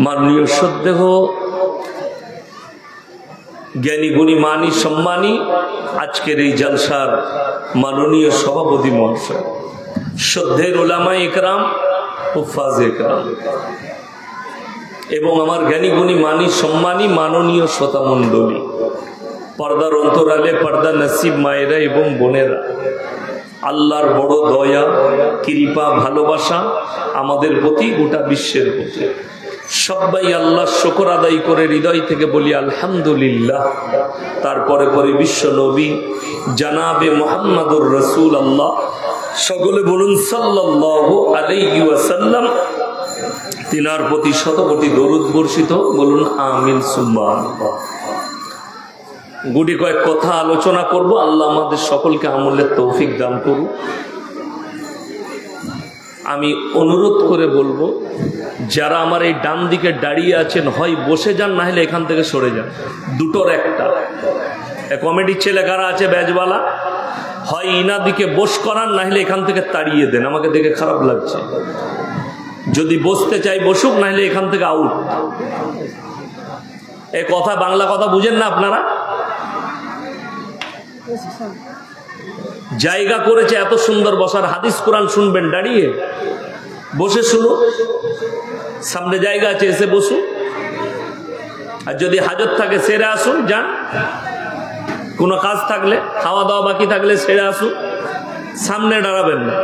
माननीय श्रद्धेय ज्ञानी गुणी मानी सम्मानी आजकेर এই জলসার माननीय सभापति महाशय श्रद्धेय उलामा इकराम हुफ्फाज इकराम एवं आमार ज्ञानी गुणी मानी सम्मानी माननीय श्रोता मंडली पर्दार अंतराले पर्दा नसीब मायेरा एवं बोनेरा आल्लाहर बड़ दया कृपा भालोबासा आमादेर प्रति गोटा विश्वेर प्रति सबाई आल्लाह शुक्र आदाय करे हृदय थेके बोली आलহামদুলিল্লাহ। तारपरे परे विश्व नबी जनाबे मुहम्मदुर रसूल अल्लाह सकले बोलुन सल्लल्लाहु अलैहि वसल्लम तिनार प्रति शत कोटी दरूद बर्षित बोलुन आमीन सुम्मा आमीन। गुटी कयेक कथा आलोचना करब आल्लाह आमादेर सकलके आमलेर तौफिक दान करुन। आमी अनुरोध करे बोलबो যারা আমার এই ডান দিকে দাঁড়িয়ে আছেন হয় বসে যান না হলে এখান থেকে সরে যান, দুটোর একটা। কমেডির ছেলে কারা আছে ব্যাজওয়ালা, হয় ইনা দিকে বস করান না হলে এখান থেকে তাড়িয়ে দেন, আমাকে দেখে খারাপ লাগছে। যদি বসতে চাই বসুক, না হলে এখান থেকে আউট। এই কথা বাংলা কথা বুঝেন না আপনারা? জায়গা করেছে এত সুন্দর বসার, হাদিস কোরআন শুনবেন দাঁড়িয়ে, বসে শুনো, সামনে জায়গা আছে এসে বসুন। আর যদি হাজত থাকে সেরে আসুন, যান। কোনো কাজ থাকলে খাওয়া দাওয়া বাকি থাকলে সেরে আসুন, সামনে দাঁড়াবেন না।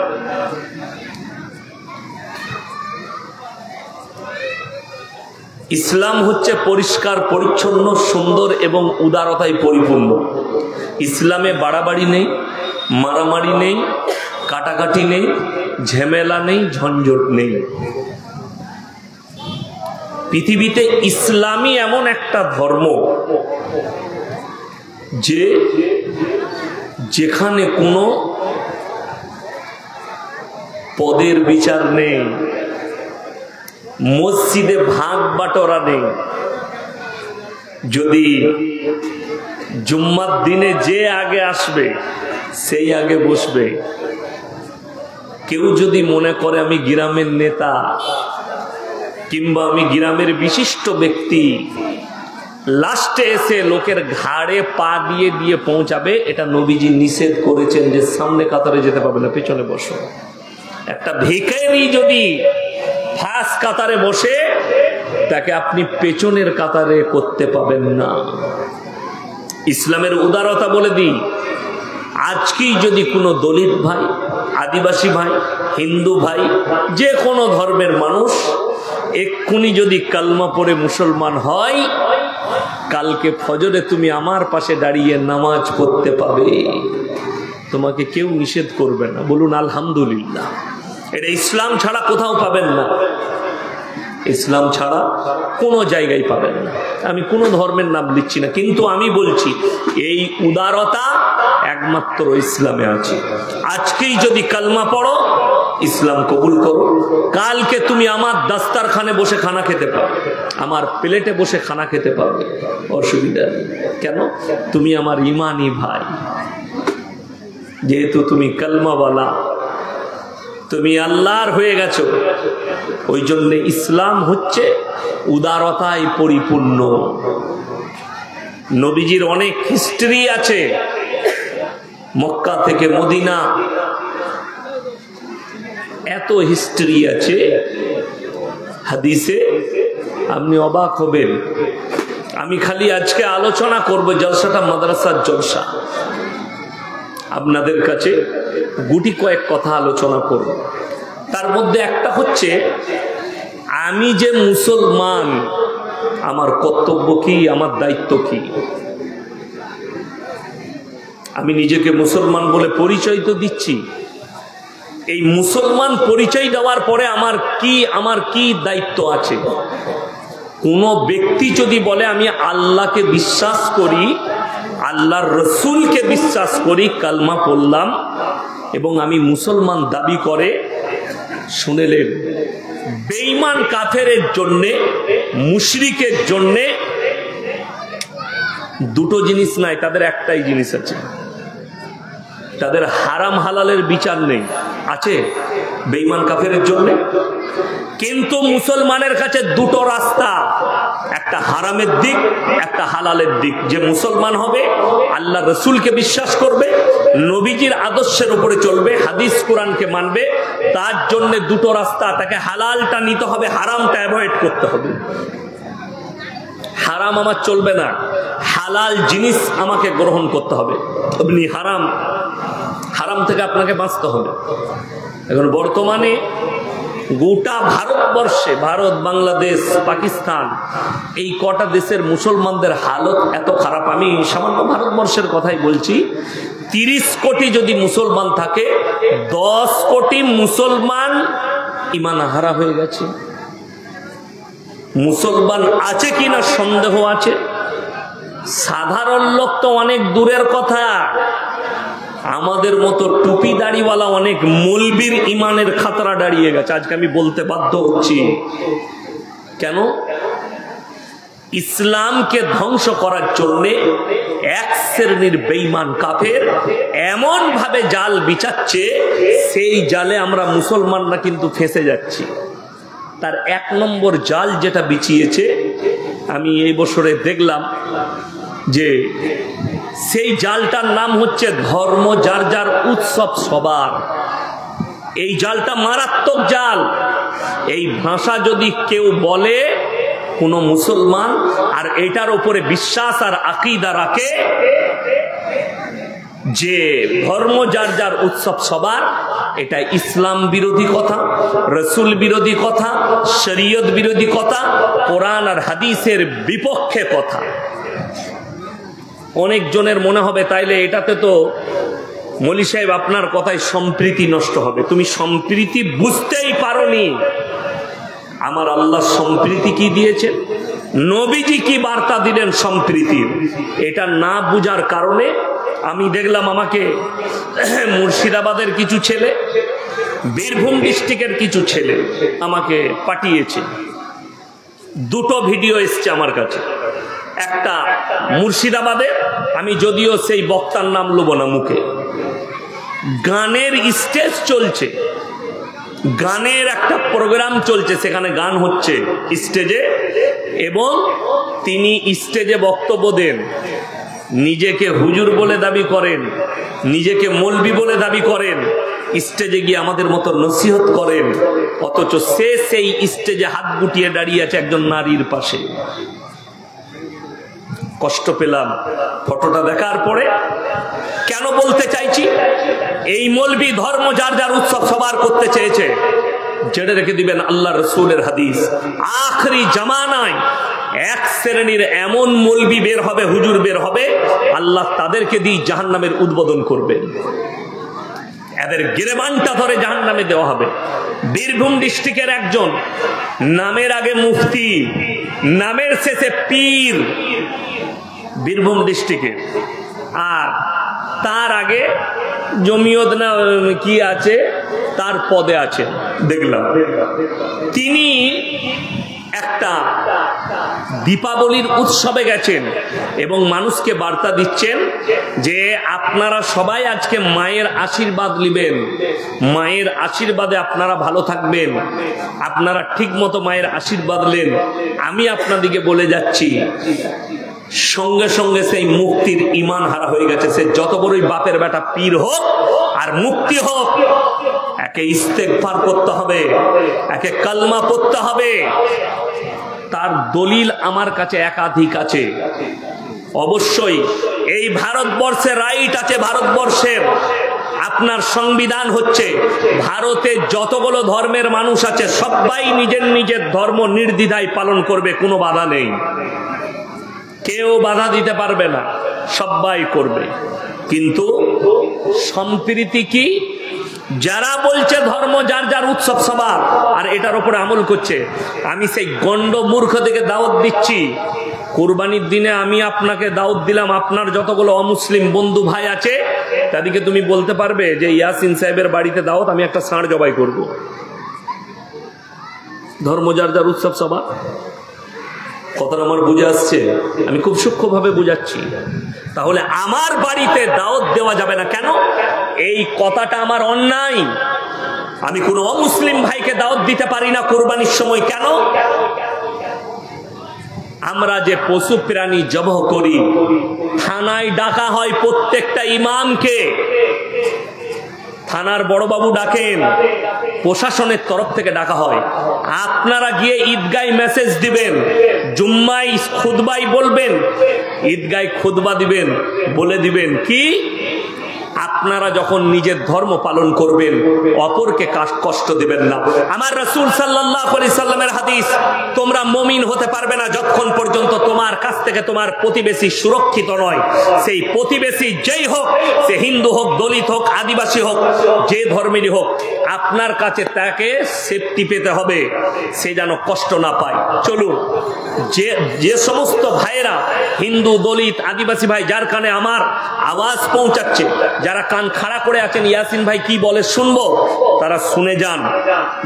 ইসলাম হচ্ছে পরিষ্কার পরিচ্ছন্ন সুন্দর এবং উদারতায় পরিপূর্ণ। ইসলামে বাড়াবাড়ি নেই, মারামারি নেই, কাটাকাটি নেই, ঝামেলা নেই, ঝঞ্ঝট নেই। পৃথিবীতে ইসলামই এমন একটা ধর্ম যে যেখানে কোনো পদের বিচার নেই, মসজিদে ভাগ বাটোয়ারা নেই। যদি জুম্মার দিনে যে আগে আসবে সেই আগে বসবে। কেউ যদি মনে করে আমি গ্রামের নেতা কিংবা আমি গ্রামের বিশিষ্ট ব্যক্তি, লাস্টে এসে লোকের ঘাড়ে পা দিয়ে দিয়ে পৌঁছাবে, এটা নবীজি নিষেধ করেছেন যে সামনে কাতারে যেতে পারবে না, পেছনে বসো। একটা ভিখারি যদি ফার্স্ট কাতারে বসে, তাকে আপনি পেছনের কাতারে করতে পাবেন না। ইসলামের উদারতা বলে দিই, আজকেই যদি কোনো দলিত ভাই, আদিবাসী ভাই, হিন্দু ভাই, যে কোনো ধর্মের মানুষ এক্ষুনি যদি কালমা পড়ে মুসলমান হয়, কালকে ফজরে তুমি আমার পাশে দাঁড়িয়ে নামাজ পড়তে পাবে, তোমাকে কেউ নিষেধ করবে না। বলুন আলহামদুলিল্লাহ। এটা ইসলাম ছাড়া কোথাও পাবেন না, ইসলাম ছাড়া কোনো জায়গায় পাবেন না। আমি কোনো ধর্মের নাম দিচ্ছি না, কিন্তু আমি বলছি এই উদারতা একমাত্র ইসলামে আছে। আজকেই যদি কালমা পড়ো, ইসলাম কবুল করো, কালকে তুমি আমার দাস্তারখানে বসে খানা খেতে পারবে, আমার প্লেটে বসে খানা খেতে পারবে, অসুবিধা নেই। কেন? তুমি আমার ইমানি ভাই, যেহেতু তুমি কালমাওয়ালা, তুমি আল্লাহর হয়ে গেছো। ওই জন্য ইসলাম হচ্ছে উদারতায় পরিপূর্ণ। নবীজির অনেক হিস্ট্রি আছে, মক্কা থেকে মদিনা, এত হিস্ট্রি আছে হাদিসে, আপনি অবাক হবেন। আমি খালি আজকে আলোচনা করব, জলসাটা মাদ্রাসার জলসা, আপনাদের কাছে গুটি কয়েক কথা আলোচনা করব। তার মধ্যে একটা হচ্ছে, আমি যে মুসলমান, আমার কর্তব্য কি, আমার দায়িত্ব কি। আমি নিজেকে মুসলমান বলে পরিচয় তো দিচ্ছি, এই মুসলমান পরিচয় দেওয়ার পরে আমার কি দায়িত্ব আছে। কোন ব্যক্তি যদি বলে আমি আল্লাহকে বিশ্বাস করি, আল্লাহর রসুলকে বিশ্বাস করি, কালমা পড়লাম এবং আমি মুসলমান দাবি করে, শুনেলেন, বেঈমান কাফেরের জন্যে, মুশরিকের জন্যে দুটো জিনিস নাই, তাদের একটাই জিনিস আছে, তাদের হারাম হালালের বিচার নেই। আছে বেঈমান কাফেরের জন্য কিন্তু মুসলমানের কাছে দুটো রাস্তা, একটা হারামের দিক, একটা হালালের দিক। যে মুসলমান হবে, আল্লাহ রসুলকে বিশ্বাস করবে, নবীজির আদর্শের উপরে চলবে, হাদিস কোরআনকে মানবে, তার জন্য দুটো রাস্তা। তাকে হালালটা নিতে হবে, হারামটা অ্যাভয়েড করতে হবে। হারাম আমার চলবে না, হালাল জিনিস আমাকে গ্রহণ করতে হবে। আপনি হারাম থেকে আপনাকে বাঁচতে হবে। এখন বর্তমানে গোটা ভারতবর্ষে, ভারত, বাংলাদেশ, পাকিস্তান, এই কটা দেশের মুসলমানদের হালত এত খারাপ। আমি সামান্য ভারতবর্ষের কথাই বলছি। 30 কোটি যদি মুসলমান থাকে, 10 কোটি মুসলমান ঈমান হারা হয়ে গেছে। মুসলমান আছে কিনা সন্দেহ আছে। সাধারণ লোক তো অনেক দূরের কথা, আমাদের মতো টুপি দাড়িওয়ালা অনেক মৌলবীর ইমানের খাতরা দাঁড়িয়ে গেছে। আজকে আমি বলতে বাধ্য হচ্ছি। কেন? ইসলামকে ধ্বংস করার জন্য এক শ্রেণীর বেঈমান কাফের এমন ভাবে জাল বিছাচ্ছে, সেই জালে আমরা মুসলমানরা কিন্তু ফেঁসে যাচ্ছি। তার 1 নম্বর জাল যেটা বিছিয়েছে, আমি এই বছরে দেখলাম যে সেই জালটার নাম হচ্ছে ধর্ম যার যার, উৎসব সবার। এই জালটা মারাত্মক জাল। এই ভাষা যদি কেউ বলে কোনো মুসলমান, আর এটার উপরে বিশ্বাস আর আকীদা রাখে যে ধর্ম যার যার, উৎসব সবার, এটা ইসলাম বিরোধী কথা, রসুল বিরোধী কথা, শরীয়ত বিরোধী কথা, কোরআন আর হাদিসের বিপক্ষে কথা। অনেক জনের মনে হবে তাইলে এটাতে তো মৌলী সাহেব আপনার কথায় সম্প্রীতি নষ্ট হবে। তুমি সম্প্রীতি বুঝতেই পারোনি। আমার আল্লাহ সম্প্রীতি কি দিয়েছেন, নবীজি কি বার্তা দিলেন সম্প্রীতির, এটা না বুঝার কারণে আমি দেখলাম আমাকে মুর্শিদাবাদের কিছু ছেলে, বীরভূম ডিস্ট্রিক্টের কিছু ছেলে আমাকে পাঠিয়েছে। দুটো ভিডিও এসছে আমার কাছে। একটা মুর্শিদাবাদের, আমি যদিও সেই বক্তার নাম লব না মুখে, গানের স্টেজ চলছে, গানের একটা প্রোগ্রাম চলছে, সেখানে গান হচ্ছে স্টেজে, এবং তিনি স্টেজে বক্তব্য দেন। নিজেকে হুজুর বলে দাবি করেন, নিজেকে মৌলবি বলে দাবি করেন, স্টেজে গিয়ে আমাদের মতো নসিহত করেন, অথচ সে সেই স্টেজে হাত গুটিয়ে দাঁড়িয়ে আছে একজন নারীর পাশে। কষ্ট পেলাম ফটোটা দেখার পরে। কেন বলতে চাইছি, এই মৌলবি ধর্ম যার যার, উৎসব সবার করতে চেয়েছে। জেনে রেখে দিবেন আল্লাহ রসুলের হাদিস, আখরি জামানায় এক শ্রেণীর এমন মৌলবি বের হবে, হুজুর বের হবে, আল্লাহ তাদেরকে দিয়ে জাহান্নামের উদ্বোধন করবেন। এদের গিরেবানটা ধরে জাহান্নামে দেওয়া হবে। বীরভূম ডিস্ট্রিক্টের একজন, নামের আগে মুফতি, নামের শেষে পীর, বীরভূম ডিস্ট্রিক্টে, আর তার আগে জমিয়ত না কি আছে, তার পদে আছে দেখলাম। তিনি একটা দীপাবলির উৎসবে গেছেন এবং মানুষকে বার্তা দিচ্ছেন যে আপনারা সবাই আজকে মায়ের আশীর্বাদ নেবেন, মায়ের আশীর্বাদে আপনারা ভালো থাকবেন, আপনারা ঠিক মতো মায়ের আশীর্বাদ নেন। আমি আপনাদিকে বলে যাচ্ছি, সঙ্গে সঙ্গে সেই মুক্তির ঈমান হারা হয়ে গেছে। সে যত বড়ই বাপের বেটা পীর হোক আর মুক্তি হোক, একে ইস্তেগফার করতে হবে, একে কালমা পড়তে হবে। তার দলিল আমার কাছে একাধিক আছে। অবশ্যই এই ভারতবর্ষে রাইট আছে, ভারতবর্ষের আপনার সংবিধান হচ্ছে, ভারতে যতগুলো ধর্মের মানুষ আছে সবাই নিজের নিজের ধর্ম নির্দ্বিধায় পালন করবে, কোনো বাধা নেই, কেউ বাধা দিতে পারবে না, সবাই করবে। কিন্তু সম্প্রীতি কি? যারা বলছে ধর্ম যার যার, উৎসব সবার, আর এটার উপরে আমল করছে, আমি সেই গন্ড মূর্খ থেকে দাওয়াত দিচ্ছি। কুরবানির দিনে আমি আপনাকে দাওয়াত দিলাম, আপনার যতগুলো অমুসলিম বন্ধু ভাই আছে তাদেরকে তুমি বলতে পারবে যে ইয়াসিন সাহেবের বাড়িতে দাওয়াত, আমি একটা ষাঁড় জবাই করব। ধর্ম যার যার, উৎসব সবার, কথাটা আমার বুঝে আসছে? আমি খুব সূক্ষ্মভাবে বুঝাচ্ছি। তাহলে আমার বাড়িতে দাওয়াত দেওয়া যাবে না কেন? এই কথাটা আমার অন্যায়। আমি কোনো অমুসলিম ভাইকে দাওয়াত দিতে পারি না কুরবানির সময়। কেন? আমরা যে পশু প্রাণী জবাহ করি, থানায় ডাকা হয় প্রত্যেকটা ইমামকে, থানার বড়বাবু ডাকেন, প্রশাসনের তরফ থেকে ডাকা হয়। আপনারা গিয়ে ঈদগায় মেসেজ দিবেন, জুম্মায় খুতবাই বলবেন, ঈদগায় খুতবা দিবেন, বলে দিবেন কি আপনারা যখন নিজের ধর্ম পালন করবেন অপরকে কষ্ট দিবেন না। আমার রাসূল সাল্লাল্লাহু আলাইহি সাল্লামের হাদিস, তোমরা মুমিন হতে পারবে না যতক্ষণ পর্যন্ত তোমার কাছ থেকে তোমার প্রতিবেশী সুরক্ষিত নয়। সেই প্রতিবেশী যেই হোক, সে হিন্দু হোক, দলিত হোক, আদিবাসী হোক, যে ধর্মেরই হোক, আপনার কাছে তাকে সেফটি পেতে হবে, সে যেন কষ্ট না পায়। চলুন, যে সমস্ত ভাইয়েরা হিন্দু, দলিত, আদিবাসী ভাই যার কানে আমার আওয়াজ পৌঁছাচ্ছে, যারা কান খাড়া করে আছেন ইয়াসিন ভাই কি বলে শুনবো, তারা শুনে যান।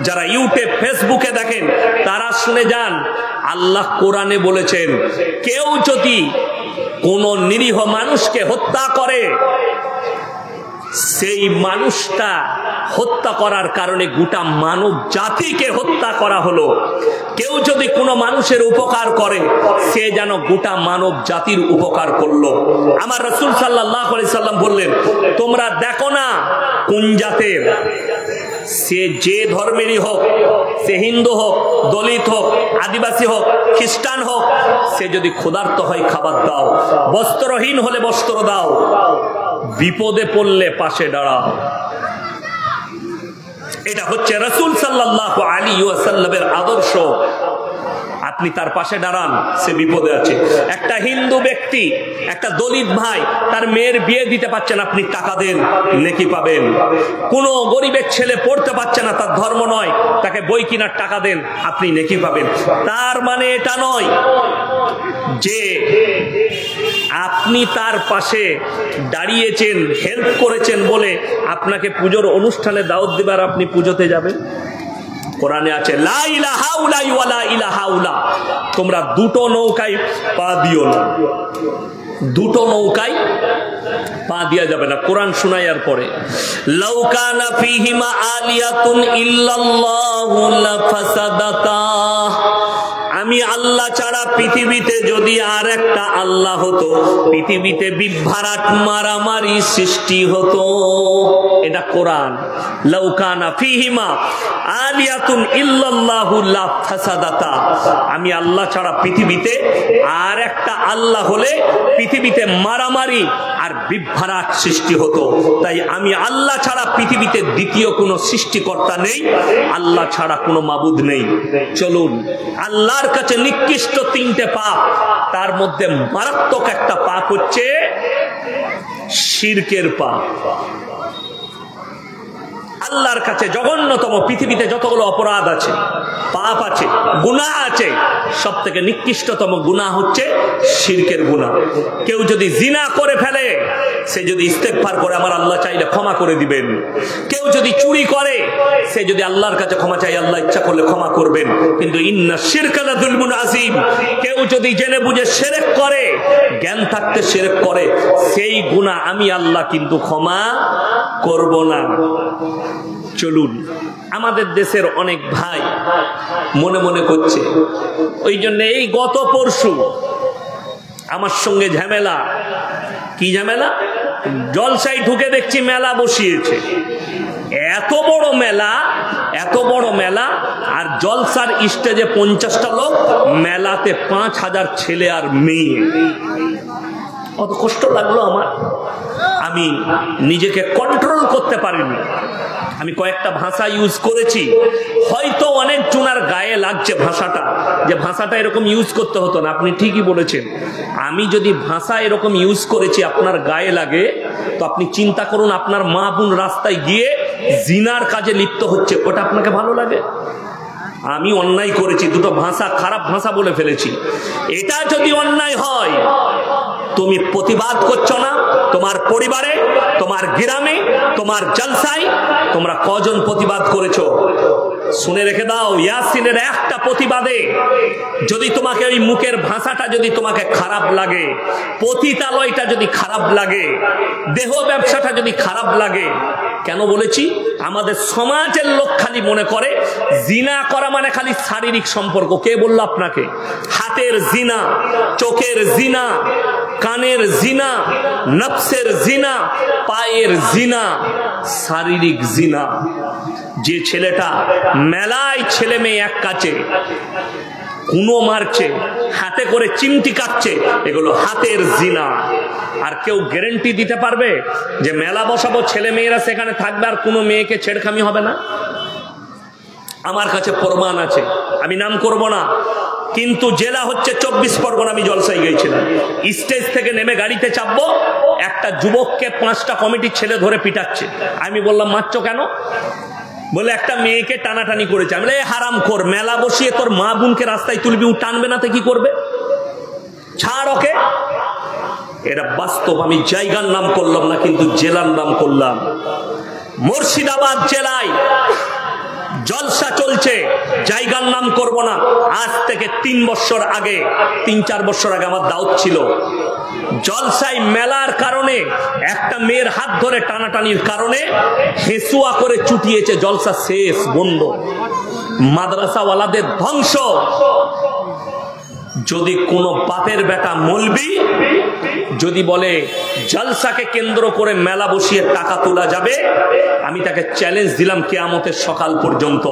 যারা ইউটিউব ফেসবুকে দেখেন তারা শুনে যান। আল্লাহ কোরআনে বলেছেন, কেউ যদি কোন নিরীহ মানুষকে হত্যা করে, সেই মানুষটা হত্যা করার কারণে গোটা মানব জাতিকে হত্যা করা হলো। কেউ যদি কোনো মানুষের উপকার করে, সে যেন গোটা মানব জাতির উপকার করলো। আমার রাসূল সাল্লাল্লাহু আলাইহি সাল্লাম বললেন, তোমরা দেখো না কোন জাতের, সে যে ধর্মেরই হোক, সে হিন্দু হোক, দলিত হোক, আদিবাসী হোক, খ্রিস্টান হোক, সে যদি ক্ষুধার্ত হয় খাবার দাও, বস্ত্রহীন হলে বস্ত্র দাও, বিপদে পড়লে পাশে দাঁড়াও। এটা হচ্ছে রাসূল সাল্লাল্লাহু আলাইহি ওয়াসাল্লামের আদর্শ। আপনি তার পাশে দাঁড়ান, সে বিপদে আছে। একটা হিন্দু ব্যক্তি, একটা দলিত ভাই তার মেয়ের বিয়ে দিতে পারছেন, আপনি টাকা দেন, নেকি পাবেন। কোনো গরিবের ছেলে পড়তে পারছে না, তার ধর্ম নয়, তাকে বই কিনার টাকা দেন, আপনি নেকি পাবেন। তার মানে এটা নয় যে আপনি তার পাশে দাঁড়িয়েছেন, হেল্প করেছেন বলে আপনাকে পুজোর অনুষ্ঠানে দাওয়াত দিবার আপনি পুজোতে যাবেন। কোরআনে আছে, লা ইলাহা ইল্লা ওয়ালা ইলাহা ইল্লা, তোমরা দুটো নৌকায় পা দিও না, দুটো নৌকায় পা দিয়া যাবে না। কোরআন শোনায়ার পরে, লাউ কানা ফীহিমা আলিয়াতুন ইল্লাল্লাহু লাফাসাদাতা, আমি আল্লাহ ছাড়া পৃথিবীতে যদি আর একটা আল্লাহ হতো, পৃথিবীতে বিভ্রাট মারামারি সৃষ্টি হতো। এটা কোরআন। লাউ কানা ফীহিমা আলিয়াতুন ইল্লাল্লাহু লাফাসাদাতা, আমি আল্লাহ ছাড়া পৃথিবীতে আর একটা আল্লাহ হলে পৃথিবীতে মারামারি আর বিভ্রাট সৃষ্টি হতো। তাই আমি আল্লাহ ছাড়া পৃথিবীতে দ্বিতীয় কোনো সৃষ্টিকর্তা নেই, আল্লাহ ছাড়া কোনো মাবুদ নেই। চলুন, আল্লাহর কাছে নিকৃষ্ট তিনটে পাপ, তার মধ্যে মারাত্মক একটা পাপ হচ্ছে শিরকের পাপ। আল্লাহর কাছে জঘন্যতম, পৃথিবীতে যতগুলো অপরাধ আছে, পাপ আছে, গুনাহ আছে, সব থেকে নিকৃষ্টতম গুনাহ হচ্ছে শিরকের গুনাহ। কেউ যদি জিনা করে ফেলে, সে যদি ইস্তেগফার করে, আমার আল্লাহ চাইলে ক্ষমা করে দিবেন। কেউ যদি চুরি করে, সে যদি আল্লাহর কাছে ক্ষমা চাই, আল্লাহ ইচ্ছা করলে ক্ষমা করবেন। কিন্তু ইন্না শিরকা লাযুলমুন আযীম, কেউ যদি জেনে বুঝে শিরক করে, জ্ঞান থাকতে শিরক করে, সেই গুনাহ আমি আল্লাহ কিন্তু ক্ষমা করব না। চলুন, আমাদের দেশের অনেক ভাই মনে মনে করছে, ওই জন্য এই গত পরশু আমার সঙ্গে ঝামেলা। কি ঝামেলা? জলসায় ঢুকে দেখছি মেলা বসিয়েছে, এত বড় মেলা, এত বড় মেলা, আর জলসার স্টেজে 50টা লোক, মেলাতে 5000 ছেলে আর মেয়ে। অত কষ্ট লাগলো আমার, আমি নিজেকে কন্ট্রোল করতে পারিনি। আমি কয়েকটা ভাষা ইউজ করেছি, হয়তো অনেক জনার গায়ে লাগছে ভাষাটা, যে ভাষাটা এরকম ইউজ করতে হতো না। আপনি ঠিকই বলেছেন, আমি যদি ভাষা এরকম ইউজ করেছি আপনার গায়ে লাগে, তো আপনি চিন্তা করুন, আপনার মা বোন রাস্তায় গিয়ে জিনার কাজে লিপ্ত হচ্ছে, ওটা আপনাকে ভালো লাগে? আমি অন্যায় করেছি, দুটো ভাষা, খারাপ ভাষা বলে ফেলেছি। এটা যদি অন্যায় হয়, তুমি প্রতিবাদ করছো না? তোমার পরিবারে, তোমার গ্রামে, তোমার জলসায় তোমরা কজন প্রতিবাদ করেছো? শুনে রেখে দাও, ইয়াসিনের একটা প্রতিবাদে যদি তোমাকে ওই মুখের ভাষাটা যদি তোমাকে খারাপ লাগে, পতিতালয়টা যদি খারাপ লাগে, দেহ ব্যবসাটা যদি খারাপ লাগে, কেন বলেছি? আমাদের সমাজের লোক খালি মনে করে জিনা করা মানে খালি শারীরিক সম্পর্ক। কে বললো আপনাকে? হাতের জিনা, চোখের জিনা, কানের জিনা, নফসের জিনা, পায়ের জিনা, শারীরিক জিনা। যে ছেলেটা মেলায় ছেলে মেয়ে এক কাছে কুনো মারছে, হাতে করে চিমটি কাটছে, এগুলো হাতের জিনা। আর কেউ গ্যারান্টি দিতে পারবে যে মেলা বসাবো, ছেলে মেয়েরা সেখানে থাকবে আর কোনো মেয়েকে ছেড়খামি হবে না? আমার কাছে প্রমাণ আছে, আমি নাম করব না, কিন্তু জেলা হচ্ছে 24 পরগনা। আমি জলসায় গিয়েছিলাম, স্টেজ থেকে নেমে গাড়িতে চাপবো, একটা যুবককে 5টা কমিটির ছেলে ধরে পিটাচ্ছে। আমি বললাম মারছো কেন? বলে একটা মেয়েকে টানাটানি করেছে। আমি বলে হারাম খোর, মেলা বসিয়ে তোর মা বোনকে রাস্তায় তুলবি, ও টানবে না তো কি করবে? ছাড় ওকে। এটা বাস্তব। আমি জায়গার নাম করলাম না, কিন্তু জেলার নাম করলাম। মুর্শিদাবাদ জেলায় জলসা চলছে, জায়গার নাম করব না। আজ থেকে 3 বছর আগে, 3-4 বছর আগে আমার দাওয়াত ছিল। জলসায় মেলার কারণে একটা মেয়ের হাত ধরে টানাটানির কারণে হেসুয়া করে চুটিয়েছে। জলসা শেষ, বন্ধ, মাদ্রাসাওয়ালাদের ধ্বংস। যদি কোনো বাপের বেটা মৌলবি যদি বলে জলসাকে কেন্দ্র করে মেলা বসিয়ে টাকা তোলা যাবে, আমি তাকে চ্যালেঞ্জ দিলাম কিয়ামতের সকাল পর্যন্ত,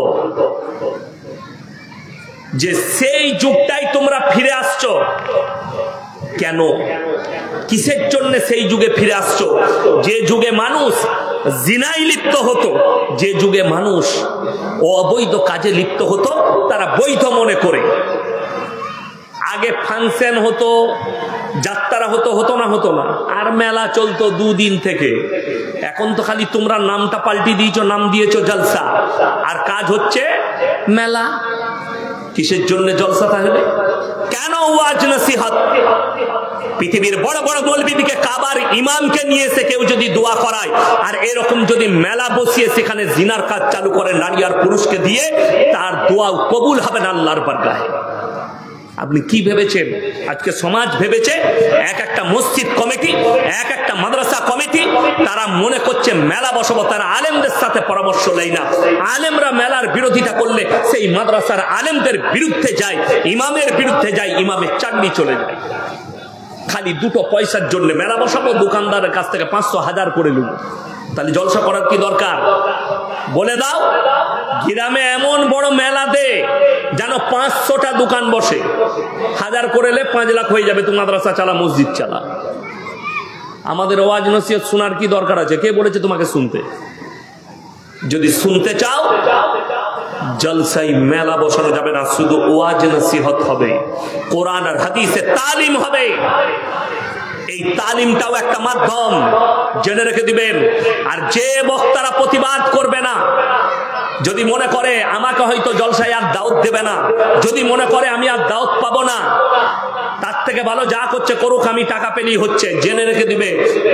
যে সেই যুগটাই তোমরা ফিরে আসছো কেন? কিসের জন্য সেই যুগে ফিরে আসছো? যে যুগে মানুষ জিনায় লিপ্ত হতো, যে যুগে মানুষ অবৈধ কাজে লিপ্ত হতো, তারা বৈধ মনে করে। আগে ফাংশন হতো, যাত্রা হতো, হতো না, আর মেলা চলতো 2 দিন থেকে। এখন তো খালি তোমরা নামটা পাল্টি দিয়েছো, নাম দিয়েছো জলসা, আর কাজ হচ্ছে মেলা। কিসের জন্য জলসা তাহলে? কেন ওয়াজ নসিহত? পৃথিবীর বড় বড় মৌলবীকে, কাবার ইমামকে নিয়ে এসে কেউ যদি দোয়া করায়, আর এরকম যদি মেলা বসিয়ে সেখানে জিনার কাজ চালু করে নারী আর পুরুষকে দিয়ে, তার দোয়া কবুল হবে না আল্লাহর বারগাহে। আপনি কি ভেবেছেন? আজকে সমাজ ভেবেছে এক একটা মসজিদ কমিটি, এক একটা মাদ্রাসা কমিটি, তারা মনে করছে মেলা বসাবো। তারা আলেমদের সাথে পরামর্শ নেয় না। আলেমরা মেলার বিরোধিতা করলে সেই মাদ্রাসার আলেমদের বিরুদ্ধে যায়, ইমামের বিরুদ্ধে যায়, ইমামের চাকরি চলে যায়। খালি 2 পয়সার জন্য মেলা বসাবো, দোকানদারের কাছ থেকে 500-1000 করে নেব। তাহলে জলসা করার কি দরকার? বলে দাও, গ্রামে এমন বড় মেলা দে যেন 500টা দোকান বসে, 1000 করেলে 5 লাখ হয়ে যাবে। তুমি মাদ্রাসা চালা, মসজিদ চালা। আমাদের ওয়াজ নসিহত শোনার কি দরকার আছে? কে বলেছে তোমাকে শুনতে? যদি শুনতে চাও, জলসাই মেলা বসানো যাবে না, শুধু ওয়াজ নসিহত হবে, কোরআন আর হাদিসে তালিম হবে। এই তালিমটাও একটা মাধ্যম, জেনে রেখে দিবেন। আর যে বক্তারা প্রতিবাদ করবে না, যদি মনে করে আমাকে হয়তো জলসায় আর দাওয়াত দেবে না, যদি মনে করে আমি আর দাওয়াত পাবো না, তার থেকে ভালো যা করছে করুক, আমি টাকা পেলেই হচ্ছে, জেনে রেখে দিবে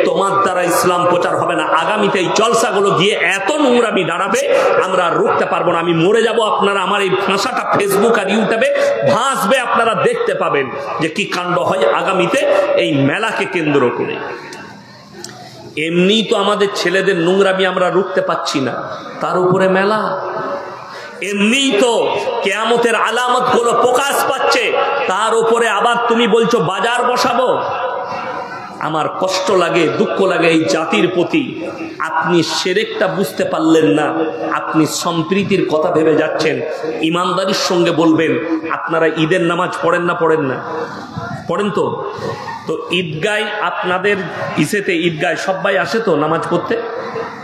তোমার দ্বারা ইসলাম প্রচার হবে না। আগামীতে এই জলসাগুলো গিয়ে এত নোংরামি দাঁড়াবে, আমরা আর রুখতে পারবো না। আমি মরে যাব, আপনারা আমার এই ভাষাটা ফেসবুক আর ইউটিউবে ভাসবে, আপনারা দেখতে পাবেন যে কি কাণ্ড হয় আগামীতে এই মেলাকে কেন্দ্র করে। এমনি তো আমাদের ছেলেদের নোংরামি আমরা রুখতে পাচ্ছি না, তার উপরে মেলা। এমনি তো কিয়ামতের আলামত গুলো প্রকাশ পাচ্ছে, তার উপরে আবার তুমি বলছো বাজার বসাবো। আমার কষ্ট লাগে, দুঃখ লাগে এই জাতির প্রতি। আপনি শিরকটা বুঝতে পারলেন না, আপনি সম্প্রীতির কথা ভেবে যাচ্ছেন। ইমানদারির সঙ্গে বলবেন, আপনারা ঈদের নামাজ পড়েন না? পড়েন না? পড়েন তো? তো ঈদগায় আপনাদের ইসেতে ঈদগায় সবাই আসে তো নামাজ পড়তে?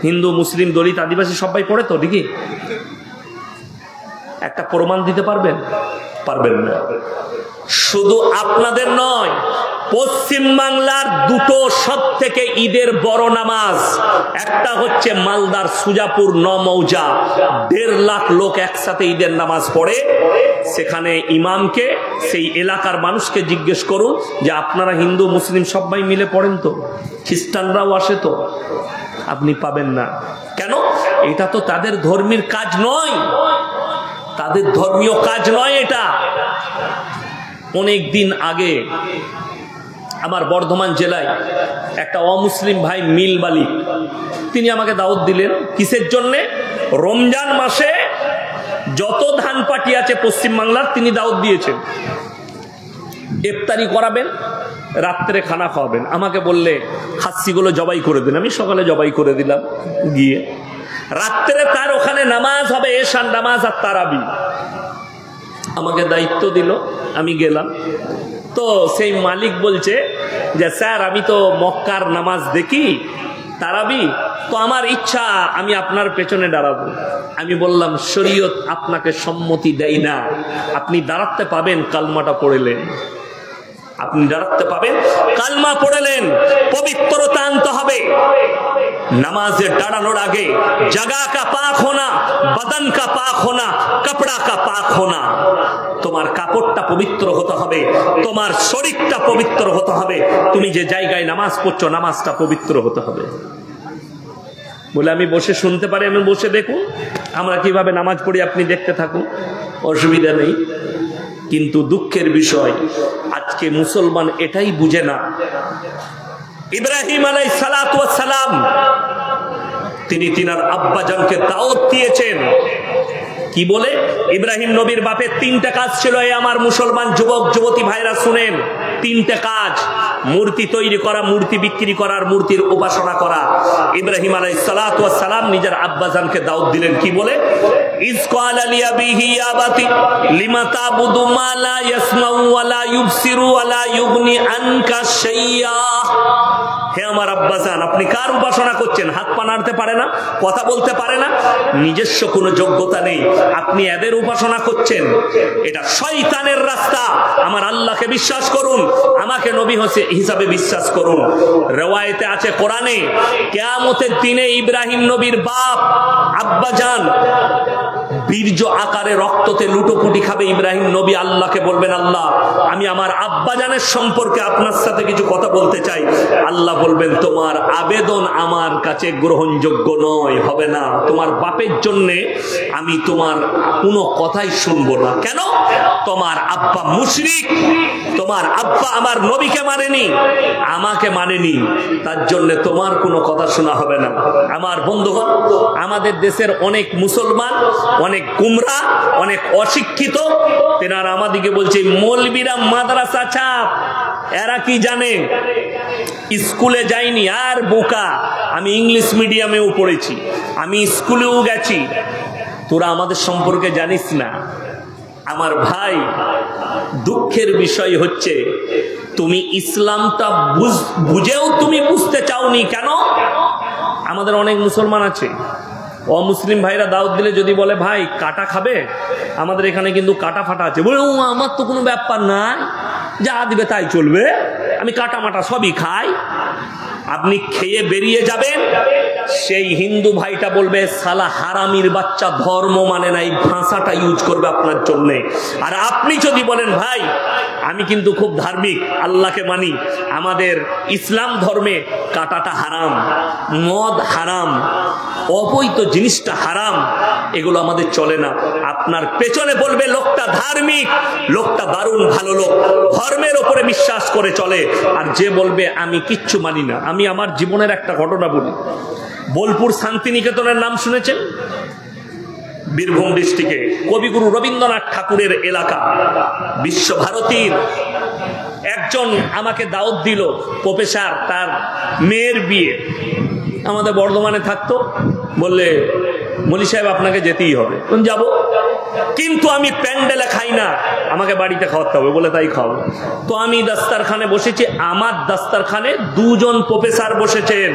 হিন্দু, মুসলিম, দলিত, আদিবাসী সবাই পড়ে তো? ঠিকই। একটা প্রমাণ দিতে পারবেন? পারবেন না। শুধু আপনাদের নয়, পশ্চিম বাংলার 2টো সব থেকে ঈদের বড় নামাজ, একটা হচ্ছে মালদার সুজাপুর 9 মৌজা, 1.5 লাখ লোক একসাথে ঈদের নামাজ পড়ে। সেখানে ইমামকে, সেই এলাকার মানুষকে জিজ্ঞেস করুন যে আপনারা হিন্দু মুসলিম সবাই মিলে পড়েন তো? খ্রিস্টানরাও আসে তো? আপনি পাবেন না। কেন? এটা তো তাদের ধর্মীয় কাজ নয়, তাদের ধর্মীয় কাজ নয় এটা। অনেক দিন আগে আমার বর্ধমান জেলায় একটা অমুসলিম ভাই মিল মালিক, তিনি আমাকে দাওয়াত দিলেন কিসের জন্যে? রমজান মাসে যত ধান পাটি আছে পশ্চিমবাংলার তিনি দাওয়াত দিয়েছেন, ইফতারি করাবেন, রাত্রে খানা খাওয়াবেন। আমাকে বললে খাসিগুলো জবাই করে দিন। আমি সকালে জবাই করে দিলাম, গিয়ে রাত্রে তার ওখানে নামাজ হবে, এশার নামাজ আর তারাবি। আমাকে দায়িত্ব দিল, আমি গেলাম। তো সেই মালিক বলছে যে স্যার আমি তো মক্কার নামাজ দেখি, তারাবি, তো আমার ইচ্ছা আমি আপনার পেছনে দাঁড়াবো। আমি বললাম শরীয়ত আপনাকে সম্মতি দেয় না, আপনি দাঁড়াতে পাবেন কালমাটা পড়লেন, আপনি দাঁড়াতে পাবেন কালমা পড়লেন, পবিত্রতা আনতে হবে। নামাজে দাঁড়ানোর আগে জাগা কা পাক হোনা, বদন কা পাক হোনা, কাপড়া কা পাক হোনা। তোমার কাপড়টা পবিত্র হতে হবে, তোমার শরীরটা পবিত্র হতে হবে, তুমি যে জায়গায় নামাজ পড়ছো নামাজটা পবিত্র হতে হবে। বলে আমি বসে শুনতে পারি, আমি বসে দেখুন আমরা কিভাবে নামাজ পড়ি, আপনি দেখতে থাকুন, অসুবিধা নেই। কিন্তু দুঃখের বিষয় আজকে মুসলমান এটাই বুঝে না। ইব্রাহিম আলাইহিস সালাতু ওয়াস সালাম তিনি তিনার আব্বাজানকে দাওয়াত দিয়েছেন কি বলে? ইব্রাহিম নবীর বাপের তিনটা কাজ ছিল, এই আমার মুসলমান যুবক যুবতী ভাইরা শুনেন, তিনটা কাজ: মূর্তি তৈরি করা, মূর্তি বিক্রি করা, আর মূর্তির উপাসনা করা। ইব্রাহিম আলাইহিস সালাতু ওয়াস সালাম নিজের আব্বাজানকে দাওয়াত দিলেন কি বলে? ইজ ক্বালা লিআবিহি ইয়া আবাতি লিমা তা'বুদু মা লা ইয়াসমাউ ওয়া লা ইউবসিরু ওয়া লা ইউগনি আনকা শাইয়্যা। হে আমার আব্বাজান, আপনি কার উপাসনা করছেন? হাত পা নাড়তে পারে না, কথা বলতে পারে না, নিজস্ব কোনো যোগ্যতা নেই, আপনি এদের উপাসনা করছেন, এটা শয়তানের রাস্তা। আমার আল্লাহকে বিশ্বাস করুন, আমাকে নবী হিসাবে বিশ্বাস করুন। রিওয়ায়েতে আছে কোরআনে, কিয়ামতের দিনে ইব্রাহিম নবীর বাপ আব্বাজান বীর্য আকারে রক্ততে লুটোপুটি খাবে। ইব্রাহিম নবী আল্লাহকে বলবেন, আল্লাহ আমি আমার আব্বাজানের সম্পর্কে আপনার সাথে কিছু কথা বলতে চাই। আল্লাহ বলবেন, তোমার আবেদন আমার কাছে গ্রহণযোগ্য নয়, হবে না, তোমার বাপের জন্যে আমি তোমার কোনো কথাই শুনবো না। কেন? তোমার আব্বা মুশরিক, তোমার আব্বা আমার নবীকে মানেনি, আমাকে মানেনি, তার জন্য তোমার কোনো কথা শোনা হবে না। আমার বন্ধুগণ, আমাদের দেশের অনেক মুসলমান, অনেক গুমরা, অনেক অশিক্ষিত, তেনারা আমাদিকে বলছে মৌলবীরা মাদ্রাসা ছাপ, এরা কি জানে, স্কুলে যাইনি আর বোকা, আমি ইংলিশ মিডিয়ামেও পড়েছি, আমি স্কুলেও গেছি, তোরা আমাদের সম্পর্কে জানিস না। আমার ভাই, দুঃখের বিষয় হচ্ছে তুমি ইসলামটা বুঝেও তুমি বুঝতে চাওনি। কেন? আমাদের অনেক মুসলমান আছে, অমুসলিম ভাইরা দাওয়াত দিলে যদি বলে ভাই কাটা খাবে, আমাদের এখানে কিন্তু কাটা ফাটা আছে, বলে আমার তো কোনো ব্যাপার নাই, যা দিবে তাই চলবে, আমি কাটা মাটা সবই খাই। আপনি খেয়ে বেরিয়ে যাবেন, সেই হিন্দু ভাইটা বলবে সালা হারামির বাচ্চা, ধর্ম মানে না, এই ভাষাটা ইউজ করবে আপনার জন্যে। আর আপনি যদি বলেন ভাই আমি কিন্তু খুব ধার্মিক, আল্লাহকে মানি, আমাদের ইসলাম ধর্মে কাটাটা হারাম, মদ হারাম, অবৈধ জিনিসটা হারাম, এগুলো আমাদের চলে না, আপনার পেছনে বলবে লোকটা ধার্মিক, লোকটা দারুণ ভালো লোক, ধর্মের ওপরে বিশ্বাস করে চলে। আর যে বলবে আমি কিচ্ছু মানি না, আমি আমার জীবনের একটা ঘটনা বলি। বোলপুর শান্তিনিকেতনের নাম শুনেছেন? বীরভূম ডিস্ট্রিক্টে কবিগুরু রবীন্দ্রনাথ ঠাকুরের এলাকা। বিশ্বভারতীর একজন আমাকে দাওয়াত দিল, প্রফেসর, তার মেয়ের বিয়ে আমাদের বর্ধমানে থাকতো, বললে মলি সাহেব আপনাকে যেতেই হবে। যাব, কিন্তু আমি প্যান্ডেলে খাই না, আমাকে বাড়িতে খাওয়াতে হবে, বলে তাই খাওয়াবো। তো আমি দাস্তারখানে বসেছি, আমার দাস্তারখানে দুজন প্রফেসর বসেছেন,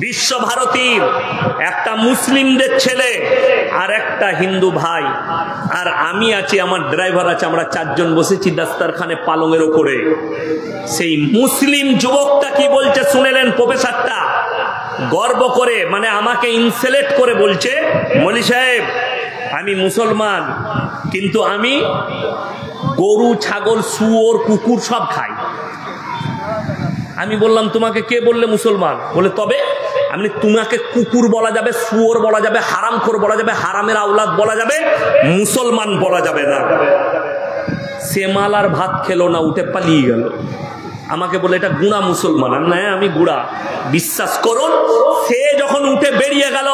বিশ্বভারতীর, একটা মুসলিমদের ছেলে আর একটা হিন্দু ভাই, আর আমি আছি, আমার ড্রাইভার আছে, আমরা চারজন বসেছি দাস্তারখানে পালঙের ওপরে। সেই মুসলিম যুবকটা কি বলছে শুনেলেন? প্রফেসরটা গর্ব করে, মানে আমাকে ইনসাল্ট করে বলছে, মলি সাহেব আমি মুসলমান, কিন্তু আমি গরু, ছাগল, শুয়োর, কুকুর সব খাই। আমি বললাম তোমাকে কে বললে মুসলমান? বলে তবে আমি, তোমাকে কুকুর বলা যাবে, শুয়োর বলা যাবে, হারামখোর বলা যাবে, হারামের আওলাদ বলা যাবে, মুসলমান বলা যাবে না। সে মাল আর ভাত খেলো না, উঠে পালিয়ে গেল। আমাকে বলে এটা গুড়া মুসলমান। না, আমি গুড়া। বিশ্বাস করুন, সে যখন উঠে বেরিয়ে গেল,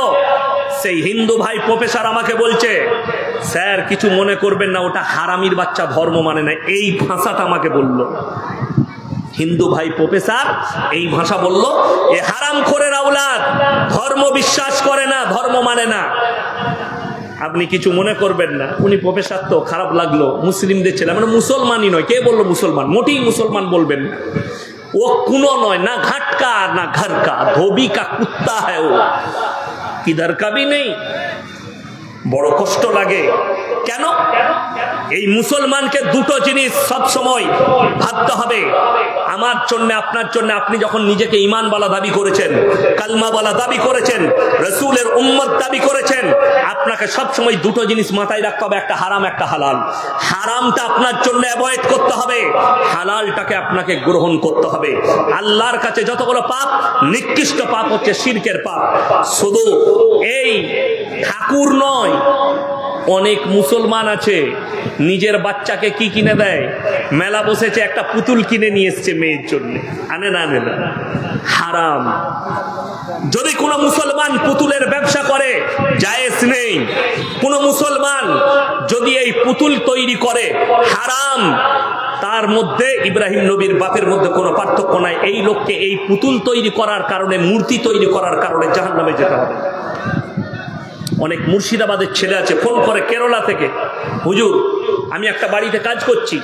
সেই হিন্দু ভাই প্রফেসর আমাকে বলছে, স্যার কিছু মনে করবেন না, ওটা হারামির বাচ্চা, ধর্ম মানে না। এই ভাষাটা আমাকে বলল হিন্দু ভাই প্রফেসর, এই ভাষা বলল, এ হারামখোরের আওলাদ, ধর্ম বিশ্বাস করে না, ধর্ম মানে না। আপনি কিছু মনে করবেন না। উনি প্রফেসর, তো খারাপ লাগলো, মুসলিমদের ছেলে, মানে মুসলমানই নয়। কে বললো মুসলমান? মোটেই মুসলমান বলবেন না। ও কোনো নয়, না ঘাটকা না ঘর কা, ধোবি কা কুত্তা হ্যায় ও, কিধর কা ভি নেই। বড় কষ্ট লাগে। কেন? এই মুসলমানকে দুটো জিনিস সব সময় ভাবতে হবে, আমার জন্য, আপনার জন্য। আপনি যখন নিজেকে ঈমানওয়ালা দাবি করেছেন, কালমাওয়ালা দাবি করেছেন, রাসূলের উম্মত দাবি করেছেন, আপনাকে সব সময় দুটো জিনিস মাথায় রাখতে হবে, একটা হারাম, একটা হালাল। হারামটা আপনার জন্য অ্যাভয়েড করতে হবে, হালালটাকে আপনাকে গ্রহণ করতে হবে। আল্লাহর কাছে যতগুলো পাপ, নিকৃষ্ট পাপ হচ্ছে শিরকের পাপ। শুধু এই ঠাকুর নয়, অনেক মুসলমান আছে নিজের বাচ্চাকে কি কিনে দেয়? মেলা বসেছে, একটা পুতুল কিনে নিয়ে এসছে মেয়ের জন্য। আনে না, আনে না, হারাম। যদি কোনো মুসলমান পুতুলের ব্যবসা করে, জায়েজ নেই। কোনো মুসলমান যদি এই পুতুল তৈরি করে, হারাম। তার মধ্যে ইব্রাহিম নবীর বাপের মধ্যে কোনো পার্থক্য নাই। এই লোককে এই পুতুল তৈরি করার কারণে, মূর্তি তৈরি করার কারণে জাহান্নামে যেতে হবে। অনেক মুর্শিদাবাদের ছেলে আছে, ফোন করে কেরালা থেকে, হুজুর আমি একটা বাড়িতে কাজ করছি,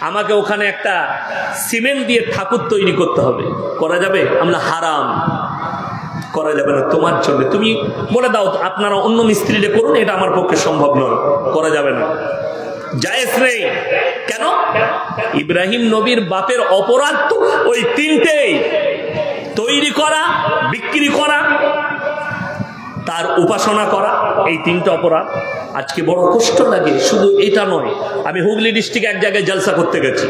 আমাকে ওখানে একটা সিমেন্ট দিয়ে ঠাকুর তৈরি করতে হবে, করা যাবে? আমরা, হারাম, করা যাবে না তোমার জন্য। তুমি বলে দাও আপনারা অন্য মিস্ত্রিরে করুন, এটা আমার পক্ষে সম্ভব নয়, করা যাবে না, জায়েজ নেই। কেন? ইব্রাহিম নবীর বাপের অপরাধ তো ওই তিনটেই, তৈরি করা, বিক্রি করা, তার উপাসনা করা, এই তিনটা অপরাধ। আজকে বড় কষ্ট লাগে। শুধু এটা নয়, আমি হুগলি ডিস্ট্রিক্টে এক জায়গায় জলসা করতে গেছি,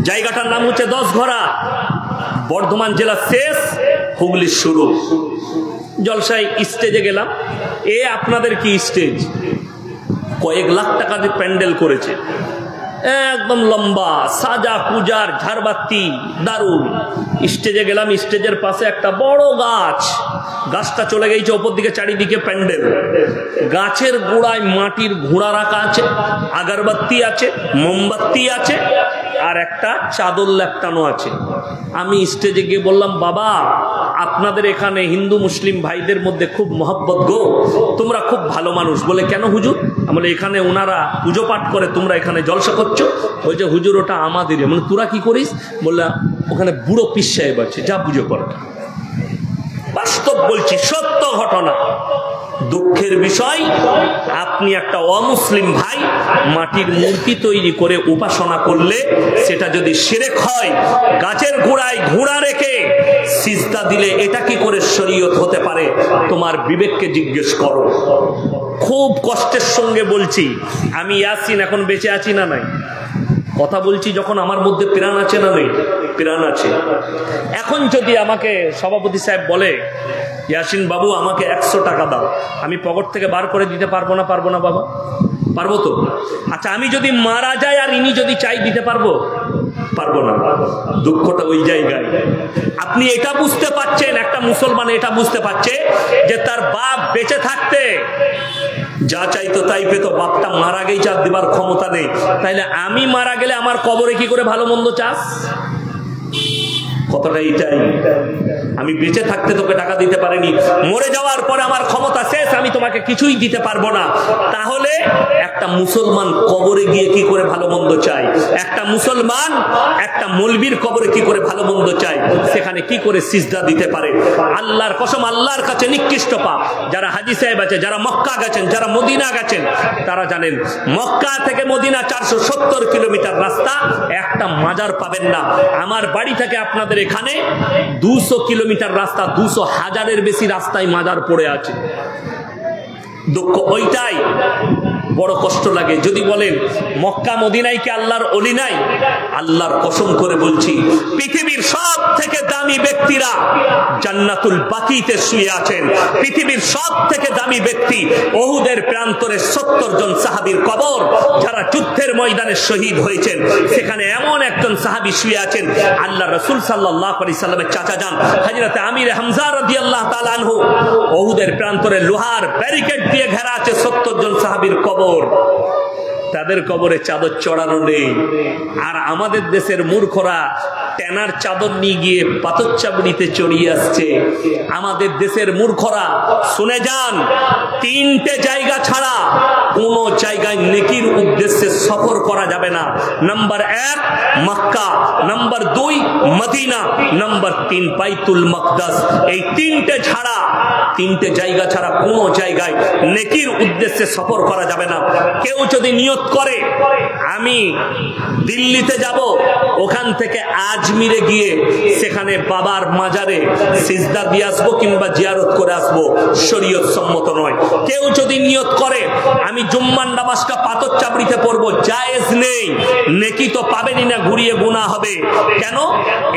জায়গাটার নাম হচ্ছে 10 ঘরা, বর্ধমান জেলা শেষ, হুগলির শুরু। জলসায় স্টেজে গেলাম, এ আপনাদের কি স্টেজ, কয়েক লাখ টাকা দিয়ে প্যান্ডেল করেছে, একদম লম্বা, সাজা পূজার, ঝাড়বাতি, দারুণ। স্টেজে গেলাম, স্টেজের পাশে একটা বড় গাছ, গাছটা চলে গেছে ওপর দিকে, চারিদিকে প্যান্ডেল। গাছের গোড়ায় মাটির ঘোড়া রাখা আছে, আগরবাতি আছে, মোমবাতি আছে, আর একটা চাদর লেপটানো আছে। আমি স্টেজে গিয়ে বললাম, বাবা আপনাদের এখানে হিন্দু মুসলিম ভাইদের মধ্যে খুব মহব্বত গো, তোমরা খুব ভালো মানুষ। বলে কেন হুজুর? বলে এখানে ওনারা পুজো পাঠ করে, তোমরা এখানে জলসা করছো। বলছে হুজুর ওটা আমাদেরই। মানে তোরা কি করিস? বললাম ওখানে বুড়ো পীর সাহেব আছে, যা পুজো কর। বাস্তব বলছি, সত্য ঘটনা। দুঃখের বিষয়, আপনি একটা অমুসলিম ভাই মাটির মূর্তি তৈরি করে উপাসনা করলে, সেটা যদি শিরক হয়, গাছের গোড়ায় ঘোড়া রেখে সিজদা দিলে এটা কি করে শরীয়ত হতে পারে? তোমার বিবেককে জিজ্ঞেস করো। খুব কষ্টের সঙ্গে বলছি, আমি ইয়াসিন এখন বেঁচে আছি না নাই, কথা বলছি যখন আমার মধ্যে প্রাণ আছে না নেই? প্রাণ আছে। এখন যদি আমাকে সভাপতি সাহেব বলে, ইয়াসিন বাবু আমাকে 100 টাকা দাও, আমি পকেট থেকে বার করে দিতে পারবো না? পারবো না বাবা? পারবো তো? আচ্ছা, আমি যদি মারা যাই আর ইনি যদি চাই, দিতে পারবো? পারবো না। দুঃখটা ওই জায়গায়। আপনি এটা বুঝতে পারছেন, একটা মুসলমান এটা বুঝতে পারছে যে তার বাপ বেঁচে থাকতে যা চাইতো তাই পেতো, বাপটা মারা গেই চাপ দেবার ক্ষমতা নেই, তাইলে আমি মারা গেলে আমার কবরে কি করে ভালো মন্দ চাস? কথাটা এইটাই। আমি বেঁচে থাকতে তোকে টাকা দিতে পারিনি, মরে যাওয়ার পরে আমার ক্ষমতা শেষ, আমি তোমাকে কিছুই দিতে পারবো না। তাহলে একটা মুসলমান কবরে গিয়ে কি করে ভালো মন্দ চাই? একটা মুসলমান একটা মৌলবীর কবরে কি করে ভালো মন্দ চাই? সেখানে কি করে সিজদা দিতে পারে? আল্লাহর কসম, আল্লাহর কাছে নিকৃষ্ট পাপ। যারা হাজী সাহেব আছে, যারা মক্কা গেছেন, যারা মদিনা গেছেন, তারা জানেন মক্কা থেকে মদিনা 470 কিলোমিটার রাস্তা, একটা মাজার পাবেন না। আমার বাড়ি থেকে আপনাদের এখানে 200 কিলোমিটার রাস্তা, 200,000-এর বেশি রাস্তায় মাজার পড়ে আছে। দুঃখ ওইটাই। বড় কষ্ট লাগে। যদি বলেন মক্কা মদিনায় কি আল্লাহর ওলি নাই? আল্লাহর কসম করে বলছি, পৃথিবীর সব থেকে দামি ব্যক্তিরা জান্নাতুল বাকিতে শুয়ে আছেন। পৃথিবীর সব থেকে দামি ব্যক্তি উহুদের প্রান্তরে 70 জন সাহাবীর কবর, যারা যুদ্ধের ময়দানে শহীদ হয়েছেন, সেখানে এমন একজন সাহাবী শুয়ে আছেন, আল্লাহ রাসূল সাল্লাল্লাহু আলাইহি সাল্লামের চাচা যান হযরত আমির হামজা রাদিয়াল্লাহু তাআলা আনহু। উহুদের প্রান্তরে লোহার ব্যারিকেড দিয়ে ঘেরা আছে 70 জন সাহাবীর কবর। তাদের কবরে চাদর চড়ানো নেই। আর আমাদের দেশের মূর্খরা টেনার চাদর নিয়ে গিয়ে পাথর চাবড়িতে চড়িয়ে আসছে। আমাদের দেশের মূর্খরা, শুনে যান, 3টে জায়গা ছাড়া কোন জায়গায় নেকির উদ্দেশ্যে সফর করা যাবে না। Number 1 Mecca, number 2 Medina, number 3 Baitul মাকদাস। এই 3টে ছাড়া, 3টে জায়গা ছাড়া কোন জায়গায় নেকির উদ্দেশ্যে সফর করা যাবে না। কেউ যদি নিয়ত করে আমি দিল্লিতে যাব, ওখান থেকে আজমিরে গিয়ে সেখানে বাবার মাজারে সিজদা দিয়ে আসবো কিংবা জিয়ারত করে আসবো, শরীয়ত সম্মত নয়। কেউ যদি নিয়ত করে আমি জুম্মার নামাজটা পাথর চাবড়িতে পড়বো, জায়েজ নেই। নেকি তো পাবেনই না, ঘুরিয়ে গুনাহ হবে। কেন?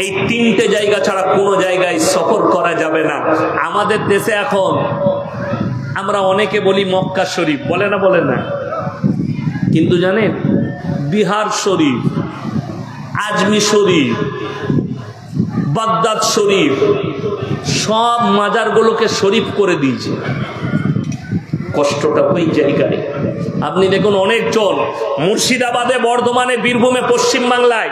এই 3টে জায়গা ছাড়া কোনো জায়গায় সফর করা যাবে না। আমাদের দেশে এখন আমরা অনেকে বলি মক্কা শরীফ, বলে না? বলে না? কিন্তু জানেন, বিহার শরীফ, আজমি শরীফ, বাগদাদ শরীফ, সব মাজারগুলোকে শরীফ করে দিয়েছে। কষ্টটা ওই জায়গায়। আপনি দেখুন, অনেকজন মুর্শিদাবাদে, বর্ধমানে, বীরভূমে, পশ্চিম বাংলায়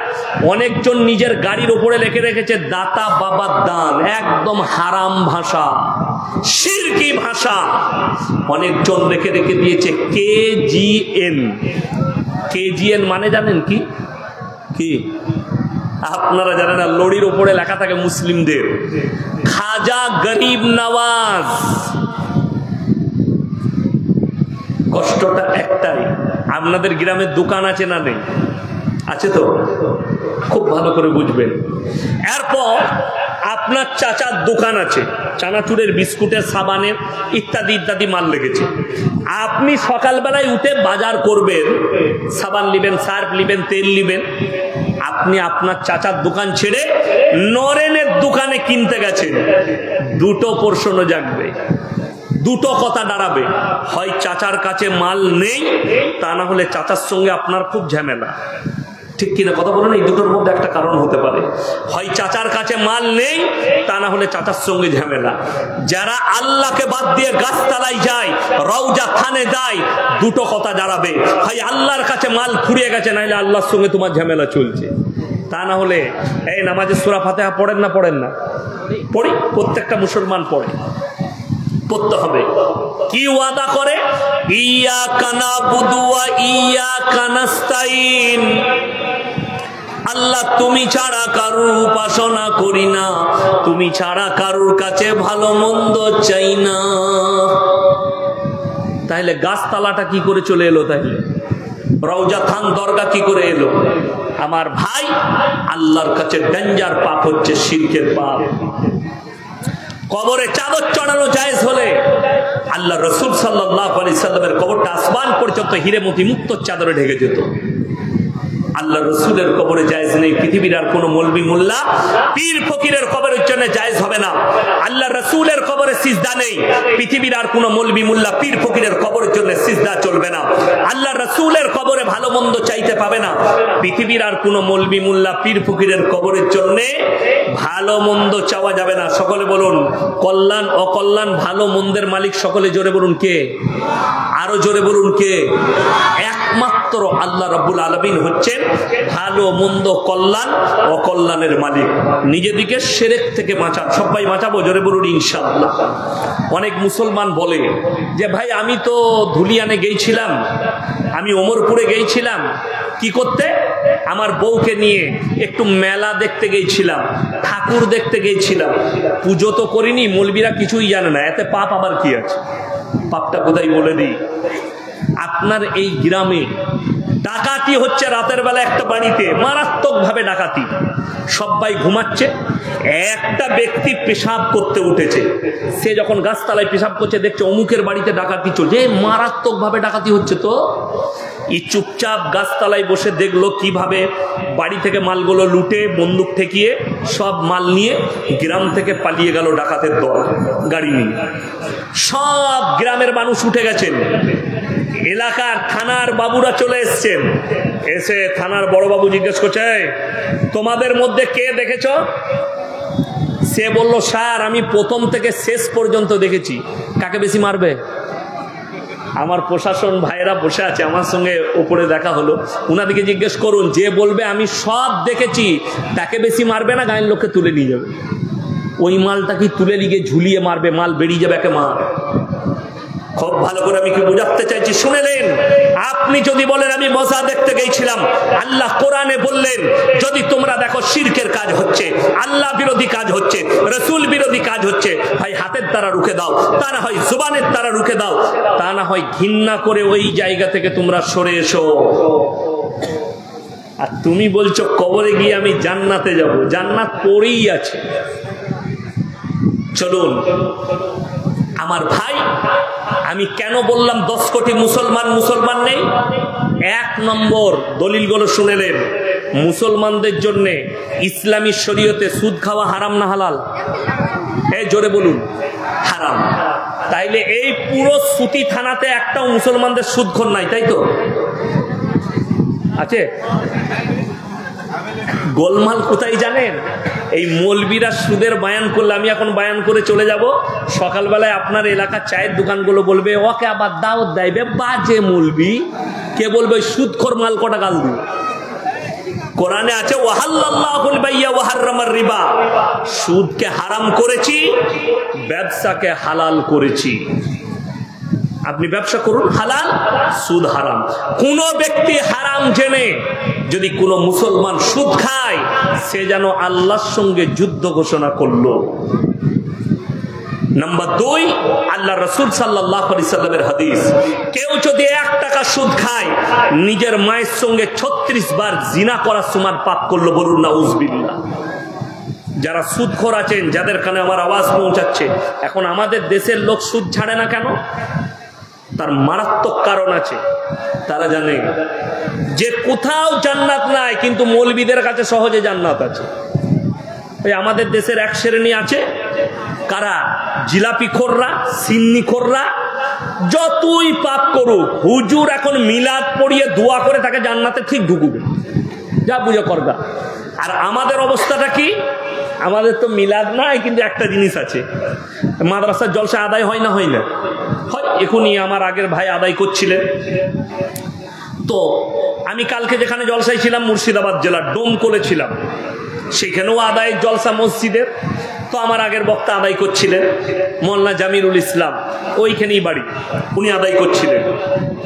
অনেকজন নিজের গাড়ির উপরে লিখে রেখেছে দাতা বাবার দান। একদম হারাম ভাষা, শিরকি ভাষা। অনেকজন রেখে রেখে দিয়েছে KGN। KGN মানে জানেন কি? কি আপনারা জানেন না? লড়ির উপরে লেখা থাকে মুসলিমদের খাজা গরিব নওয়াজ। কষ্টটা একটাই, আপনাদের গ্রামের দোকান আছে না নেই? আছে তো? খুব ভালো করে বুঝবেন। এরপর আপনার চাচার দোকান আছে, চানাচুরের, বিস্কুটের, সাবানের ইত্যাদি ইত্যাদি মাল লেগেছে। আপনি সকালবেলায় উঠে বাজার করবেন, সাবান নিবেন, সার্ফ নিবেন, তেল নিবেন। আপনি আপনার চাচার দোকান ছেড়ে নরেনের দোকানে কিনতে গেছেন। দুটো প্রশ্ন জাগবে, দুটো কথা দাঁড়াবে। হয় চাচার কাছে মাল নেই, তা না হলে চাচার সঙ্গে আপনার খুব ঝামেলা। ঠিক কিনা কথা বলেন? এই দুটোর মধ্যে একটা কারণ হতে পারে। হয় চাচার কাছে মাল নেই, তা না হলে চাচার সঙ্গে ঝামেলা। যারা আল্লাহকে বাদ দিয়ে গাছতলায় যায়, রওজা থানে যায়, দুটো কথা দাঁড়াবে। হয় আল্লাহর কাছে মাল ফুরিয়ে গেছে, নাহলে আল্লাহর সঙ্গে তোমার ঝামেলা চলছে। তা না হলে এই নামাজে সূরা ফাতিহা পড়েন না? পড়েন না? পড়ি, প্রত্যেকটা মুসলমান পড়ে, পড়তে হবে। কি ওয়াদা করে? ইয়াকা নাবুদু ওয়া ইয়াকা নাস্তাইন। আল্লাহ, তুমি ছাড়া কারুর উপাসনা করি না, তুমি ছাড়া কারুর কাছে ভালো মন্দ চাই না। তাহলে গাছতলাটা কি করে চলে এলো? তাহলে রওজা থান দরগা কি করে এলো? আমার ভাই, আল্লাহর কাছে ডেঞ্জার পাপ হচ্ছে শিরকের পাপ। কবরে চাদর চড়ানো জায়েজ হলে আল্লাহ রাসূল সাল্লাল্লাহু আলাইহি সাল্লামের কবরটা আসমান পর্যন্ত হিরে মতি মুক্ত চাদরে ঢেকে যেত। আল্লাহ রসুলের কবরে জায়েজ নেই। পৃথিবীর আর কোন মৌলবি মোল্লা পীর ফকিরের কবরের জন্য জায়েজ হবে না। আল্লাহ রসুলের কবরে সিজদা নেই। পৃথিবীর আর কোন মৌলবি মোল্লা পীর ফকিরের কবরের জন্য সিজদা চলবে না। আল্লাহ রসুলের কবরে ভালো মন্দ চাইতে পাবে না। পৃথিবীর আর কোন মৌলবি মোল্লা পীর ফকিরের কবরের জন্য ভালো মন্দ চাওয়া যাবে না। সকলে বলুন, কল্যাণ অকল্যাণ ভালো মন্দের মালিক সকলে জোরে বলুন কে? আরো জোরে বলুন কে? একমাত্র আল্লাহ রাব্বুল আলামিন হচ্ছেন ভালো মন্দ কল্যাণ অকল্যাণের মালিক। নিজেদিকে শিরক থেকে বাঁচান। সবাই বাঁচাবো? জোরে বলুন ইনশাআল্লাহ। অনেক মুসলমান বলে যে ভাই আমি তো ধুলিয়ানে গেছিলাম, আমি ওমরপুরে গেছিলাম, কি করতে? আমার বউকে নিয়ে একটু মেলা দেখতে গেছিলাম, ঠাকুর দেখতে গেছিলাম, পুজো তো করিনি, মৌলবীরা কিছুই জানে না, এতে পাপ আবার কি আছে? পাপটা কোথায় বলে দিই। আপনার এই গ্রামে ডাকাতি হচ্ছে রাতের বেলা একটা বাড়িতে, মারাত্মক ভাবে ডাকাতি। সবাই ঘুমাচ্ছে, একটা ব্যক্তি পেশাব করতে উঠেছে। সে যখন গাছতলায় পেশাব করছে দেখছে অমুকের বাড়িতে ডাকাতি চলছে, মারাত্মকভাবে ডাকাতি হচ্ছে। তো এই চুপচাপ গাছতলায় বসে দেখলো কিভাবে বাড়ি থেকে মালগুলো লুটে বন্দুক ঠেকিয়ে সব মাল নিয়ে গ্রাম থেকে পালিয়ে গেল ডাকাতের দল গাড়ি নিয়ে। সব গ্রামের মানুষ উঠে গেছেন, এলাকার থানার বাবুরা চলে এসছেন। এসে থানার বড় বাবু জিজ্ঞেস করছে, তোমাদের মধ্যে কে দেখেছ? সে বলল, স্যার আমি প্রথম থেকে শেষ পর্যন্ত দেখেছি। কাকে বেশি মারবে? আমার প্রশাসন ভাইয়েরা বসে আছে, আমার সঙ্গে উপরে দেখা হলো, উনাদিকে জিজ্ঞেস করুন, যে বলবে আমি সব দেখেছি তাকে বেশি মারবে না গায়ের লোককে তুলে নিয়ে যাবে? ওই মালটাকে তুলে নিয়ে ঝুলিয়ে মারবে, মাল বেরিয়ে যাবে একে মার। খুব ভালো করে আমি কি বুঝাতে চাইছি শুনে নেন। আপনি যদি বলেন আমি মজা দেখতে গিয়েছিলাম, আল্লাহ কোরআনে বললেন যদি তোমরা দেখো শিরকের কাজ হচ্ছে, আল্লাহ বিরোধী কাজ হচ্ছে, রসুল বিরোধী কাজ হচ্ছে, হয় হাতের দ্বারা রুখে দাও, তা না হয় জুবানের দ্বারা রুখে দাও, তা না হয় ঘৃণা করে ওই জায়গা থেকে তোমরা সরে এসো। আর তুমি বলছো কবরে গিয়ে আমি জান্নাতে যাব, জান্নাত পড়েই আছে। চলুন আমার ভাই, আমি কেন বললাম 10 কোটি মুসলমান নেই? 1 নম্বর দলিলগুলো শুনেলেন। মুসলমানদের জন্য ইসলামী শরীয়তে সুদ খাওয়া হারাম না হালাল? এই জোরে বলুন, হারাম। তাইলে এই পুরো সুতি থানাতে একটাও মুসলমানদের সুদখোর নাই, তাই তো? আছে? গোলমাল কোথায় জানেন? এই মৌলবীরা সুদের বায়ান করলে, আমি এখন বায়ান করে চলে যাব, সকালবেলায় আপনার এলাকার চায়ের দোকানগুলো বলবে ওকে আবার দাওয়াত দেবে, বাজে মৌলবী। কে বলবে সুদখোর মাল কটা গাল দিবে? কোরআনে আছে ওয়াহাল্লাল্লাহুল বাইয়া ওয়া হাররামার রিবা, সুদকে হারাম করেছি, ব্যবসাকে হালাল করেছি। আপনি ব্যবসা করুন হালাল, সুদ হারাম। কোন ব্যক্তি হারাম জেনে যদি কোনো মুসলমান সুদ খায়, সে যেন আল্লাহর সঙ্গে যুদ্ধ ঘোষণা করলো। নাম্বার 2, আল্লাহ রাসূল সাল্লাল্লাহু আলাইহি সাল্লামের হাদিস, কেউ যদি 1 টাকা সুদ খায়, নিজের মায়ের সঙ্গে 36 বার জিনা করার সমান পাপ করলো। বলুন নাউজুবিল্লাহ। যারা সুদখোর আছেন, যাদের কানে আমার আওয়াজ পৌঁছাচ্ছে, এখন আমাদের দেশের লোক সুদ ছাড়ে না কেন? তার মারাত্মক কারণ আছে। তারা জানে যে কোথাও জান্নাত নাই, কিন্তু মৌলবীদের কাছে সহজে জান্নাত আছে। এই আমাদের দেশের এক শ্রেণী আছে, কারা? জিলাপি খোররা, সিন্নি খোররা, যতই পাপ করুক, হুজুর এখন মিলাদ পড়িয়ে দোয়া করে তাকে জান্নাতে ঠিক ঢুকবে, যা বুঝে করবা। আর আমাদের অবস্থাটা কি? আমাদের তো মিলাদ নাই, কিন্তু একটা জিনিস আছে, মাদ্রাসার জলসা আদায় হয় না? হয় না? হয়। এখনই আমার আগের ভাই আদায় করছিলেন। তো আমি কালকে যেখানে জলসায় ছিলাম, মুর্শিদাবাদ জেলার ডোমকলে ছিলাম, সেখানেও আদায়ের জলসা মসজিদের। তো আমার আগের বক্তা আদায় করছিলেন, মোল্লা জামিরুল ইসলাম, ওইখানেই বাড়ি, উনি আদায় করছিলেন।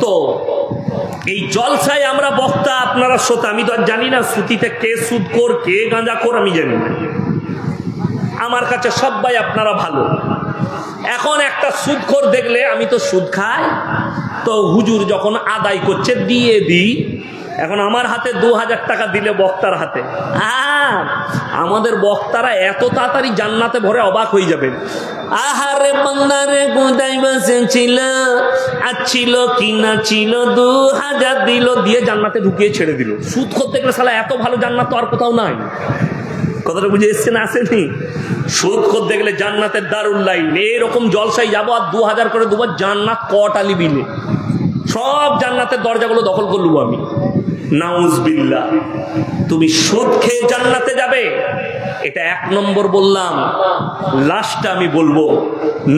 তো এই জলসায় আমরা বক্তা, আপনারা শ্রোতা, আমি তো আর জানি না সুতিতে কে সুদখোর কে গাঁজাখোর, আমি জানি না। আমার কাছে সবাই আপনারা ভালো। এখন একটা সুদখোর দেখলে, আমি তো সুদ খাই, তো হুজুর যখন আদায় করছে দিয়ে দিই। এখন আমার হাতে 2000 টাকা দিলে বক্তার হাতে, আমাদের বক্তারা এত তাড়াতাড়ি জান্নাতে ভরে অবাক হয়ে যাবেন। আহারে বান্দারে গোদাই বাসে ছিল, আর ছিল কি না ছিল, 2000 দিল, দিয়ে জান্নাতে ঢুকিয়ে ছেড়ে দিল। সুদখোর দেখলে শালা এত ভালো জান্নাত তো আর কোথাও নাই। কথাটা বুঝে এসছে না? আসেনি? সুদখোর দেখলে জান্নাতের দারুল লাইন। এরকম জলসাই যাবো আর 2000 করে দেবো, জান্নাত কটা লিবিলে, সব জান্নাতের দরজাগুলো দখল করলু আমি। নাউজুবিল্লাহ। তুমি সুদ খেয়ে জান্নাতে যাবে, এটা 1 নম্বর বললাম। লাস্টটা আমি বলবো,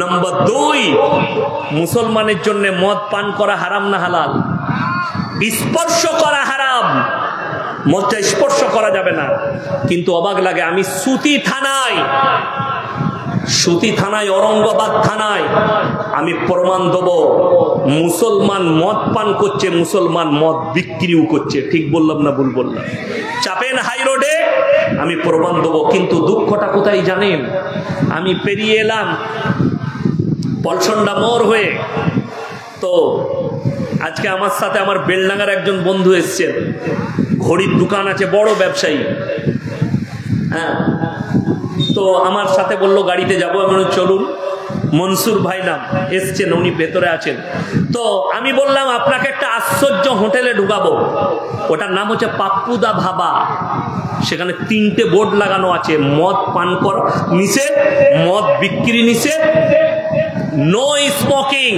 নাম্বার 2, মুসলমানের জন্য মদ পান করা হারাম না হালাল? স্পর্শ করা হারাম, মদটা স্পর্শ করা যাবে না। কিন্তু অবাক লাগে, আমি সুতি থানায় ঔরঙ্গাবাদ থানায় আমি প্রমাণ দেব, মুসলমান মদ পান করছে, মুসলমান মদ বিক্রিও করছে। ঠিক বললাম না ভুল বললাম? চাপেন হাই রোডে, আমি প্রমাণ দেব। কিন্তু দুঃখটা কোথায় জানেন? আমি পেরিয়ে এলাম পলসন্ডা মোড় হয়ে, তো আজকে আমার সাথে আমার বেলডাঙ্গার একজন বন্ধু এসছেন, ঘড়ির দোকান আছে, বড় ব্যবসায়ী। হ্যাঁ, তো আমার সাথে বললো গাড়িতে যাবো। আমি বললাম চলুন। মনসুর ভাই নাম, এসছেন, উনি ভেতরে আছেন। তো আমি বললাম আপনাকে একটা আশ্চর্য হোটেলে ঢুকাবো, ওটার নাম হচ্ছে পাপ্পুদা ধাবা। সেখানে 3টে বোর্ড লাগানো আছে, মদ পান করা নিষেধ, মদ বিক্রি নিষেধ, নো স্মোকিং,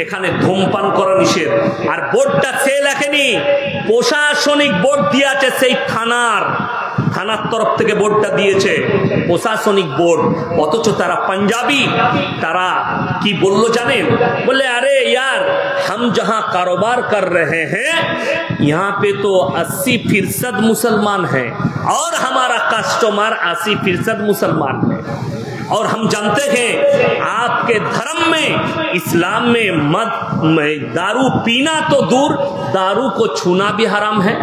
এখানে ধূমপান করা নিষেধ। আর বোর্ডটা সে লেখেনি, প্রশাসনিক বোর্ড দিয়ে আছে, সেই থানার তরফ থেকে বোর্ডটা দিয়েছে, প্রশাসনিক বোর্ড। অথচ তারা পাঞ্জাবি। তারা কি বললো জানেন? বলে আরে यार हम जहां कारोबार कर रहे हैं यहाँ पे तो 80% मुसलमान हैं और हमारा कस्टमर 80% मुसलमान है, और हम जानते हैं आपके धर्म में, इस्लाम में मद दारू पीना तो दूर, दारू को छूना भी हराम है।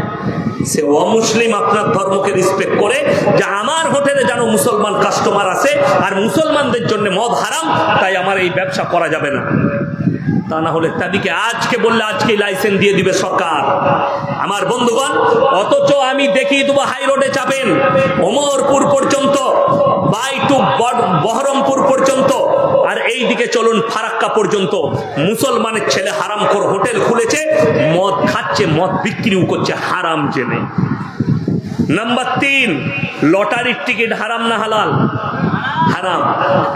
সে অমুসলিম আপনার ধর্মকে রেসপেক্ট করে, যে আমার হোটেলে যেন মুসলমান কাস্টমার আসে, আর মুসলমানদের জন্য মদ হারাম, তাই আমার এই ব্যবসা করা যাবে না। তা না হলে তাদেরকে আজকে বললে আজকে লাইসেন্স দিয়ে দিবে সরকার। আমার বন্ধুগণ, অথচ আমি দেখিয়ে দেবো হাই রোডে চাপেন ওমরপুর পর্যন্ত, বাই টু বহরমপুর পর্যন্ত, আর এই দিকে চলুন ফারাক্কা পর্যন্ত, মুসলমানের ছেলে হারামখোর হোটেল খুলেছে, মদ খাচ্ছে, মদ বিক্রিও করছে হারাম জেনে। নাম্বার 3, লটারির টিকিট হারাম না হালাল? হারাম।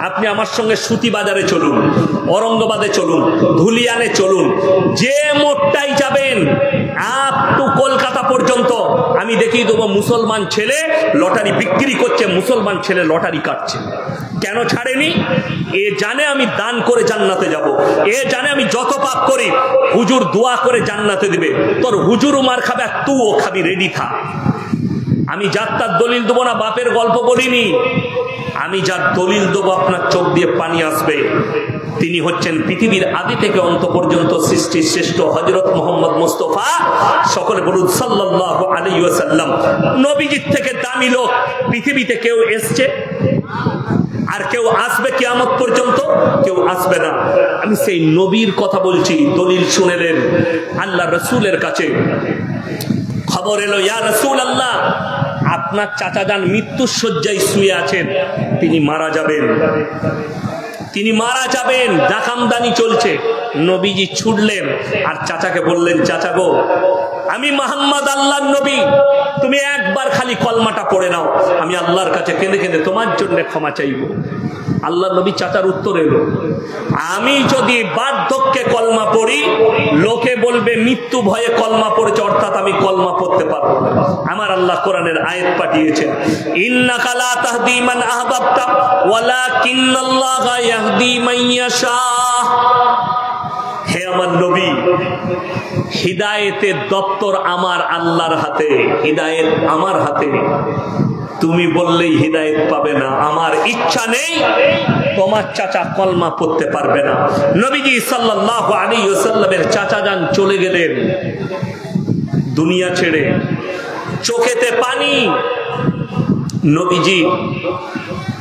আপনি আমার সঙ্গে সুতি বাজারে চলুন, औरंगाबादে চলুন, ধুলিয়ানে চলুন, যে মোড়টাই যাবেন আপ টু কলকাতা পর্যন্ত, আমি দেখিয়ে দেবো মুসলমান ছেলে লটারি বিক্রি করছে, মুসলমান ছেলে লটারি কাটছে। কেন ছাড়েনি? এ জানে আমি দান করে জান্নাতে যাব, এ জানে আমি যত পাপ করি হুজুর দোয়া করে জান্নাতে দিবে। তোর হুজুরও মার খাবে আর তুইও খাবি, রেডি থাক। আমি যাত্রার দলিল দেবো না, বাপের গল্প বলিনি। আমি যার দলিল দেবো আপনার চোখ দিয়ে পানি আসবে। তিনি হচ্ছেন পৃথিবীর আদি থেকে অন্ত পর্যন্ত সৃষ্টির শ্রেষ্ঠ হযরত মুহাম্মদ মুস্তাফা, সকলে বলুন সাল্লাল্লাহু আলাইহি ওয়াসাল্লাম। নবীজির থেকে দামি লোক পৃথিবীতে কেউ এসছে আর কেউ আসবে কিয়ামত পর্যন্ত? কেউ আসবে না। আমি সেই নবীর কথা বলছি, দলিল শুনেলেন আল্লাহ রাসূলের কাছে। খবর এলো, ইয়া রাসূলুল্লাহ, আপনার চাচা যান মৃত্যুর শয্যায় শুয়ে আছেন, তিনি মারা যাবেন, তিনি মারা যাবেন, জাকামদানি চলছে। নবীজি ছুটলেন আর চাচাকে বললেন, চাচা গো, আমি মুহাম্মদ আল্লাহর নবী, তুমি একবার খালি কলমাটা পড়ে নাও, আমি আল্লাহর কাছে কেঁদে কেঁদে তোমার জন্য ক্ষমা চাইব। আল্লাহর নবী চাচার উত্তর এলো, আমি যদি বার্ধক্যে কলমা পড়ি লোকে বলবে মৃত্যু ভয়ে কলমা পড়েছে, অর্থাৎ আমি কলমা পড়তে পারবো না। আমার আল্লাহ কোরআনের আয়াত পাঠিয়েছেন, ইন্নাকা লা তাহদি মান আহবাবতা ওয়ালাকিন্নাল্লাহা ইয়াহদি মান ইয়াশা। হে আমার নবী, হিদায়েতের দপ্তর আমার আল্লাহর হাতে, হিদায়েত আমার হাতে। তুমি বললেই হিদায়েত পাবে না, আমার ইচ্ছা নেই তোমার চাচা কলমা পড়তে পারবে না। নবীজি সাল্লাল্লাহু আলাইহি ওয়াসাল্লামের চাচা যান চলে গেলেন দুনিয়া ছেড়ে, চোখেতে পানি। নবীজি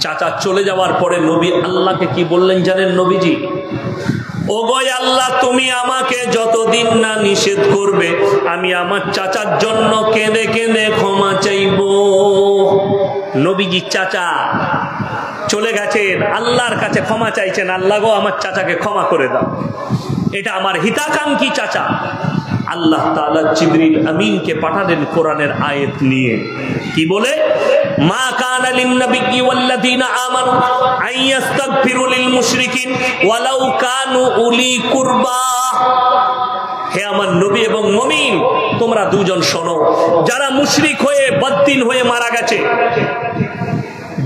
চাচা চলে যাওয়ার পরে নবী আল্লাহকে কি বললেন জানেন? নবীজি, ওগো আল্লাহ, তুমি আমাকে যতদিন না নিষেধ করবে আমি আমার চাচার জন্য কেঁদে কেঁদে ক্ষমা চাইব। নবীজি চাচা চলে গেছেন, আল্লাহর কাছে ক্ষমা চাইছেন, আল্লাহ গো আমার চাচাকে ক্ষমা করে দাও, এটা আমার হিতাকাঙ্ক্ষী চাচা। আল্লাহ তাআলা জিবরিল আমিনকে পাঠালেন কোরআনের আয়াত নিয়ে, কি বলে? মা কানা লিন-নাবিয়্যি ওয়াল্লাযীনা আমানু আন ইস্তাগফিরু লিল মুশরিকিন ওয়ালাউ কানু উলি কুরবা। হে আমার নবী এবং মুমিন, তোমরা দুজন শোনো, যারা মুশরিক হয়ে বদ্দিন হয়ে মারা গেছে,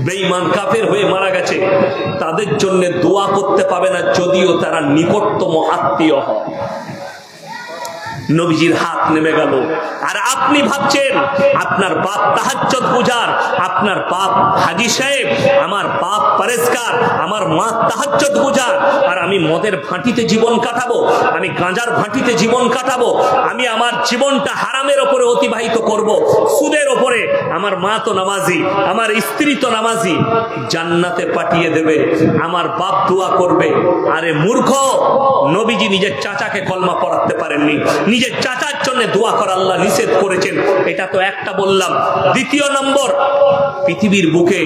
বেঈমান কাফের হয়ে মারা গেছে, তাদের জন্য দোয়া করতে পাবে না যদিও তারা নিকটতম আত্মীয় হয়। নবীজির হাত নেমে গেল। আর আপনি ভাবছেন আপনার বাপ তাহাজ্জুদ গুজার, আপনার বাপ হাজী সাহেব, আমার বাপ পরেজগার, আমার মা তাহাজ্জুদ গুজার, আর আমি মদের ভাঁটিতে জীবন কাটাবো, আমি গাঁজার ভাঁটিতে জীবন কাটাবো, আমি আমার জীবনটা হারামের ওপরে অতিবাহিত করব, সুদের ওপরে আমার মা তো নামাজি, আমার স্ত্রী তো নামাজি, জান্নাতে পাঠিয়ে দেবে। আমার বাপ দোয়া করবে। আরে মূর্খ, নবীজি নিজের চাচাকে কলমা পড়াতে পারেননি, নিজের চাচার জন্য দোয়া করা আল্লাহ নিষেধ করেছেন। এটা তো একটা বললাম। দ্বিতীয় নম্বর, পৃথিবীর বুকে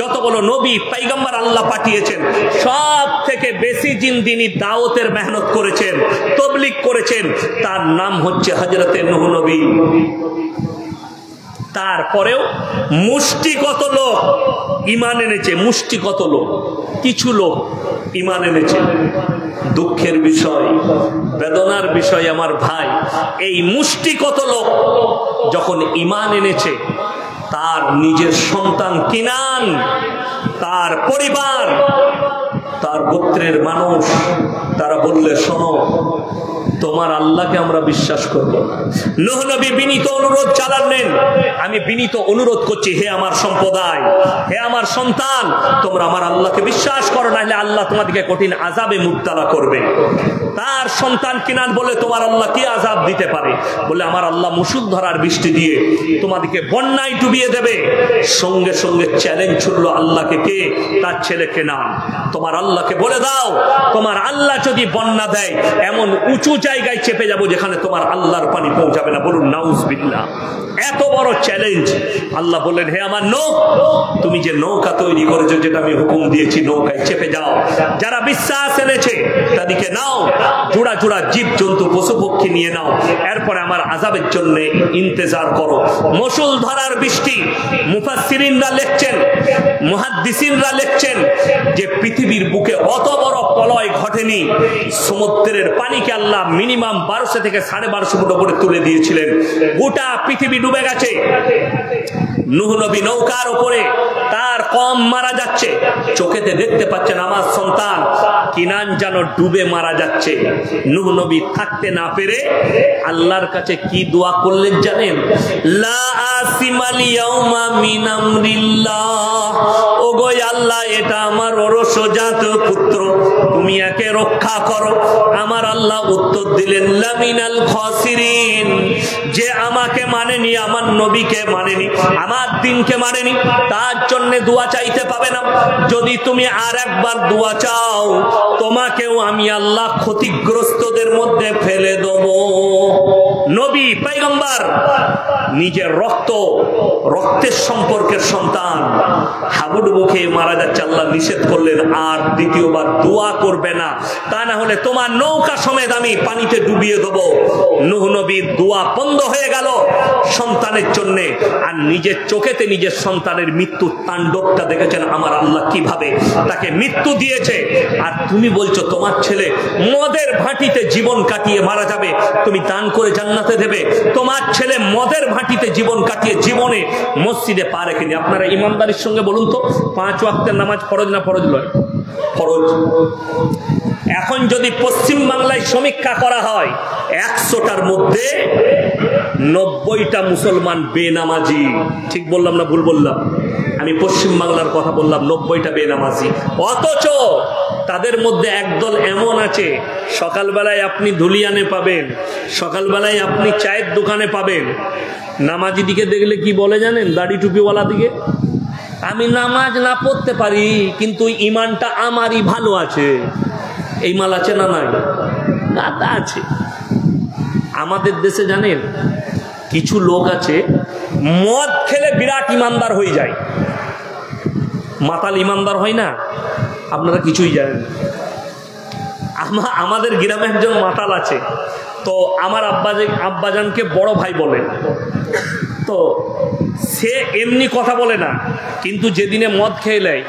যতগুলো নবী পয়গম্বর আল্লাহ পাঠিয়েছেন, সব থেকে বেশি যিনি দাওয়াতের মেহনত করেছেন, তবলিগ করেছেন, তার নাম হচ্ছে হযরতে নূহ নবী। তারপরেও মুষ্টিগত লোক ঈমান এনেছে, মুষ্টিগত লোক, কিছু লোক ঈমান এনেছে। দুঃখের বিষয়, বেদনার বিষয় আমার ভাই, এই মুষ্টিগত লোক যখন ঈমান এনেছে, তার নিজের সন্তান কিনান, তার পরিবার, তার গোত্রের মানুষ, তারা বললে শোনো, তোমার আল্লাহকে আমরা বিশ্বাস করব। নূহ নবী বিনীত অনুরোধ চালালেন, আমি বিনীত অনুরোধ করছি, হে আমার সম্প্রদায়, হে আমার সন্তান, তোমরা আমার আল্লাহকে বিশ্বাস করো, না হলে আল্লাহ তোমাদেরকে কঠিন আযাবে মুবতালা করবে। তার সন্তান কিনান বলে, তোমার আল্লাহ কি আযাব দিতে পারে? বলে, আমার আল্লাহ মুষলধারার বৃষ্টি দিয়ে তোমাদেরকে বন্যায় ডুবিয়ে দেবে। সঙ্গে সঙ্গে চ্যালেঞ্জ ছুড়লো আল্লাহকে, কে? তার ছেলে কেনান। তোমার আল্লাহকে বলে দাও, তোমার আল্লাহ যদি বন্যা দেয়, এমন উঁচু জায়গায় চেপে যাবো যেখানে তোমার আল্লাহর পানি পৌঁছাবে না। বলুন নাউজুবিল্লাহ। এত বড় চ্যালেঞ্জ। আল্লাহ বললেন, হে আমার নূহ, তুমি যে নৌকা তৈরি করেছো, যেটা আমি হুকুম দিয়েছি, নৌকায় চেপে যাও। যারা বিশ্বাস এনেছে তাদেরকে নাও, জোড়া জোড়া জীব জন্তু পশু পক্ষী নিয়ে নাও, এরপরে আমার আযাবের জন্য ইন্তজার করো। মুষলধারার বৃষ্টি। মুফাসসিরিনরা লিখছেন, মুহাদ্দিসিনরা লিখছেন যে পৃথিবীর বুকে অত বড় প্রলয় ঘটেনি। সমুদ্রের পানিকে আল্লাহ মিনিমাম 1200 থেকে 1250 ফুট উপরে তুলে দিয়েছিলেন। গোটা পৃথিবী ডুবে গেছে। নূহ নবী নৌকার উপরে, তার কম মারা যাচ্ছে, চোখেতে দেখতে পাচ্ছেন আমার সন্তান কিনান যেন ডুবে মারা যাচ্ছে। নূহ নবী থাকতে না পেরে আল্লাহর কাছে কি দোয়া করলেন জানেন? লা আসিমাল ইয়াউমা মিন আমরিল্লাহ। ওগো আল্লাহ, এটা আমার ওরসজাত পুত্র, তুমি একে রক্ষা করো। আমার আল্লাহ উত্তর দিলেন, লামিনাল খাসিরিন। যে আমাকে মানেনি, আমার নবীকে মানেনি, আমার দিনকে মানেনি, তার জন্য দোয়া চাইতে পাবে না। যদি তুমি আর একবার দোয়া চাও, তোমাকেও আমি আল্লাহ ক্ষতিগ্রস্তদের মধ্যে ফেলে দেব। নবী পয়গম্বর নিজের রক্তের সম্পর্কের সন্তান হাবুডুবু খেয়ে মারা যাচ্ছে। আল্লাহ নিষেধ করলেন, আর দ্বিতীয়বার দোয়া করবে না, তা না হলে তোমার নৌকা সমেত আমি পানিতে ডুবিয়ে দেব। নূহ নবীর দোয়া বন্ধ হয়ে গেল সন্তানের জন্য। আর নিজের চোখেতে নিজের সন্তানের মৃত্যুর তাণ্ডবটা দেখেছেন আমার আল্লাহ, কিভাবে তাকে মৃত্যু দিয়েছে। আর তুমি বলছো তোমার ছেলে মদের ভাটিতে জীবন কাটিয়ে মারা যাবে, তুমি দান করে জান্নাতে দেবে। তোমার ছেলে মদের ভাটিতে জীবন কাটিয়ে জীবনে মসজিদে পা রেখেনি। আপনারা ইমানদারির সঙ্গে বলুন তো, 5 ওয়াক্তের নামাজ ফরজ না ফরজ নয়? ফরজ। এখন যদি পশ্চিম বাংলায় সমীক্ষা করা হয়, 100টার মধ্যে 90টা মুসলমান বেনামাজি। ঠিক বললাম না ভুল বললাম? আমি পশ্চিম বাংলার কথা বললাম, 90টা বেনামাজি। অথচ তাদের মধ্যে একদল এমন আছে, সকালবেলায় আপনি ধুলিয়ানে পাবেন, সকালবেলায় আপনি চায়ের দোকানে পাবেন, নামাজি দিকে দেখলে কি বলে জানেন? দাড়ি টুপিওয়ালা দিকে, আমি নামাজ না পড়তে পারি কিন্তু ইমানটা আমারই ভালো আছে। এই মাল আছে না নাই? গাদা আছে। আমাদের দেশে জানেন কিছু লোক আছে, মদ খেলে বিরাট ইমানদার হয়ে যায়, মাতাল ইমানদার হয় না। আপনারা কিছুই জানেন। আমাদের গ্রামে একজন মাতাল আছে, তো আমার আব্বাজানকে বড় ভাই বলে। তো সে এমনি কথা বলে না, কিন্তু যেদিনে মদ খেয়ে নেয়,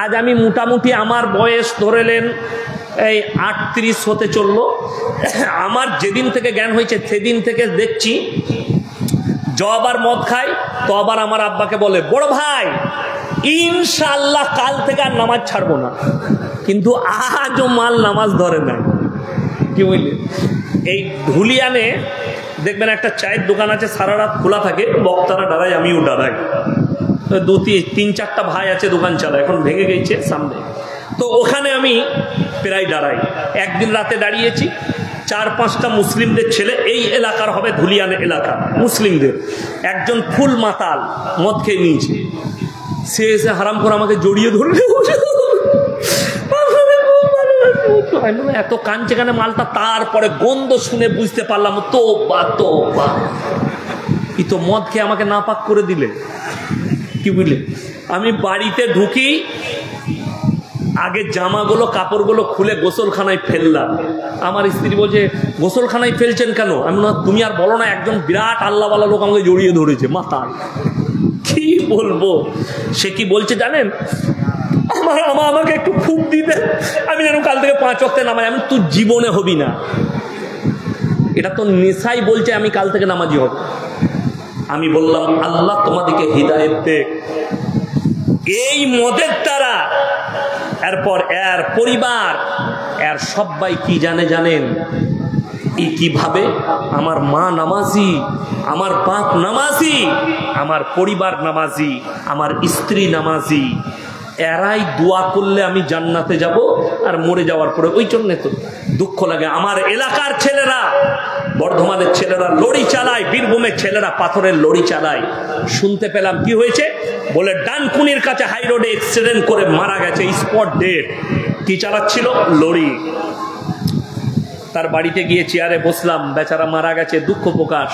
আজ আমি মোটামুটি আমার বয়স ধরেলেন এই 38 হতে চললো। আমার যেদিন থেকে জ্ঞান হয়েছে সেদিন থেকে দেখছি আবার মদ খায়, তো আবার আমার আব্বাকে বলে, বড় ভাই ইনশাআল্লাহ কাল থেকে আর নামাজ ছাড়বো না। কিন্তু আজও মাল নামাজ ধরে না। কি বুঝলি? এই ধুলিয়ানে দেখবেন একটা চায়ের দোকান আছে, সারা রাত খোলা থাকে, বক্তারা দাঁড়ায়, আমিও দাঁড়াই। 2-3-4টা ভাই আছে দোকান চালায়, এখন ভেঙে গেছে সামনে। তো ওখানে আমি প্রায় দাঁড়াই। একদিন রাতে দাঁড়িয়েছি, 4-5টা মুসলিমদের ছেলে, এই এলাকার হবে ধুলিয়ান এলাকা মুসলিমদের, একজন ফুল মাতাল মদ খেয়ে নিয়েছে, সে এসে হারাম করে আমাকে জড়িয়ে ধরলে, এত কাঁদছে কেন মালটা, তারপরে গন্ধ শুনে বুঝতে পারলাম তোবা তোবা, ই তো মদ খেয়ে আমাকে নাপাক করে দিলে। কি বুঝলে, আমি বাড়িতে ঢুকি, আগে জামাগুলো কাপড়গুলো খুলে গোসলখানায় ফেললাম। আমার স্ত্রী বলছে গোসলখানায় ফেলছেন কেন? আমি না, তুমি আর বলো না, একজন বিরাট আল্লাহওয়ালা লোক আমাকে জড়িয়ে ধরেছে মাথায়। কি বলবো, সে কি বলছে জানেন, আমাকে একটু ফুক দিতে, আমি যেন কাল থেকে 5 ওয়াক্তে নামাজ। আমি তুই জীবনে হবি না, এটা তো নেশাই বলছে আমি কাল থেকে নামাজি হব। আমি বললাম আল্লাহ তোমাদেরকে হিদায়েত দে। এই মদের দ্বারা এরপর এর পরিবার, এর সবাই কি জানেন, কিভাবে আমার মা নামাজি, আমার বাপ নামাজি, আমার পরিবার নামাজি, আমার স্ত্রী নামাজি, এরাই দোয়া করলে আমি জান্নাতে যাব, আর মরে যাওয়ার পরে ওই জন্য তো দুঃখ লাগে। আমার এলাকার ছেলেরা, বর্ধমানের ছেলেরা লরি চালায়, বীরভূমের ছেলেরা পাথরের লরি চালায়। শুনতে পেলাম কি হয়েছে, বলে ডানকুনির কাছে হাই রোডে অ্যাক্সিডেন্ট করে মারা গেছে, স্পট ডেড। কি চালাচ্ছিল? লরি। তার বাড়িতে গিয়ে চেয়ারে বসলাম, বেচারা মারা গেছে, দুঃখ প্রকাশ।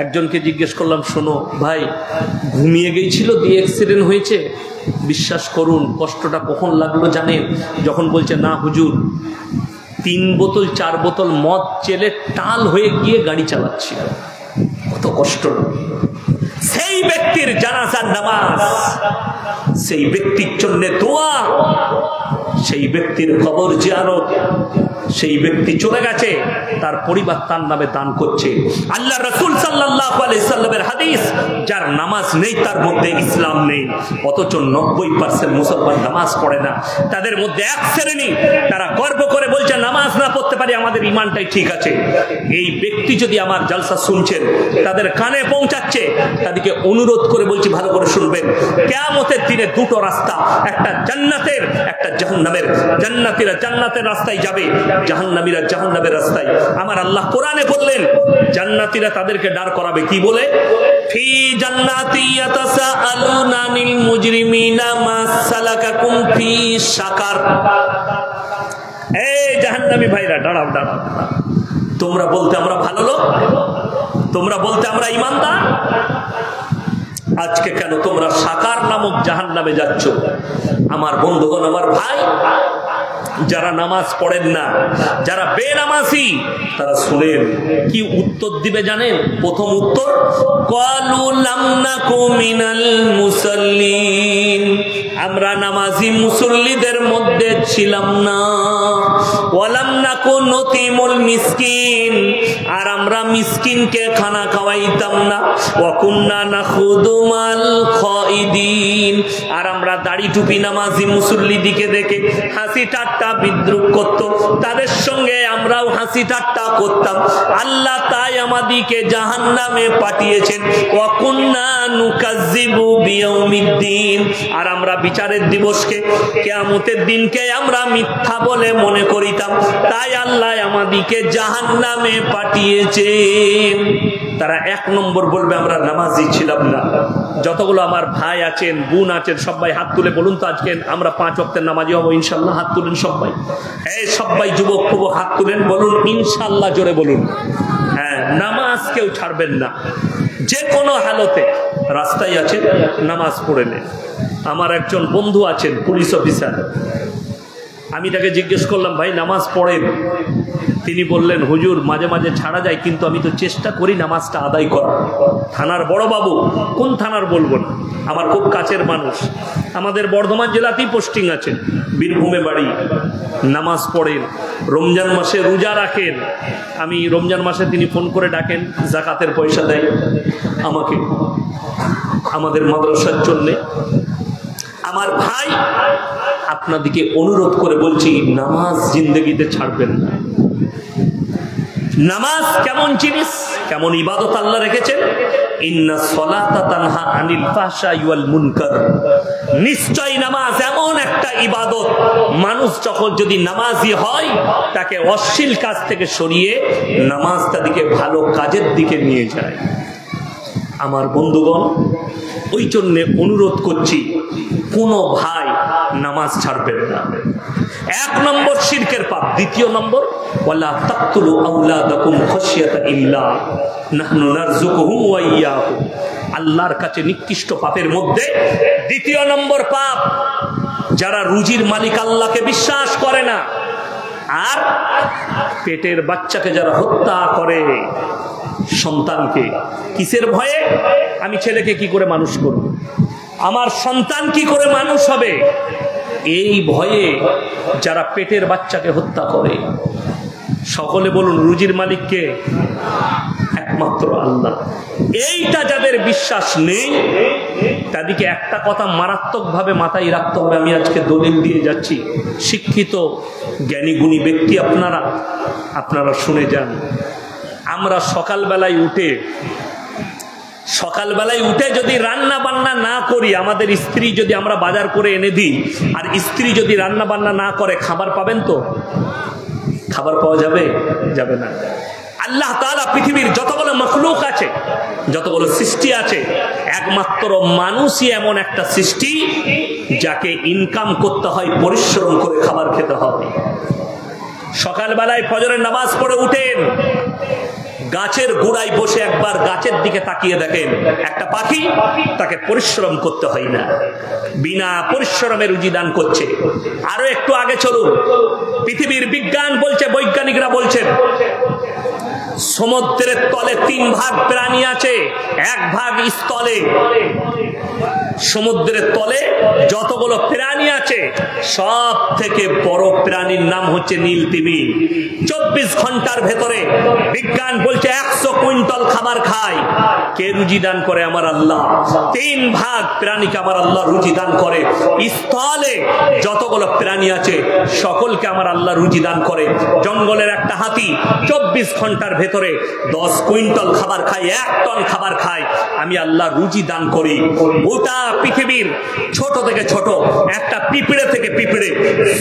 একজনকে জিজ্ঞেস করলাম, শোনো ভাই, ঘুমিয়ে গিয়েছিল দিয়ে অ্যাক্সিডেন্ট হয়েছে? বিশ্বাস করুন কষ্টটা কখন লাগলো জানেন? যখন বলছে না হুজুর, 3 বোতল 4 বোতল মদ চেলে টাল হয়ে গিয়ে গাড়ি চালাচ্ছিল, কত কষ্ট। সেই ব্যক্তির জানাজার নামাজ, সেই ব্যক্তির জন্য দোয়া, সেই ব্যক্তির কবর জিয়ারত, সেই ব্যক্তি চলে গেছে, তার পরিবার তার নামে দান করছে। আল্লাহ রাসূল সাল্লাল্লাহু আলাইহি সাল্লামের হাদিস, যার নামাজ নেই তার মধ্যে ইসলাম নেই। অথচ 90% মুসলমান নামাজ পড়ে না। তাদের মধ্যে এক শ্রেণী, তারা গর্ব করে বলছে নামাজ না পড়তে পারি, আমাদের ইমানটাই ঠিক আছে। এই ব্যক্তি যদি আমার জালসা শুনছেন, তাদের কানে পৌঁছাচ্ছে, তাদেরকে অনুরোধ করে বলছি ভালো করে শুনবেন। কিয়ামতের দিনে 2টো রাস্তা, একটা জান্নাতের, একটা জাহান্নামের। জান্নাতীরা জান্নাতের রাস্তায় যাবে, জাহান্নামীরা জাহান্নামের রাস্তায়। আমার আল্লাহ কোরআনে বললেন, জান্নাতীরা তাদেরকে দাঁড় করাবে কি বলে, ফি জান্নাতি ইয়াতাসাআলুনা আনিল মুজরিমিনা মা সালাকাকুম ফি সাকার। এই জাহান্নামী ভাইরা দাঁড়াও, দাঁড়াও, তোমরা বলতে আমরা ভালো লোক, তোমরা বলতে আমরা ঈমানদার, আজকে কেন তোমরা সাকার নামক জাহান্নামে যাচ্ছ? আমার বন্ধুগণ, আমার ভাই, যারা নামাজ পড়েন না, যারা বেনামাজি, তারা শুনেন কি উত্তর দিবে জানেন? প্রথম উত্তর, ক্বালু লাম নাকু মিনাল মুসাল্লিন, আমরা নামাজি মুসল্লিদের মধ্যে ছিলাম না। ওয়ালাম নাকু নতিমুল মিসকিন, আর আমরা মিসকিনকে খানা খাওয়াইতাম না। ওয়া কুন্না নাখুদু মাল খাইদিন, আর আমরা দাড়ি টুপি নামাজি মুসল্লি দিকে দেখে হাসি ঠাট্টা বিদ্রুপ করত, তাদের সঙ্গে আমরাও হাসি ঠাট্টা করতাম। আল্লাহ তাই আমাদেরকে জাহান্নামে পাঠিয়েছেন। ওয়া কুন্না নুকাজ্জিবু বিয়াউমিদ্দিন, আর আমরা বিচারের দিবসকে, কিয়ামতের দিনকে আমরা মিথ্যা বলে মনে করিতাম, তাই আল্লাহ আমাদেরকে জাহান্নামে পাঠিয়েছেন। তারা 1 নম্বর বলবে আমরা নামাজি ছিলাম না। যতগুলো আমার ভাই আছেন, বোন আছেন, সবাই হাত তুলে বলুন তো আজকে আমরা 5 ওয়াক্তের নামাজি হব ইনশাআল্লাহ। হাত তুলেন সবাই, এই সবাই যুবক যুবক হাত তুলেন, বলুন ইনশাআল্লাহ, জোরে বলুন। হ্যাঁ, নামাজ কেউ ছাড়বেন না, যে কোনো হালতে। রাস্তায় আছেন, নামাজ পড়ে নেন। আমার একজন বন্ধু আছেন পুলিশ অফিসার, আমি তাকে জিজ্ঞেস করলাম ভাই নামাজ পড়েন? তিনি বললেন হুজুর মাঝে মাঝে ছাড়া যায়, কিন্তু আমি তো চেষ্টা করি নামাজটা আদায় করা। থানার বড় বাবু, কোন থানার বলবো না, আমার খুব কাছের মানুষ, আমাদের বর্ধমান জেলাতেই পোস্টিং আছে, বীরভূমে বাড়ি। নামাজ পড়েন, রমজান মাসে রোজা রাখেন। আমি রমজান মাসে তিনি ফোন করে ডাকেন, যাকাতের পয়সা দেয় আমাকে, আমাদের মাদ্রাসার জন্যে। আমার ভাই, আপনাদেরকে অনুরোধ করে বলছি, নামাজ জিন্দেগিতে ছাড়বেন না। নামাজ কেমন জিনিস, কেমন ইবাদত আল্লাহ রেখেছেন, ইন্নাস সালাতা তানহা আনিল ফাহশাই ওয়াল মুনকার, নিশ্চয় নামাজ এমন একটা ইবাদত, মানুষ যখন যদি নামাজি হয় তাকে অশ্লীল কাজ থেকে সরিয়ে নামাজটা দিকে ভালো কাজের দিকে নিয়ে যায়। আমার বন্ধুগণ, ওই জন্যে অনুরোধ করছি, কোনো ভাই নামাজ ছাড়বেন না। 1 নম্বর শিরকের পাপ। 2 নম্বর, ওয়ালা তাকতুলু আওলাদাকুম খাশিয়াতা ইমলাক নাহনু নারযুকুহুম ওয়া ইয়্যাকুম। আল্লাহর কাছে নিকৃষ্ট পাপের মধ্যে 2 নম্বর পাপ, যারা রুজির মালিক আল্লাহকে বিশ্বাস করে না আর পেটের বাচ্চাকে যারা হত্যা করে, সন্তানকে, কিসের ভয়ে? আমি ছেলেকে কি করে মানুষ করব, আমার সন্তান কি করে মানুষ হবে, এই ভয়ে যারা পেটের বাচ্চাকে হত্যা করে। সকলে বলুন, রুজির মালিককে? একমাত্র আল্লাহ। এইটা যাদের বিশ্বাস নেই তাদেরকে একটা কথা মারাত্মকভাবে মাথায় রাখতে হবে। আমি আজকে দলিল দিয়ে যাচ্ছি, শিক্ষিত জ্ঞানী গুণী ব্যক্তি আপনারা শুনে যান। আমরা সকালবেলায় উঠে যদি রান্না বান্না না করি, আমাদের স্ত্রী যদি আমরা বাজার করে এনে দিই আর স্ত্রী যদি রান্না বান্না না করে, খাবার পাবেন তো? খাবার পাওয়া যাবে? যাবে না। আল্লাহ তাআলা পৃথিবীর যতগুলো মখলুক আছে, যতগুলো সৃষ্টি আছে, একমাত্র মানুষই এমন একটা সৃষ্টি যাকে ইনকাম করতে হয়, পরিশ্রম করে খাবার খেতে হবে। সকালবেলায় ফজরের নামাজ পড়ে উঠেন, গাছের গোড়ায় বসে একবার গাছের দিকে তাকিয়ে দেখেন, একটা পাখি, তাকে পরিশ্রম করতে হয় না, বিনা পরিশ্রমে রুজি দান করছে। আরো একটু আগে চলুন, পৃথিবীর বিজ্ঞান বলছে, বৈজ্ঞানিকরা বলছেন, সমুদ্রের তলে 3 ভাগ প্রাণী আছে, 1 ভাগ স্থলে। সমুদ্রের তলে যতগুলো প্রাণী আছে সব থেকে বড় প্রাণীর নাম হচ্ছে নীল তিমি। 24 ঘন্টার ভেতরে বিজ্ঞান বলছে 100 কুইন্টাল খাবার খায়। কে রুজি দান করে? আমার আল্লাহ। 3 ভাগ প্রাণীকে আমার আল্লাহ রুজি দান করে। স্থলে যতগুলো প্রাণী আছে সকলকে আমার আল্লাহ রুজি দান করে। জঙ্গলের একটা হাতি 24 ঘন্টার ভেতরে 10 কুইন্টাল খাবার খায়, 1 টন খাবার খায়। আমি আল্লাহ রুজি দান করি। গোটা পৃথিবীর ছোট থেকে ছোট একটা পিঁপড়ে থেকে পিঁপড়ে,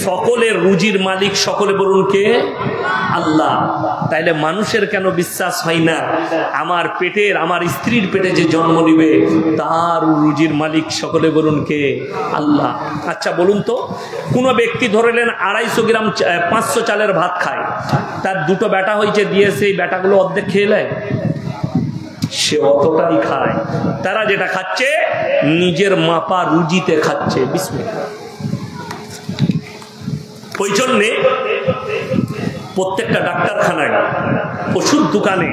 সকলের রুজির মালিক সকলে বলুন কে? আল্লাহ। তাইলে মানুষের কেন বিশ্বাস হয় না? আমার পেটের, আমার স্ত্রীর পেটে যে জন্ম নিবে তার রুজির মালিক সকলে বলুন কে? আল্লাহ। আচ্ছা বলুন তো, কোন ব্যক্তি ধরলেন 250 গ্রাম 500 চালের ভাত খায়, তার 2টো বেটা হয়েছে, দিয়ে সেই বেটাগুলো অর্ধেক খেয়ে নেয়, সে অতটাই খায়। তারা যেটা খাচ্ছে নিজের মাপা রুজিতে খাচ্ছে। বিসমিল্লাহ। ওই জন্যে প্রত্যেকটা ডাক্তারখানায়, ওষুধ দোকানে,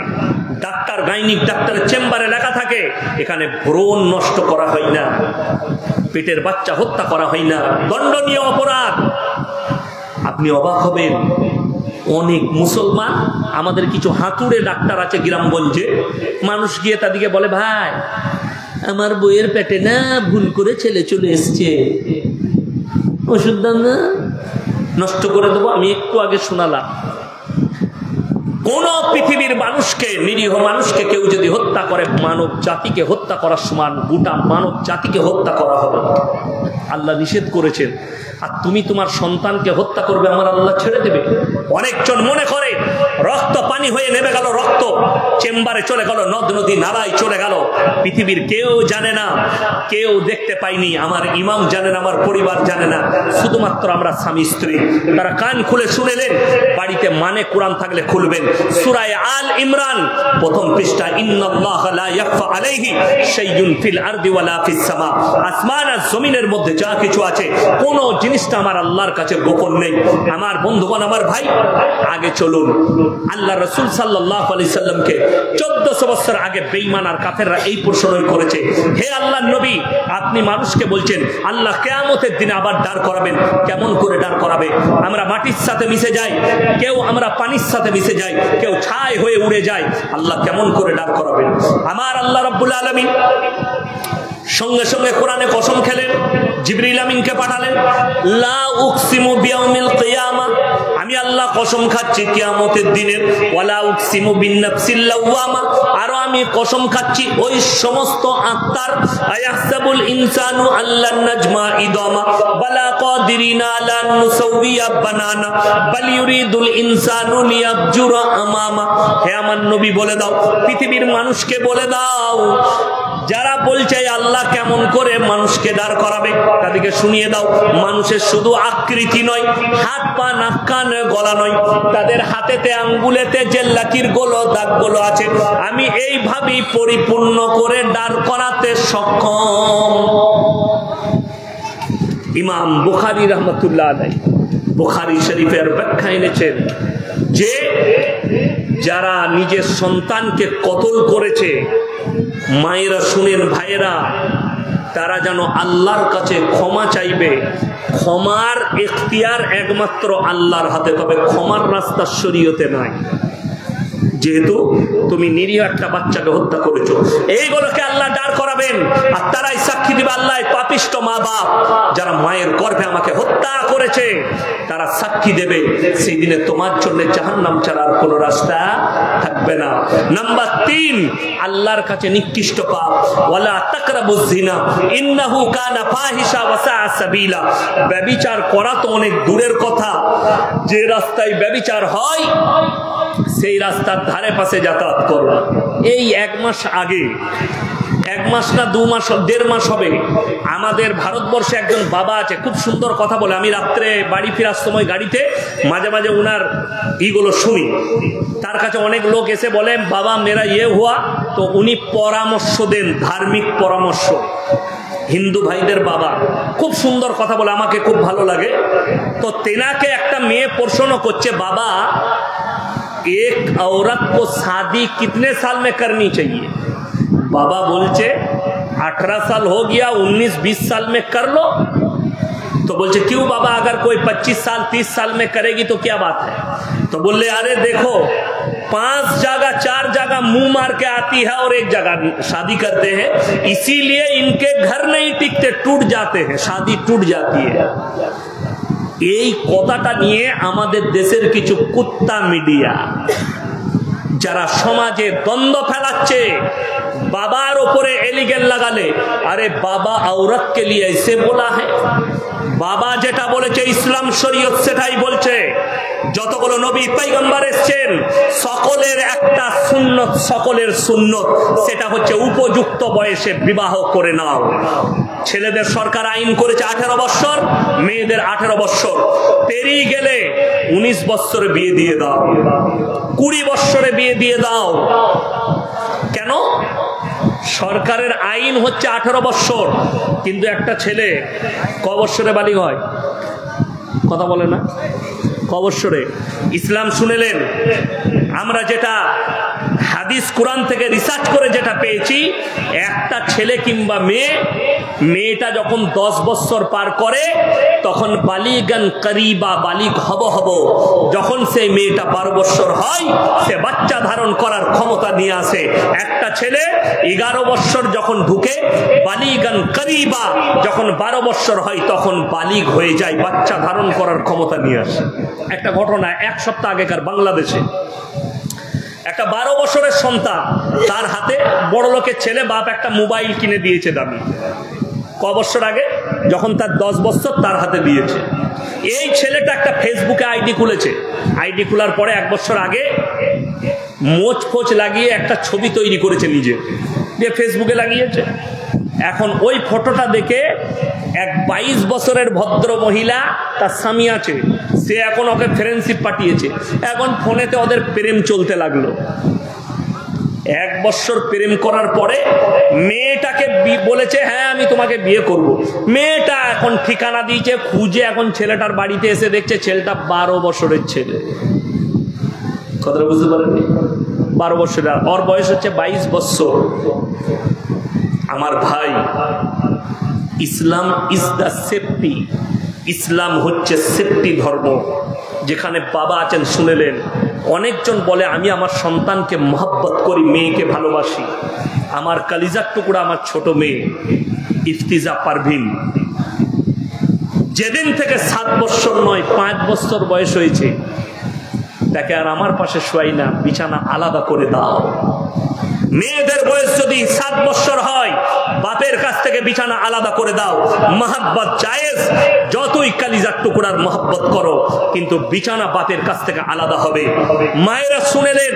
ডাক্তার, গাইনিক ডাক্তারের চেম্বারে লেখা থাকে, এখানে ভ্রূণ নষ্ট করা হয় না, পেটের বাচ্চা হত্যা করা হয় না, দণ্ডনীয় অপরাধ। আপনি অবাক হবেন, অনেক মুসলমান, আমাদের কিছু হাতুড়ে ডাক্তার আছে গ্রামগঞ্জে, মানুষ গিয়ে তাদেরকে বলে, ভাই আমার বইয়ের পেটে না ভুল করে ছেলে চলে এসছে, ওষুধ দাম না, নষ্ট করে দেবো। আমি একটু আগে শোনালাম, কোন পৃথিবীর মানুষকে, নিরীহ মানুষকে কেউ যদি হত্যা করে, মানব জাতিকে হত্যা করার সমান, গোটা মানব জাতিকে হত্যা করা হবে। আল্লাহ নিষেধ করেছেন। আর তুমি তোমার সন্তানকে হত্যা করবে, আমার আল্লাহ ছেড়ে দেবে? অনেকজন মনে করে রক্ত পানি হয়ে নেমে গেল, রক্ত চেম্বারে চলে গেল, নদ নদী নালায় চলে গেল। পৃথিবীর কেউ জানে না, কেউ দেখতে পাইনি, আমার ইমাম জানে না, আমার পরিবার জানে না, শুধুমাত্র আমরা স্বামী স্ত্রী। তারা কান খুলে শুনেলেন, বাড়িতে মানে কোরআন থাকলে খুলবেন, সূরা আল ইমরান 1ম পৃষ্ঠা, ইন্নাল্লাহা লা ইয়াখফা আলাইহি শাইউন ফিল আরদি ওয়ালা ফিস সামা। আসমান আর জমিনের মধ্যে যা কিছু আছে, কোন জিনিসটা আমার আল্লাহর কাছে গোপন নেই। আমার বন্ধুগণ, আমার ভাই, আগে চলুন। আল্লাহ রাসূল সাল্লাল্লাহু আলাইহি সাল্লামকে 1400 বছর আগে বেঈমান আর কাফেররা এই প্রশ্নই করেছে, হে আল্লাহর নবী, আপনি মানুষকে বলছেন আল্লাহ কিয়ামতের দিনে আবার দাঁড় করাবেন, কেমন করে দাঁড় করাবে? আমরা মাটির সাথে মিশে যাই, কেউ আমরা পানির সাথে মিশে যাই, কেউ ছাই হয়ে উড়ে যায়, আল্লাহ কেমন করে দাঁড় করাবেন? আমার আল্লাহ রাব্বুল আলামিন সঙ্গে সঙ্গে কোরআনে কসম খেলেন, জিবরিল আমিনকে পাঠালেন, লা উকসিমু বিয়াউমিল কিয়ামা, আমি আমি আল্লাহ কসম খাচ্ছি কিয়ামতের দিনের, ওয়ালা উকসিমু বিন-নাফসিল লাওয়ামা, আরো আমি কসম খাচ্ছি ওই সমস্ত আত্মার, আয়াহসাবুল ইনসানু আল্লান নাজমা ইদামা বালা কাদিরিনা আলা নুসাউইয়া বানানা বাল ইউরিদুল ইনসানু লিয়াবজুরা আমামা। হে আমার নবী বলে দাও, পৃথিবীর মানুষকে বলে দাও, যারা বলছে আল্লাহ কেমন করে মানুষকে দাঁড় করাবে, তাদেরকে শুনিয়ে দাও, মানুষের শুধু আকৃতি নয়, হাত পা নাক কান গলা নয়, তাদের হাতেতে আঙ্গুলেতে যে লাকির গুলো দাগগুলো আছে, আমি এইভাবেই পরিপূর্ণ করে দাঁড় করাতে সক্ষম। ইমাম বুখারী রহমতুল্লাহ আলাইহি বুখারী শরীফের ব্যাখ্যা এনেছেন যে যারা নিজের সন্তানকে কতল করেছে, মায়েরা শুনেন ভাইয়েরা, তারা যেন আল্লাহর কাছে ক্ষমা চাইবে। ক্ষমার এখতিয়ার একমাত্র আল্লাহর হাতে, তবে ক্ষমার রাস্তা শরীয়তে নাই। যেহেতু তুমি নিরীহ একটা বাচ্চাকে হত্যা করেছো, এইগুলোকে আল্লাহ দাঁড় করাবেন, আর তারাই সাক্ষী দিবে, আল্লাহ পাপিষ্ট মা বাপ যারা মায়ের গর্ভে আমাকে হত্যা করেছে, তারা সাক্ষী দেবে। সেই দিনে তোমার জন্য জাহান্নাম ছাড়ার কোনো রাস্তা থাকবে না। নাম্বার 3, আল্লাহর কাছে নিকৃষ্ট পাপ, ওয়ালা তাকরাবুজ জিনা ইন্নাহু কানা ফাহিশা ওয়া সাআ সাবিলা। ব্যভিচার করা তো অনেক দূরের কথা, যে রাস্তায় ব্যভিচার হয় সেই রাস্তার ধারে পাশে যাতায়াত করো। এই 1 মাস আগে, 1 মাস না 2 মাস, 1.5 মাস হবে, আমাদের ভারতবর্ষে একজন বাবা আছে, খুব সুন্দর কথা বলে। আমি রাত্রে বাড়ি ফেরার সময় গাড়িতে মাঝে মাঝে উনার ইগুলো শুনি। তার কাছে অনেক লোক এসে বলেন বাবা মেরা ইয়ে হুয়া, তো উনি পরামর্শ দেন, ধার্মিক পরামর্শ। হিন্দু ভাইদের বাবা, খুব সুন্দর কথা বলে, আমাকে খুব ভালো লাগে। তো তেনাকে একটা মেয়ে প্রশ্ন করছে, বাবা एक औरत को शादी कितने साल में करनी चाहिए? बाबा बोलचे 18 साल हो गया, 19-20 साल में कर लो। तो बोलचे क्यों बाबा, अगर कोई 25 साल 30 साल में करेगी तो क्या बात है? तो बोले अरे देखो 5 जगह 4 जगह मुंह मार के आती है और 1 जगह शादी करते हैं, इसीलिए इनके घर नहीं टिकते, टूट जाते हैं, शादी टूट जाती है। এই কথাটা নিয়ে আমাদের দেশের কিছু কুত্তা মিডিয়া যারা সমাজে দ্বন্দ্ব ফেলাচ্ছে, বাবার উপরে এলিগেন লাগালে, আরে বাবা औरत के लिए ऐसे बोला है, বাবা যেটা বলেছে ইসলাম শরীয়ত সেটাই বলছে। যতগুলো নবী পয়গম্বর এসেছেন সকলের একটা সুন্নত, সকলের সুন্নত, সেটা হচ্ছে উপযুক্ত বয়সে বিবাহ করে নাও। ছেলেদের সরকার আইন করেছে 18 বছর, মেয়েদের 18 বছর, পেরিয়ে গেলে 19 বছরে বিয়ে দিয়ে দাও, 20 বছরে বিয়ে দিয়ে দাও। কেন? সরকারের আইন হচ্ছে 18 বছর, কিন্তু একটা ছেলে ক বছরে বালিগ হয়? কথা বলে না, ক বছরে? ইসলাম শুনেলেন, আমরা যেটা হাদিস কোরআন থেকে রিসার্চ করে যেটা পেয়েছি, একটা ছেলে কিংবা মেয়েটা যখন 10 বছর পার করে তখন বালিগান করিবা, বালিগ হব, যখন সেই মেয়েটা 12 বছর হয় সে বাচ্চা ধারণ করার ক্ষমতা নিয়ে আসে। একটা ছেলে 11 বছর যখন ঢুকে, বালিগান করিবা, যখন 12 বছর হয় তখন বালিগ হয়ে যায়, বাচ্চা ধারণ করার ক্ষমতা নিয়ে আসে। একটা ঘটনা 1 সপ্তাহ আগেকার, বাংলাদেশে একটা 12 বছরের সন্তান, তার হাতে বড় লোকের ছেলে, বাপ একটা মোবাইল কিনে দিয়েছে দামি। ক বছর আগে? যখন তার 10 বছর, তার হাতে দিয়েছে। এই ছেলেটা একটা ফেসবুকে আইডি খুলেছে, আইডি খোলার পরে 1 বছর আগে মোচ ফোচ লাগিয়ে একটা ছবি তৈরি করেছে নিজে, দিয়ে ফেসবুকে লাগিয়েছে। এখন ওই ফটোটা দেখে এক 22 বছরের ভদ্র মহিলা, তার স্বামী আছে, সে এখন ওকে ফ্রেন্ডশিপ পাঠিয়েছে। এখন ফোনেতে ওদের প্রেম চলতে লাগলো। 1 বছর প্রেম করার পরে মেয়েটাকে বলেছে হ্যাঁ আমি তোমাকে বিয়ে করব। মেয়েটা এখন ঠিকানা দিয়েছে, খুঁজে এখন ছেলেটার বাড়িতে এসে দেখছে ছেলেটা 12 বছরের ছেলে। কথাটা বুঝতে পারেননি? 12 বছরের, ওর বয়স হচ্ছে 22 বছর। আমার ভাই, ইসলাম ইজ দ্য সেফটি। ইসলাম হচ্ছে সেফটি ধর্ম, যেখানে বাবা আছেন শুনেলেন। অনেকজন বলে আমি আমার সন্তানকে মহব্বত করি, মেয়েকে ভালোবাসি। আমার কালিজার টুকরা, আমার ছোট মেয়ে ইফতিজা পারভিন, যেদিন থেকে 7 বছর নয় 5 বছর বয়স হয়েছে তাকে আর আমার পাশে শোয়াই না, বিছানা আলাদা করে দাও। মেয়েদের বয়স যদি 7 বছর হয় বাপের কাছ থেকে বিছানা আলাদা করে দাও। মহব্বত জায়েজ, যতই কালিজার টুকরার মহব্বত করো, কিন্তু বিছানা বাপের কাছ থেকে আলাদা হবে। মায়েরা শুনেলেন,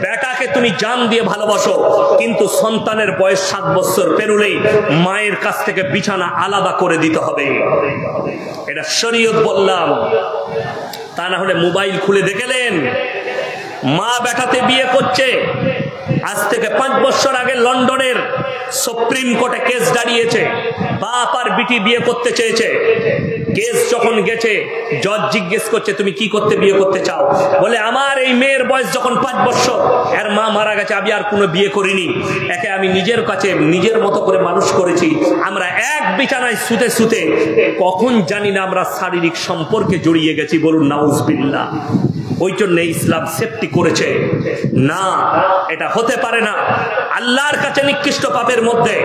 বেটাকে তুমি জান দিয়ে ভালোবাসো, কিন্তু সন্তানের বয়স 7 বছর পেরুলেই মায়ের কাছ থেকে বিছানা আলাদা করে দিতে হবে। এটা শরীয়ত বললাম। তা না হলে মোবাইল খুলে দেখলেন মা বেটাতে বিয়ে করছে। আজ থেকে 5 বছর আগে লন্ডনের সুপ্রিম কোর্টে কেস দাঁড়িয়েছে, বাপ আর বিটি বিয়ে করতে চেয়েছে। কেস যখন গেছে জজ জিজ্ঞেস করছে তুমি কি করতে বিয়ে করতে চাও? বলে আমার এই মেয়ের বয়স যখন 5 বছর, এর মা মারা গেছে, আমি আর কোনো বিয়ে করিনি, একে আমি নিজের কাছে নিজের মতো করে মানুষ করেছি। আমরা এক বিছানায় শুতে শুতে কখন জানি না আমরা শারীরিক সম্পর্কে জড়িয়ে গেছি, বলুন নাউজুবিল্লাহ। ওই জন্য ইসলাম সেফটি করেছে না, এটা হতে পারে না। আল্লাহর কাছে নিকৃষ্ট পাপের মধ্যে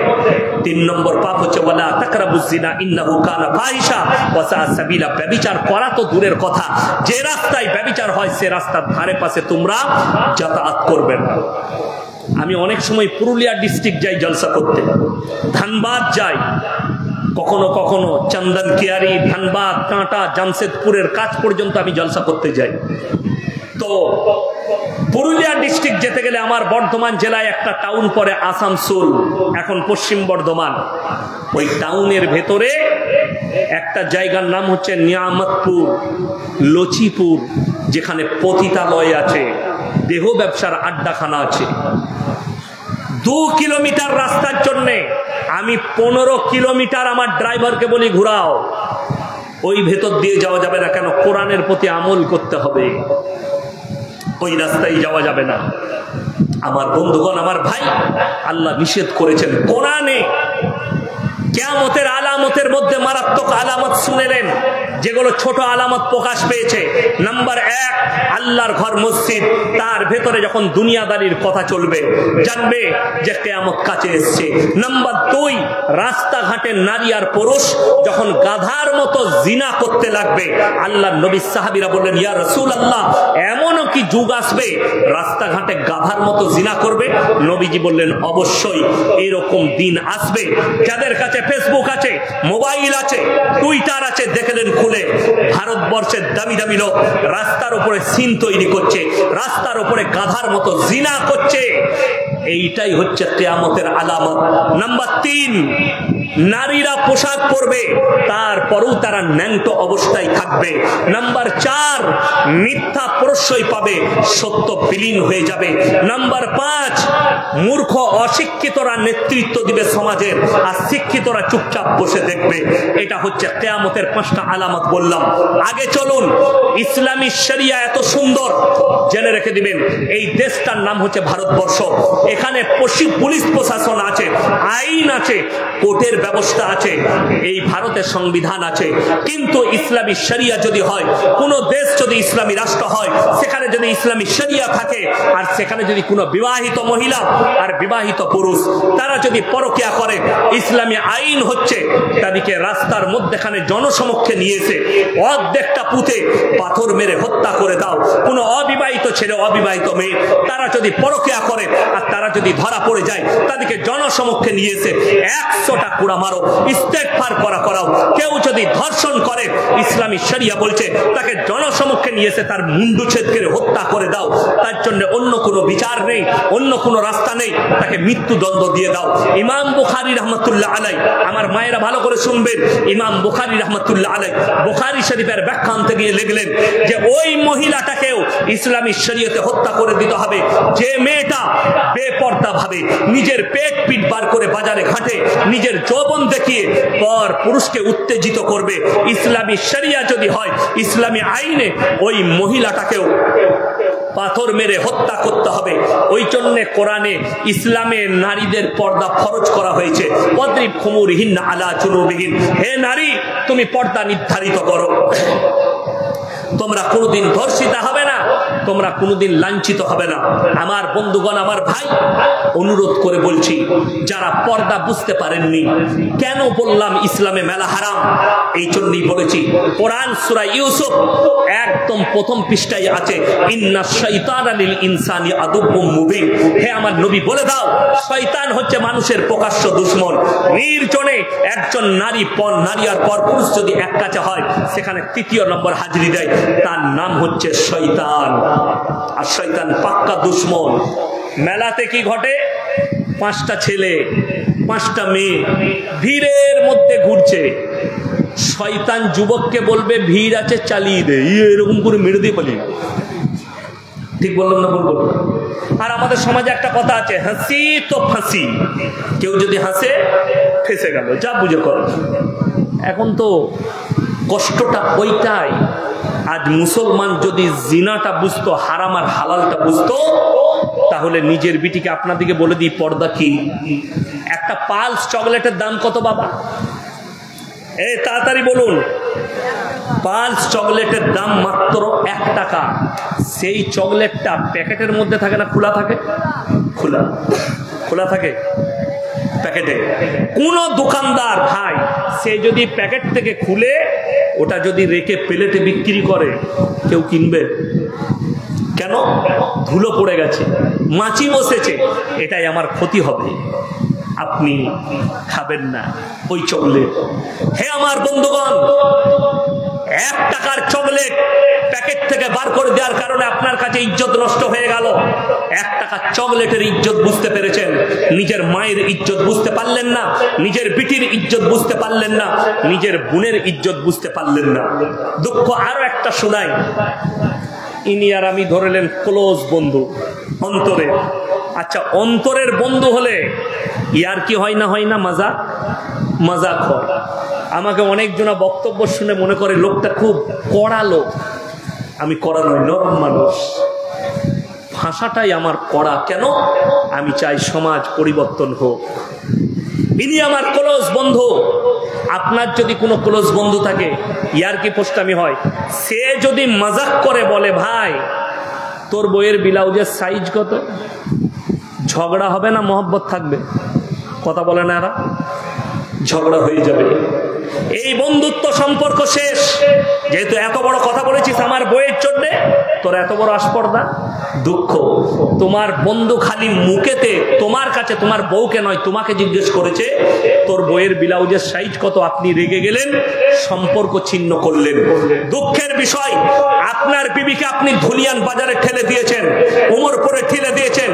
3 নম্বর পাপ হচ্ছে ওয়ালা তাকরাবুজ জিনা ইন্নাহু কানা ফাহিশা ওয়া সা সাবিলা। ব্যভিচার করা তো দূরের কথা, যে রাস্তায় ব্যভিচার হয় সে রাস্তার ধারে পাশে তোমরা যাতায়াত করবে না। আমি অনেক সময় পুরুলিয়া ডিস্ট্রিক্ট যাই জলসা করতে, ধানবাদ যাই, কখনো কখনো চন্দন কিয়ারি, ধানবাদ, কাঁটা, জামশেদপুরের কাজ পর্যন্ত আমি জলসা করতে যাই। তো পুরুলিয়া ডিস্ট্রিক্ট যেতে গেলে আমার বর্ধমান জেলায় একটা টাউন পড়ে আসানসোল, এখন পশ্চিম বর্ধমান। ওই টাউনের ভেতরে একটা জায়গার নাম হচ্ছে নিয়ামতপুর, লচিপুর, যেখানে পতিতালয় আছে, দেহ ব্যবসার আড্ডাখানা আছে। 2 কিলোমিটার রাস্তার জন্যে আমি 15 কিলোমিটার আমার ড্রাইভারকে বলি ঘুরাও, ওই ভেতর দিয়ে যাওয়া যাবে না। কেন? কোরআনের প্রতি আমল করতে হবে, ওই রাস্তায় যাওয়া যাবে না। আমার বন্ধুগণ, আমার ভাই, আল্লাহ নিষেধ করেছেন কোরআনে। কিয়ামতের আলামতের মধ্যে মারাত্মক আলামত শুনেলেন, যেগুলো ছোট আলামত প্রকাশ পেয়েছে। নাম্বার 1, আল্লাহর ঘর মসজিদ, তার ভেতরে যখন দুনিয়াদারির কথা চলবে জানবে যে কিয়ামত কাছে এসছে। নাম্বার 2, রাস্তাঘাটে নারী আর পুরুষ যখন গাধার মতো জিনা করতে লাগবে, আল্লাহর নবী সাহাবীরা বললেন ইয়া রাসূলুল্লাহ, এমনও কি যুগ আসবে রাস্তাঘাটে গাধার মতো জিনা করবে? নবীজি বললেন অবশ্যই এরকম দিন আসবে। যাদের কাছে ফেসবুক আছে, মোবাইল আছে, টুইটার আছে, দেখলেন খুলে ভারতবর্ষের দামি দামি লোক রাস্তার উপরে সিন তৈরি করছে, রাস্তার উপরে গাধার মতো জিনা করছে। এইটাই হচ্ছে কিয়ামতের আলামত। নাম্বার 3, নারীরা পোশাক পরবে, তারপরেও তারা ন্যাংটো অবস্থায় থাকবে। নাম্বার 4, মিথ্যা প্রশ্রয় পাবে, সত্য বিলীন হয়ে যাবে। নাম্বার 5, মূর্খ অশিক্ষিতরা নেতৃত্ব দিবে সমাজের, আর শিক্ষিতরা চুপচাপ বসে দেখবে। এটা হচ্ছে কিয়ামতের 5টা আলামত বললাম। আগে চলুন, ইসলামী শরিয়া এত সুন্দর, জেনে রেখে দিবেন। এই দেশটার নাম হচ্ছে ভারতবর্ষ। এখানে পুলিশ প্রশাসন আছে, আইন আছে, কোর্টের ব্যবস্থা আছে, এই ভারতের সংবিধান আছে। কিন্তু ইসলামী শরিয়া যদি হয়, কোন দেশ যদি ইসলামী রাষ্ট্র হয়, সেখানে যদি ইসলামী শরিয়া থাকে, আর সেখানে যদি কোনো বিবাহিত মহিলা আর বিবাহিত পুরুষ তারা যদি পরকিয়া করে, ইসলামী আইন হচ্ছে তাদেরকে রাস্তার মধ্যেখানে জনসমক্ষে নিয়ে এসে অর্ধেকটা পুঁতে পাথর মেরে হত্যা করে দাও। কোনো অবিবাহিত ছেলে, অবিবাহিত মেয়ে তারা যদি পরকিয়া করে আর তারা যদি ধরা পড়ে যায়, তাদেরকে জনসমক্ষে নিয়ে এসে 100টা কুড়া মারো, ইস্তেগফার করাও। কেউ যদি ধর্ষণ করে, ইসলামী শরিয়া বলছে তাকে জনসমক্ষে নিয়ে এসে তার মুন্ডুচ্ছেদ করে হত্যা করে দাও। তার জন্য অন্য কোনো বিচার নেই, অন্য কোনো রাস্তা নেই, তাকে মৃত্যুদণ্ড দিয়ে দাও। ইমাম বুখারী রাহমাতুল্লাহ আলাই, আমার মায়েরা ভালো করে শুনবেন, ইমাম বুখারী রাহমাতুল্লাহ আলাই বুখারী শরীফের ব্যাখ্যা আনতে গিয়ে লিখলেন যে ওই মহিলাটাকেও ইসলামী শরীয়তে হত্যা করে দিতে হবে যে মেয়েটা বেপর্দা ভাবে নিজের পেট পিট বার করে বাজারে ঘাটে নিজের যৌবন দেখিয়ে পর পুরুষকে উত্তেজিত করবে। ইসলামী শরিয়া যদি হয়, ইসলামী আইনে ওই মহিলাটাকেও পাথর মেরে হত্যা করতে হবে। ওই জন্য কোরআনে ইসলামে নারীদের পর্দা ফরজ করা হয়েছে। ওয়াদরিব খুমুরিহিন্না আলা জুনুবিহিন, হে নারী তুমি পর্দা নির্ধারিত করো। তোমরা কোনোদিন ধর্ষিতা হবে না, তোমরা কোনোদিন লাঞ্ছিত হবে না। আমার বন্ধুগণ, আমার ভাই, অনুরোধ করে বলছি, যারা পর্দা বুঝতে পারেননি, কেন বললাম ইসলামে মেলা হারাম, এই জন্যই বলেছি। কোরআন সূরা ইউসুফ একদম প্রথম পৃষ্ঠায় আছে, ইন্না শাইতানা লিল ইনসানি আদুব্বুম মুবিন। হে আমার নবী, বলে দাও, শয়তান হচ্ছে মানুষের প্রকাশ্য দুশমন। নির্জনে একজন নারী আর পরপুরুষ যদি এক কাছে হয়, সেখানে তৃতীয় নম্বর হাজিরি দেয়, তার নাম হচ্ছে শয়তান। আর শয়তান পাক্কা দুশমন। মেলাতে কি ঘটে? 5টা ছেলে 5টা মেয়ে ভিড়ের মধ্যে ঘুরছে। শয়তান যুবককে বলবে, ভিড় আছে, চালিয়ে দে, এরকম করে মেরে দিয়ে পালিয়ে। ঠিক বললাম না? বলবো। আর আমাদের সমাজে একটা কথা আছে, হাসি তো ফাঁসি। কেউ যদি হাসে, ফেসে গেল, যা বুঝে করো। এখন তো কষ্টটা ওইটাই। আজ মুসলমান যদি জিনাটা বুঝতো, হারাম আর হালালটা বুঝতো, তাহলে নিজের বিটিকে, আপনাদিকে বলে দিই, পর্দা কি। একটা পালস চকলেটের দাম কত বাবা? এই তাড়াতাড়ি বলুন। পালস চকলেটের দাম মাত্র 1 টাকা। সেই চকলেটটা প্যাকেটের মধ্যে থাকে না খোলা থাকে? খোলা থাকে প্যাকেটে। কোন দোকানদার ভাই, সে যদি প্যাকেট থেকে খুলে ওটা যদি রেখে প্লেটে বিক্রি করে, কেউ কিনবে? কেন? ধুলো পড়ে গেছে, মাছি বসেছে, এটাই আমার ক্ষতি হবে, আপনি খাবেন না ওই চকলেট। হে আমার বন্ধুগণ, 1 টাকার চকলেট প্যাকেট থেকে বার করে দেওয়ার কারণে আপনার কাছে ইজ্জত নষ্ট হয়ে গেল। 1 টাকার চকলেটের ইজ্জত বুঝতে পেরেছেন, নিজের মায়ের ইজ্জত বুঝতে পারলেন না, নিজের বিটির ইজ্জত বুঝতে পারলেন না, নিজের বোনের ইজ্জত বুঝতে পারলেন না। দুঃখ আরো একটা শোনাই। ইনি আর আমি ধরলেন ক্লোজ বন্ধু, অন্তরের। আচ্ছা, অন্তরের বন্ধু হলে ইয়ার কি হয় না মজাক হয়। আমাকে অনেকজনা বক্তব্য শুনে মনে করে লোকটা খুব কড়া লোক। আমি কড়া নই, নরম মানুষ। ভাষাটাই আমার কড়া। কেন? আমি চাই সমাজ পরিবর্তন হোক। ইনি আমার ক্লোজ বন্ধু। আপনার যদি কোনো ক্লোজ বন্ধু থাকে, ইয়ার কি পোস্টামি হয়, সে যদি মজাক করে বলে, ভাই তোর বইয়ের ব্লাউজের সাইজ কত, ঝগড়া হবে না মহব্বত থাকবে? কথা বলে না এরা? ঝগড়া হয়ে যাবে। এই বন্ধুত্ব সম্পর্ক শেষ। যেহেতু এত বড় কথা বলেছিস আমার বইয়ের জন্য, তোর এত বড় আসপর্দা। দুঃখ, তোমার বন্ধু খালি মুখেতে তোমার কাছে, তোমার বউকে নয়, তোমাকে জিজ্ঞেস করেছে তোর বইয়ের ব্লাউজের সাইজ কত, আপনি রেগে গেলেন, সম্পর্ক ছিন্ন করলেন। দুঃখের বিষয়, আপনার বিবিকে আপনি ধুলিয়ান বাজারে ঠেলে দিয়েছেন, উমরপুরে ঠেলে দিয়েছেন।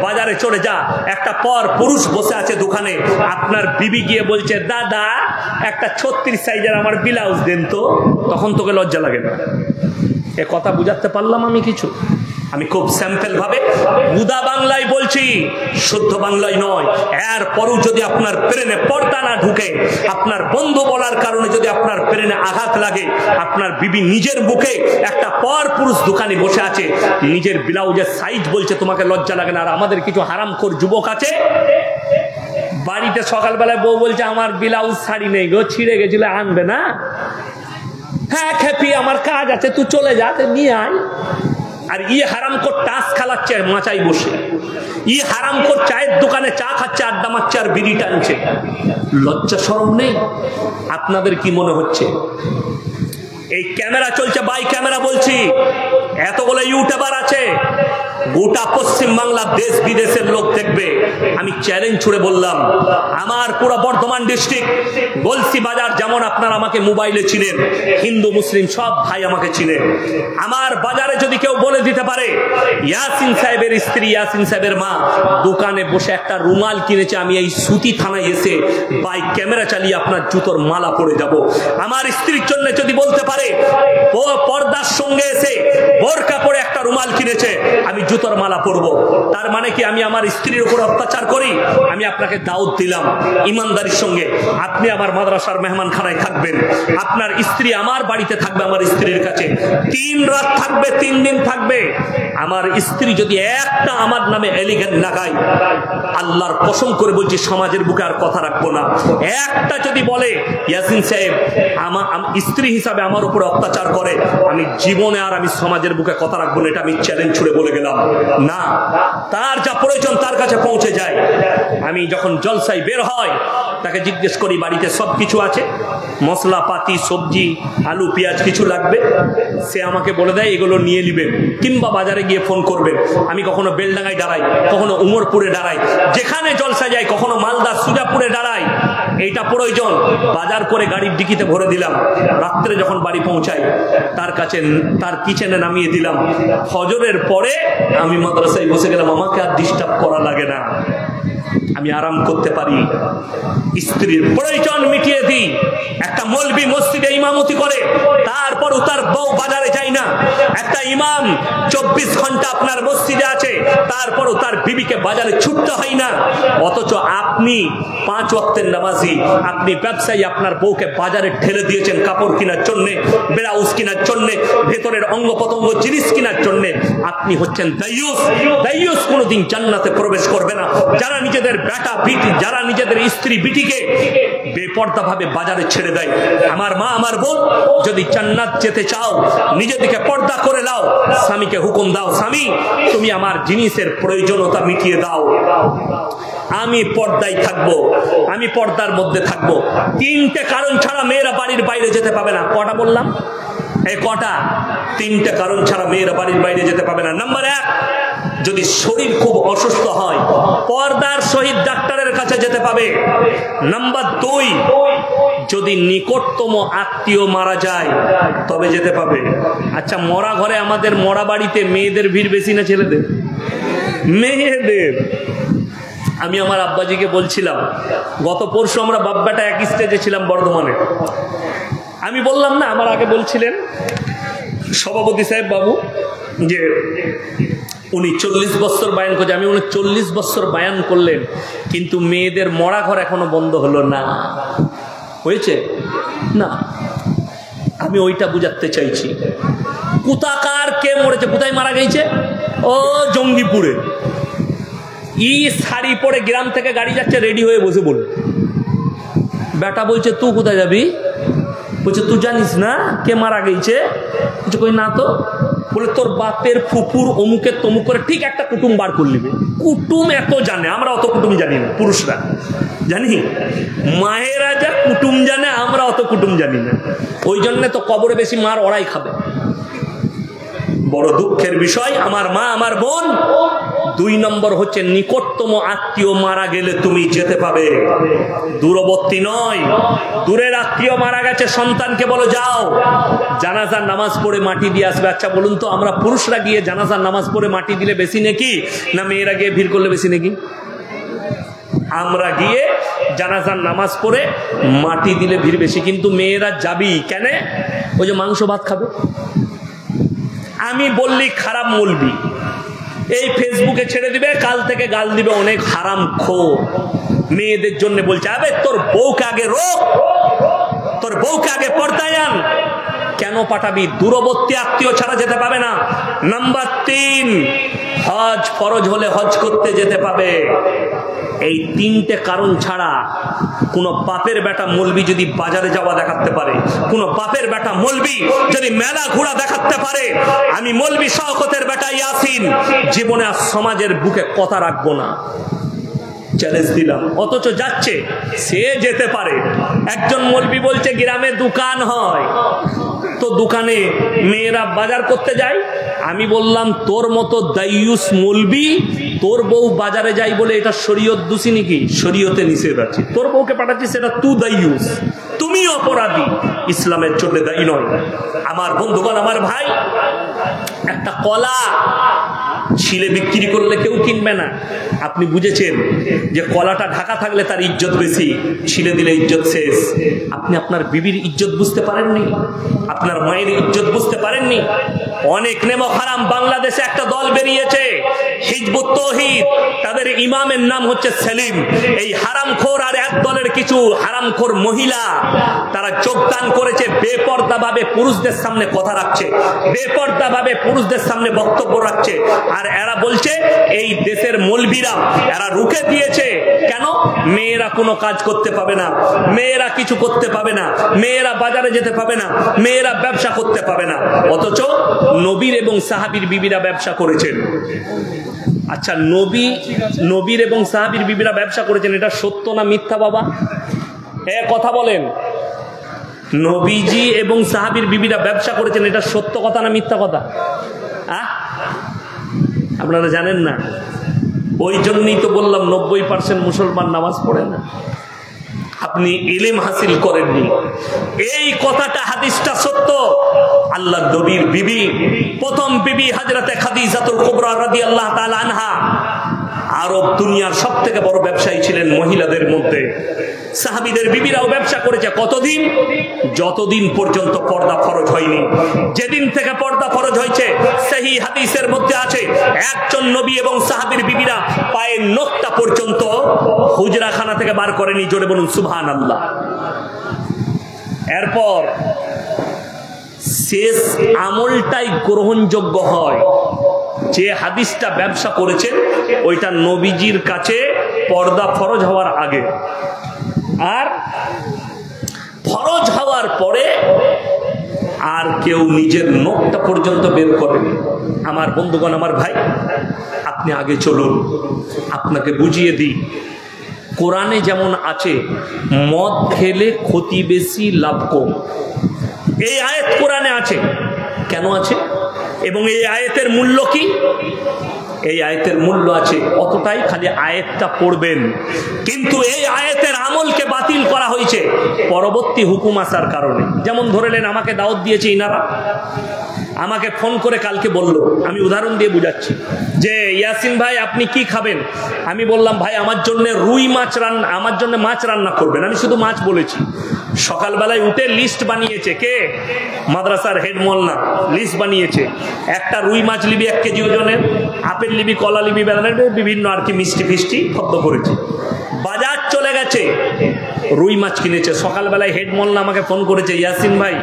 বাজারে চলে যা, একটা পর পুরুষ বসে আছে দোকানে, আপনার বিবি গিয়ে বলছে, দাদা একটা 36 সাইজের আমার ব্লাউজ দেন তো। তখন তোকে লজ্জা লাগে না? এ কথা বুঝাতে পারলাম আমি কিছু? আমি খুব স্যাম্পল ভাবে বুদা বাংলায় বলছি, শুদ্ধ বাংলায় নয়। এরপরও যদি আপনার প্রেমে পর্দা না ঢুকে, আপনার বন্ধু বলার কারণে যদি আপনার প্রেমে আঘাত লাগে, আপনার বিবি নিজের মুখে একটা পর পুরুষ দোকানে বসে আছে, নিজের ব্লাউজের সাইজ বলছে, তোমাকে লজ্জা লাগে না? আর আমাদের কিছু হারামখোর যুবক আছে, বাড়িতে সকালবেলায় বউ বলছে, আমার ব্লাউজ শাড়ি নেই গো, ছিঁড়ে গেছিল, আনবে না? হ্যাঁ খেপি, আমার কাজ আছে, তুই চলে যা, নিয়ে আয়। আর হারামখোর টাস খেলাচ্ছে মাচাই বসে, হারামখোর চায়ের দোকানে চা খাচ্ছে, আড্ডা মারছে, আর বিড়ি টানছে। লজ্জা শরম নেই? আপনাদের কি মনে হচ্ছে? এই ক্যামেরা চলছে, বাই ক্যামেরা বলছি, এতগুলো ইউটিউবার আছে, গোটা পশ্চিম বাংলা দেশ বিদেশের লোক দেখবে। আমি চ্যালেঞ্জ ছুড়ে বললাম, আমার পুরো বর্ধমান ডিস্ট্রিক্ট গলসি বাজার যেমন আপনারা আমাকে মোবাইলে চিনেন, হিন্দু মুসলিম সব ভাই আমাকে চিনেন। আমার বাজারে যদি কেউ বলে দিতে পারে ইয়াসিন সাহেবের স্ত্রী, ইয়াসিন সাহেবের মা দোকানে বসে একটা রুমাল কিনেছে, আমি এই সুতি থানায় এসে বাইক ক্যামেরা চালিয়ে আপনার জুতোর মালা পরে যাব। আমার স্ত্রীর জন্য যদি বলতে পারে ও পর্দার সঙ্গে এসে বোরকা পরে একটা রুমাল কিনেছে, আমি জুতোর মালা পরবো। তার মানে কি আমি আমার স্ত্রীর উপর অত্যাচার করি? আমি আপনাকে দাওয়াত দিলাম ইমানদারির সঙ্গে, আপনি আমার মাদ্রাসার মেহমানখানায় থাকবেন, আপনার স্ত্রী আমার বাড়িতে থাকবে, আমার স্ত্রীর কাছে 3 রাত থাকবে, 3 দিন থাকবে। আমার স্ত্রী যদি একটা আমার নামে এলিগেন্ট লাগায়, আল্লাহর কসম করে বলছি সমাজের বুকে আর কথা রাখবো না। একটা যদি বলে ইয়াসিন সাহেব আমার স্ত্রী হিসাবে আমার উপরে অত্যাচার করে, আমি জীবনে আর আমি সমাজের বুকে কথা রাখবো না, এটা আমি চ্যালেঞ্জ ছুড়ে বলে গেলাম। না, তার যা প্রয়োজন তার কাছে পৌঁছে যায়। আমি যখন জলসায় বের হয় তাকে জিজ্ঞেস করি বাড়িতে সব কিছু আছে, মশলাপাতি, সবজি, আলু, পেঁয়াজ কিছু লাগবে? সে আমাকে বলে দেয় এগুলো নিয়ে নেবেন, কিংবা বাজারে গিয়ে ফোন করবেন। আমি কখনো বেলডাঙ্গায় দাঁড়াই, কখনো উমরপুরে দাঁড়াই, যেখানে জলসা যাই, কখনো মালদা সুজাপুরে দাঁড়াই। এইটা প্রয়োজন, বাজার করে গাড়ির ডিকিতে ভরে দিলাম। রাত্রে যখন বাড়ি পৌঁছাই তার কাছে তার কিচেনে নামিয়ে দিলাম। ফজরের পরে আমি মাদ্রাসায় বসে গেলাম, আমাকে আর ডিস্টার্ব করা লাগে না, আমি আরাম করতে পারি। স্ত্রীর প্রয়োজন মিটিয়ে দিই। একটা মৌলবি মসজিদে ইমামতি করে, তারপর তার বউ বাজারে যায় না। একটা ইমাম 24 ঘন্টা আপনার মসজিদে আছে, তারপরও তার বিবিকে বাজারে ছুটতে হয় না। অথচ আপনি 5 ওয়াক্তের নামাজি, আপনি ব্যবসায়ী, আপনার বউকে বাজারে ঠেলে দিয়েছেন কাপড় কেনার জন্য, ব্লাউজ কেনার জন্য, ভেতরের অঙ্গ প্রত্যঙ্গ জিনিস কেনার জন্য। আপনি হচ্ছেন দাইয়ুস। দাইয়ুস কোনোদিন জান্নাতে প্রবেশ করবে না। যারা নিজেদের বেটা বিটি, যারা নিজেদের স্ত্রী বিটিকে বেপর্দা ভাবে বাজারে ছেড়ে দেয়। আমার মা, আমার বোন, যদি জান্নাত যেতে চাও নিজেদেরকে পর্দা করে নাও। স্বামীকে হুকুম দাও, স্বামী তুমি আমার জিনিসের প্রয়োজনীয়তা মিটিয়ে দাও, আমি পর্দায় থাকবো, আমি পর্দার মধ্যে থাকবো। 3টে কারণ ছাড়া মেয়েরা বাড়ির বাইরে যেতে পাবে না। কটা বললাম? এই কটা? 3টে কারণ ছাড়া মেয়েরা বাড়ির বাইরে যেতে পাবে না। নাম্বার 1, যদি শরীর খুব অসুস্থ হয় পর্দার সহিত ডাক্তারের কাছে যেতে পাবে। নাম্বার 2, যদি নিকটতম আত্মীয় মারা যায় তবে যেতে পাবে। আচ্ছা, মরা ঘরে, আমাদের মরা বাড়িতে মেয়েদের ভিড় বেশি না ছেলেদের? মেয়েদের। আমি আমার আব্বাজিকে বলছিলাম, গত পরশু আমরা বাব্বাটা এক স্টেজে ছিলাম বর্ধমানে। আমি বললাম না, আমার আগে বলছিলেন সভাপতি সাহেব বাবু যে উনি 40 বছর বায়ান করছে। আমি উনি 40 বছর বায়ান করলেন, কিন্তু মেয়েদের মরা ঘর এখনো বন্ধ হলো না। হয়েছে না? আমি ওইটা বুঝাতে চাইছি। কোথাকার কে মরেছে, কোথায় মারা গেছে? ও জঙ্গিপুরে। শাড়ি পরে গ্রাম থেকে গাড়ি যাচ্ছে, রেডি হয়ে বসে বলল। বেটা বলছে তুই কোথায় যাবি? বলছে তুই জানিস না কে মারা গেছে? কিছু কই না তো। বলে তোর বাপের ফুপুর অমুকের তমুক করে ঠিক একটা কুটুম বার করে নিবে। কুটুম এত জানে, আমরা অত কুটুম জানি না। পুরুষরা জানি, মায়েরা যা কুটুম জানে আমরা অত কুটুম জানি না। ওই জন্য তো কবরে বেশি মার ওরাই খাবে। বড় দুঃখের বিষয় আমার মা, আমার বোন। 2 নম্বর হচ্ছে নিকটতম আত্মীয় মারা গেলে তুমি যেতে পাবে, দূরবর্তী নয়। দূরের আত্মীয় মারা গেছে, সন্তানকে বলো যাও জানাজার নামাজ পড়ে মাটি দিয়ে আসবে। আচ্ছা বলুন তো, আমরা পুরুষরা গিয়ে জানাজার নামাজ পড়ে মাটি দিলে বেশি নাকি, না মেয়েরা গিয়ে ভিড় করলে বেশি নাকি? আমরা গিয়ে জানাজার নামাজ পড়ে মাটি দিলে ভিড় বেশি, কিন্তু মেয়েরা যাবি কেন? ওই যে মাংস ভাত খাবে। আমি বললি খারাপ মৌলবি, এই ফেসবুকে ছেড়ে দিবে, কাল থেকে গাল দিবে অনেক হারাম খোর। মেয়েদের জন্য বলছে, আবে তোর বউকে আগে রোক, তোর বউকে আগে পর্দায় আন। কেন পাঠাবি? দূরবর্তী আত্মীয় ছাড়া যেতে পাবে না। নাম্বার 3, হজ ফরজ হলে হজ করতে যেতে পাবে। এই 3টে কারণ ছাড়া কোন বাপের বেটা মৌলবি যদি বাজারে যাওয়া দেখাতে পারে, কোন বাপের বেটা মৌলবি যদি মেলা ঘোরা দেখাতে পারে, আমি মৌলবি শওকতের বেটা ইয়াসিন জীবনে আর সমাজের বুকে কথা রাখবো না, চ্যালেঞ্জ দিলাম। অথচ যাচ্ছে, সে যেতে পারে। একজন মৌলবি বলছে গ্রামে দোকান হয়, তো দোকানে মেয়েরা বাজার করতে যায়। আমি বললাম তোর মতো দাইয়ুস মৌলবি তোর বউ বাজারে যাই বলে এটা শরীয়ত দোষী নাকি? শরীয়তে নিষেধ আছে। তোর বউকে পাঠাচ্ছিস, সেটা তুই দাইয়ুস, তুমি অপরাধী, ইসলামের জন্য দায়ী নয়। আমার বন্ধুগণ, আমার ভাই, একটা কলা ছিলে বিক্রি করলে কেউ কিনবে না। আপনি বুঝেছেন যে কলাটা ঢাকা থাকলে তার ইজ্জত বেশি, ছিলে দিলে ইজ্জত শেষ। আপনি আপনার বিবির ইজ্জত বুঝতে পারেননি, আপনার মায়ের ইজ্জত বুঝতে পারেননি। অনেক নেমো হারাম বাংলাদেশে একটা দল বেরিয়েছে, হিজবুত তৌহিদ, তাদের ইমামের নাম হচ্ছে সেলিম। এই হারামখোর আর এক দলের কিছু হারামখোর মহিলা তারা যোগদান করেছে, বেপর্দা ভাবে পুরুষদের সামনে কথা রাখছে, বেপর্দা ভাবে পুরুষদের সামনে বক্তব্য রাখছে। আর এরা বলছে এই দেশের মৌলবীরা এরা রুখে দিয়েছে। কেন? মেয়েরা কোনো কাজ করতে পাবে না, মেয়েরা কিছু করতে পাবে না, মেয়েরা বাজারে যেতে পাবে না, মেয়েরা ব্যবসা করতে পাবে না। অথচ নবীর এবং সাহাবীর বিবিরা ব্যবসা করেছেন। আচ্ছা, নবীর এবং সাহাবীর বিবিরা ব্যবসা করেছেন, এটা সত্য না মিথ্যা বাবা? কথা বলেন। নবীজি এবং সাহাবীর বিবিরা ব্যবসা করেছেন, এটা সত্য কথা না মিথ্যা কথা? আপনারা জানেন না? ওই জন্যই তো বললাম 90% মুসলমান নামাজ পড়ে না। আপনি ইলম হাসিল করেননি। এই কথাটা, হাদিসটা সত্য। আল্লাহর নবীর বিবি, প্রথম বিবি হযরতে খাদিজাতুল কুবরা রাদিয়াল্লাহু তাআলা আনহা, আরব দুনিয়ার সবথেকে বড় ব্যবসায়ী ছিলেন মহিলাদের মধ্যে। সাহাবীদের বিবিরাও ব্যবসা করেছে। কতদিন? যতদিন পর্যন্ত পর্দা ফরজ হয়নি। যেদিন থেকে পর্দা ফরজ হয়েছে, সহিহ হাদিসের মধ্যে আছে একজন নবী এবং সাহাবীর বিবিরা পায়ের নখটা পর্যন্ত হুজরাখানা থেকে বার করেনি। জোরে বলুন সুবহানাল্লাহ। এরপর শেষ আমলটাই গ্রহণযোগ্য হয়। যে হাদিসটা ব্যবসা করেছেন ওইটা নবীজির কাছে পর্দা ফরজ হওয়ার আগে, আর ফরজ হওয়ার পরে আর কেউ নিজের নখটা পর্যন্ত বের করেনি। আমার বন্ধুগণ, আমার ভাই, আপনি আগে চলুন, আপনাকে বুঝিয়ে দিই। কোরআনে যেমন আছে মদ খেলে ক্ষতি বেশি লাভ কম, এই আয়াত কোরআনে আছে। কেন আছে এবং এই আয়াতের মূল্য কি? এই আয়াতের মূল্য আছে অতটাই, খালি আয়াতটা পড়বেন। কিন্তু এই আয়াতের আমলকে বাতিল করা হয়েছে পরবর্তী হুকুম আসার কারণে। যেমন ধরে নেন, আমাকে দাওয়াত দিয়েছে ইনারা, আমাকে ফোন করে কালকে বলল, আমি উদাহরণ দিয়ে বুঝাচ্ছি, যে ইয়াসিন ভাই আপনি কি খাবেন? আমি বললাম ভাই আমার জন্য রুই মাছ রান্না, আমার জন্য মাছ রান্না করবেন। আমি শুধু মাছ বলেছি। সকালবেলায় উঠে লিস্ট বানিয়েছে কে? মাদ্রাসার হেড মোল্লা লিস্ট বানিয়েছে। একটা রুই মাছ লিবি 1 কেজি ওজনের, আপেল লিবি, কলা লিবি, বেদানের বিভিন্ন আর কি মিষ্টি ফিষ্টি ফদ্দ করেছে। বাজার চলে গেছে, রুই মাছ কিনেছে। সকালবেলায় হেড মোল্লা আমাকে ফোন করেছে, ইয়াসিন ভাই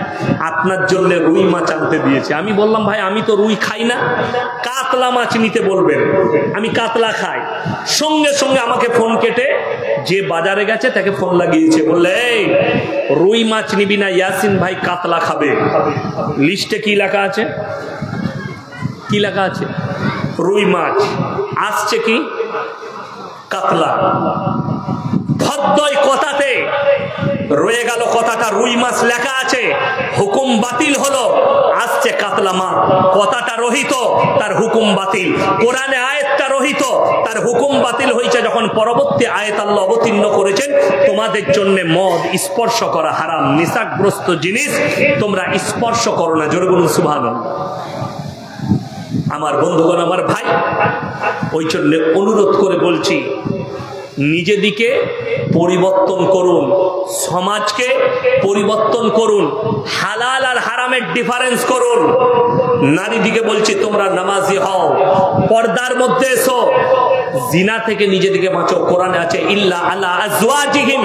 আপনার জন্য রুই মাছ আনতে দিয়েছে। আমি বললাম ভাই আমি তো রুই খাই না, কাতলা মাছ নিতে বলবেন, আমি কাতলা খাই। সঙ্গে সঙ্গে আমাকে ফোন কেটে যে বাজারে গেছে তাকে ফোন লাগিয়েছে, বললে এই রুই মাছ নিবি না, ইয়াসিন ভাই কাতলা খাবে। লিস্টে কি লেখা আছে? কি লেখা আছে? রুই মাছ। আসছে কি? কাতলা। ভদ্রই কথাতে রয়ে গেল কথাটা রুই মাছ লেখা আছে, হুকুম বাতিল হলো, আসছে কাতলা মাছ। কথাটা রহিত, তার হুকুম বাতিল। কোরআনে আয়াতটা রহিত, তার হুকুম বাতিল হয়েছে। যখন পরবর্তী আয়াত আল্লাহ অবতীর্ণ করেছেন, তোমাদের জন্য মদ স্পর্শ করা হারাম, নিশাগ্রস্ত জিনিস তোমরা স্পর্শ করো না। জোরে বলুন সুবহানাল্লাহ। আমার বন্ধুগণ, আমার ভাই, ওই জন্য অনুরোধ করে বলছি, নিজেদিকে পরিবর্তন করুন, সমাজকে পরিবর্তন করুন, হালাল আর হারামের ডিফারেন্স করুন। নারীদিকে বলছি তোমরা নামাজি হও, পর্দার মধ্যে এসো, জিনা থেকে নিজেদিকে বাঁচো। কোরআনে আছে ইল্লা আলা আজওয়াজিহিম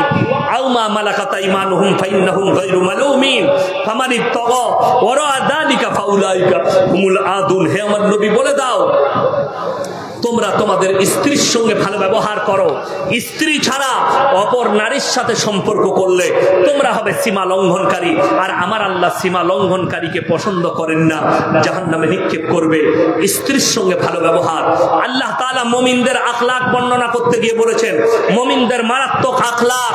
আও মা মালাকাত আইমানুহুম ফাইন্নাহুম গায়রু মালুমিন ফামানিত্তাগা ওয়ারা যালিকা ফাউলাইকা হুমুল আদুন। হে আমার নবী বলে দাও, তোমরা তোমাদের স্ত্রীর সঙ্গে ভালো ব্যবহার করো। স্ত্রী ছাড়া অপর নারীর সাথে সম্পর্ক করলে তোমরা হবে সীমা লঙ্ঘনকারী। আর আমার আল্লাহ সীমা লঙ্ঘনকারীকে পছন্দ করেন না, জাহান্নামে নিক্ষেপ করবে। স্ত্রীর সঙ্গে ভালো ব্যবহার। আল্লাহ তাআলা মুমিনদের আখলাক বর্ণনা করতে গিয়ে বলেছেন, মুমিনদের মারাত্মক আখলাক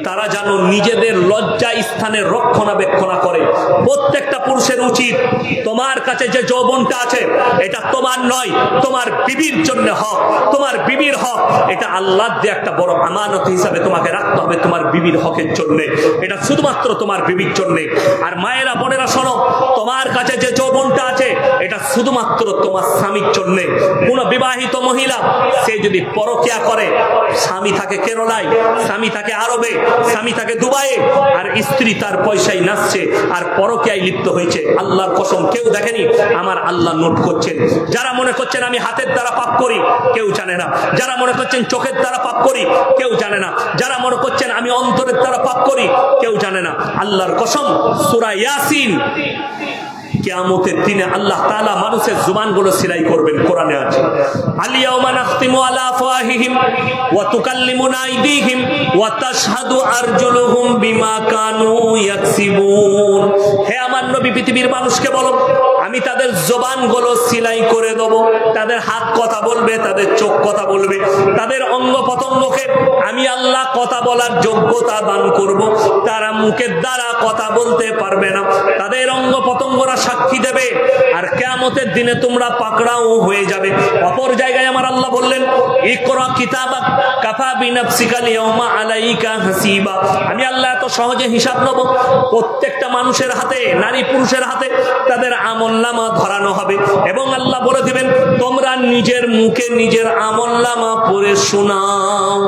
তারা যেন নিজেদের লজ্জা স্থানের রক্ষণাবেক্ষণ করে। প্রত্যেকটা পুরুষের উচিত, তোমার কাছে যে যৌবনটা আছে এটা এটা তোমার নয়, তোমার বিবির জন্য হক, তোমার বিবির হক। এটা আল্লাহর দিয়ে একটা বড় আমানত হিসাবে তোমাকে রাখতে হবে তোমার বিবির হকের জন্য। এটা শুধুমাত্র তোমার বিবির জন্য। আর মায়েরা বোনেরা শোনো, তোমার কাছে যে যৌবনটা আছে এটা শুধুমাত্র তোমার স্বামীর জন্য। কোন বিবাহিত মহিলা সে যদি পরকিয়া করে, স্বামী থাকে কেরলায়, স্বামী থাকে আরবে, স্বামী থাকে দুবাইয়ে, আর স্ত্রী তার পয়সায় নাচছে আর পরকিয়ায় লিপ্ত হয়েছে, আল্লাহর কসম কেউ দেখেনি, আমার আল্লাহ নোট করছেন। যারা মনে করছেন আমি হাতের দ্বারা পাপ করি, কেউ জানে না। যারা মনে করছেন চোখের দ্বারা পাপ করি, কেউ জানে না। যারা মনে করছেন আমি অন্তরের দ্বারা পাপ করি, কেউ জানে না। আল্লাহর কসম, সূরা ইয়াসিন, কিয়ামতের দিনে আল্লাহ তাআলা মানুষের জুবানগুলো সিলাই করবেন। কোরআনে আছে, আল-ইয়াওমা নাখতিমু আলা আফওয়াহিহিম ওয়া তুকাল্লিমুনা আইদিহিম ওয়া তাশহাদু আরজুলুহুম বিমা কানু ইয়াকসিবুন। হে আমার নবী, পৃথিবীর মানুষকে বলো আমি তাদের জবানগুলো সিলাই করে দেব। তাদের হাত কথা বলবে, তাদের চোখ কথা বলবে, তাদের অঙ্গ প্রত্যঙ্গকে আমি আল্লাহ কথা বলার যোগ্যতা দান করব। তারা মুখের দ্বারা কথা বলতে পারবে না, তাদের অঙ্গ প্রত্যঙ্গরা সাক্ষী দেবে। আর কিয়ামতের দিনে তোমরা পাকড়াও হয়ে যাবে। অপর জায়গায় আমার আল্লাহ বললেন, ইকরা কিতাবাক কাফা বিনাফসিকা লিয়াউমা আলাইকা হাসিবা। আমি আল্লাহ এত সহজে হিসাব নেব? প্রত্যেকটা মানুষের হাতে, নারী পুরুষের হাতে তাদের আমলনামা ধরানো হবে এবং আল্লাহ বলে দিবেন, তোমরা নিজের মুখে নিজের আমলনামা পড়ে শোনাও।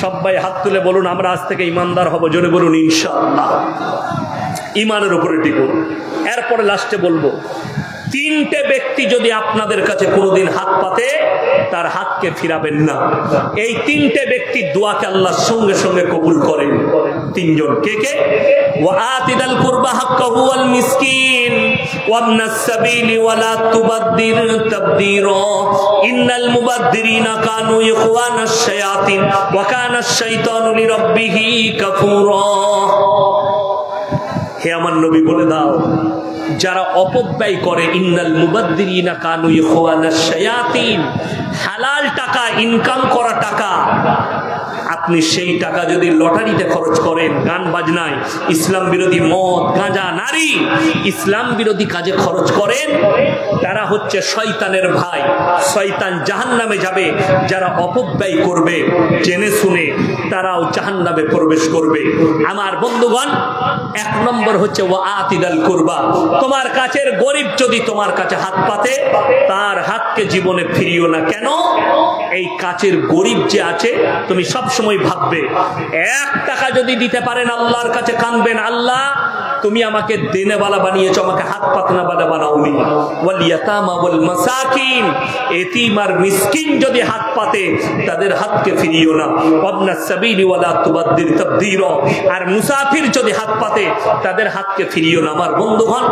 সবাই হাত তুলে বলুন, আমরা আজ থেকে ইমানদার হব। জোরে বলুন ইনশাআল্লাহ। ইমানের উপরে টিকুন। এরপরে লাস্টে বলবো, তিনটে ব্যক্তি যদি আপনাদের কাছে কোনোদিন হাত পাতে, তার হাতকে ফিরাবেন না। এই তিনটে ব্যক্তি দোয়াকে আল্লাহর সঙ্গে সঙ্গে কবুল করেন। তিনজন কে কে? ওয়া আতিদাল কুরবা হাক্কাহু ওয়াল মিসকিন ওয়া ইবনাস সাবিলি ওয়া লা তুবাদদির তাবদীরা ইন্নাল মুবাদদিরিনা কানু ইখওয়ানাশ শায়াতিন ওয়া কানাশ শাইতানু লিরাব্বিহি কাফুরা। হে আমার নবী, বলে দাও, যারা অপব্যয় করে, ইন্নাল মুবাদদিরিনা কানু ইখওয়ানাশ শায়াতিন, হালাল টাকা, ইনকাম করা টাকা, আপনি সেই টাকা যদি লটারিতে খরচ করেন, গান বাজনায়, ইসলাম বিরোধী মদ, গাঁজা, নারী, ইসলাম বিরোধী কাজে খরচ করেন, তারা হচ্ছে শয়তানের ভাই। শয়তান জাহান্নামে যাবে। যারা অপব্যয় করবে জেনে শুনে, তারাও জাহান্নামে প্রবেশ করবে। আমার বন্ধুগণ, এক নম্বর হচ্ছে ওয়া আতিদাল কুরবা। তোমার কাছের গরিব যদি তোমার কাছে হাত পাতে, তার হাতকে জীবনে ফিরিও না। কেন? এই কাছের গরিব যে আছে, তুমি সব সময় ভাববে, 1 টাকা যদি দিতে পারেন আল্লাহর কাছে কাঁদবেন, আল্লাহ তুমি আমাকে দেনেওয়ালা বানিয়েছো, আমাকে হাত পাতনাওয়ালা বানাওনি। ওয়াল ইয়াতামা ওয়াল মাসাকিন, এতিম আর মিসকিন যদি হাত পাতে, তাদের হাতকে ফিরিও না। ওয়াবনাস সাবিলি ওয়া লা তুবাদদির তাবদীরা, আর মুসাফির যদি হাত পাতে, তাদের হাতকে ফিরিও না। আমার বন্ধুগণ,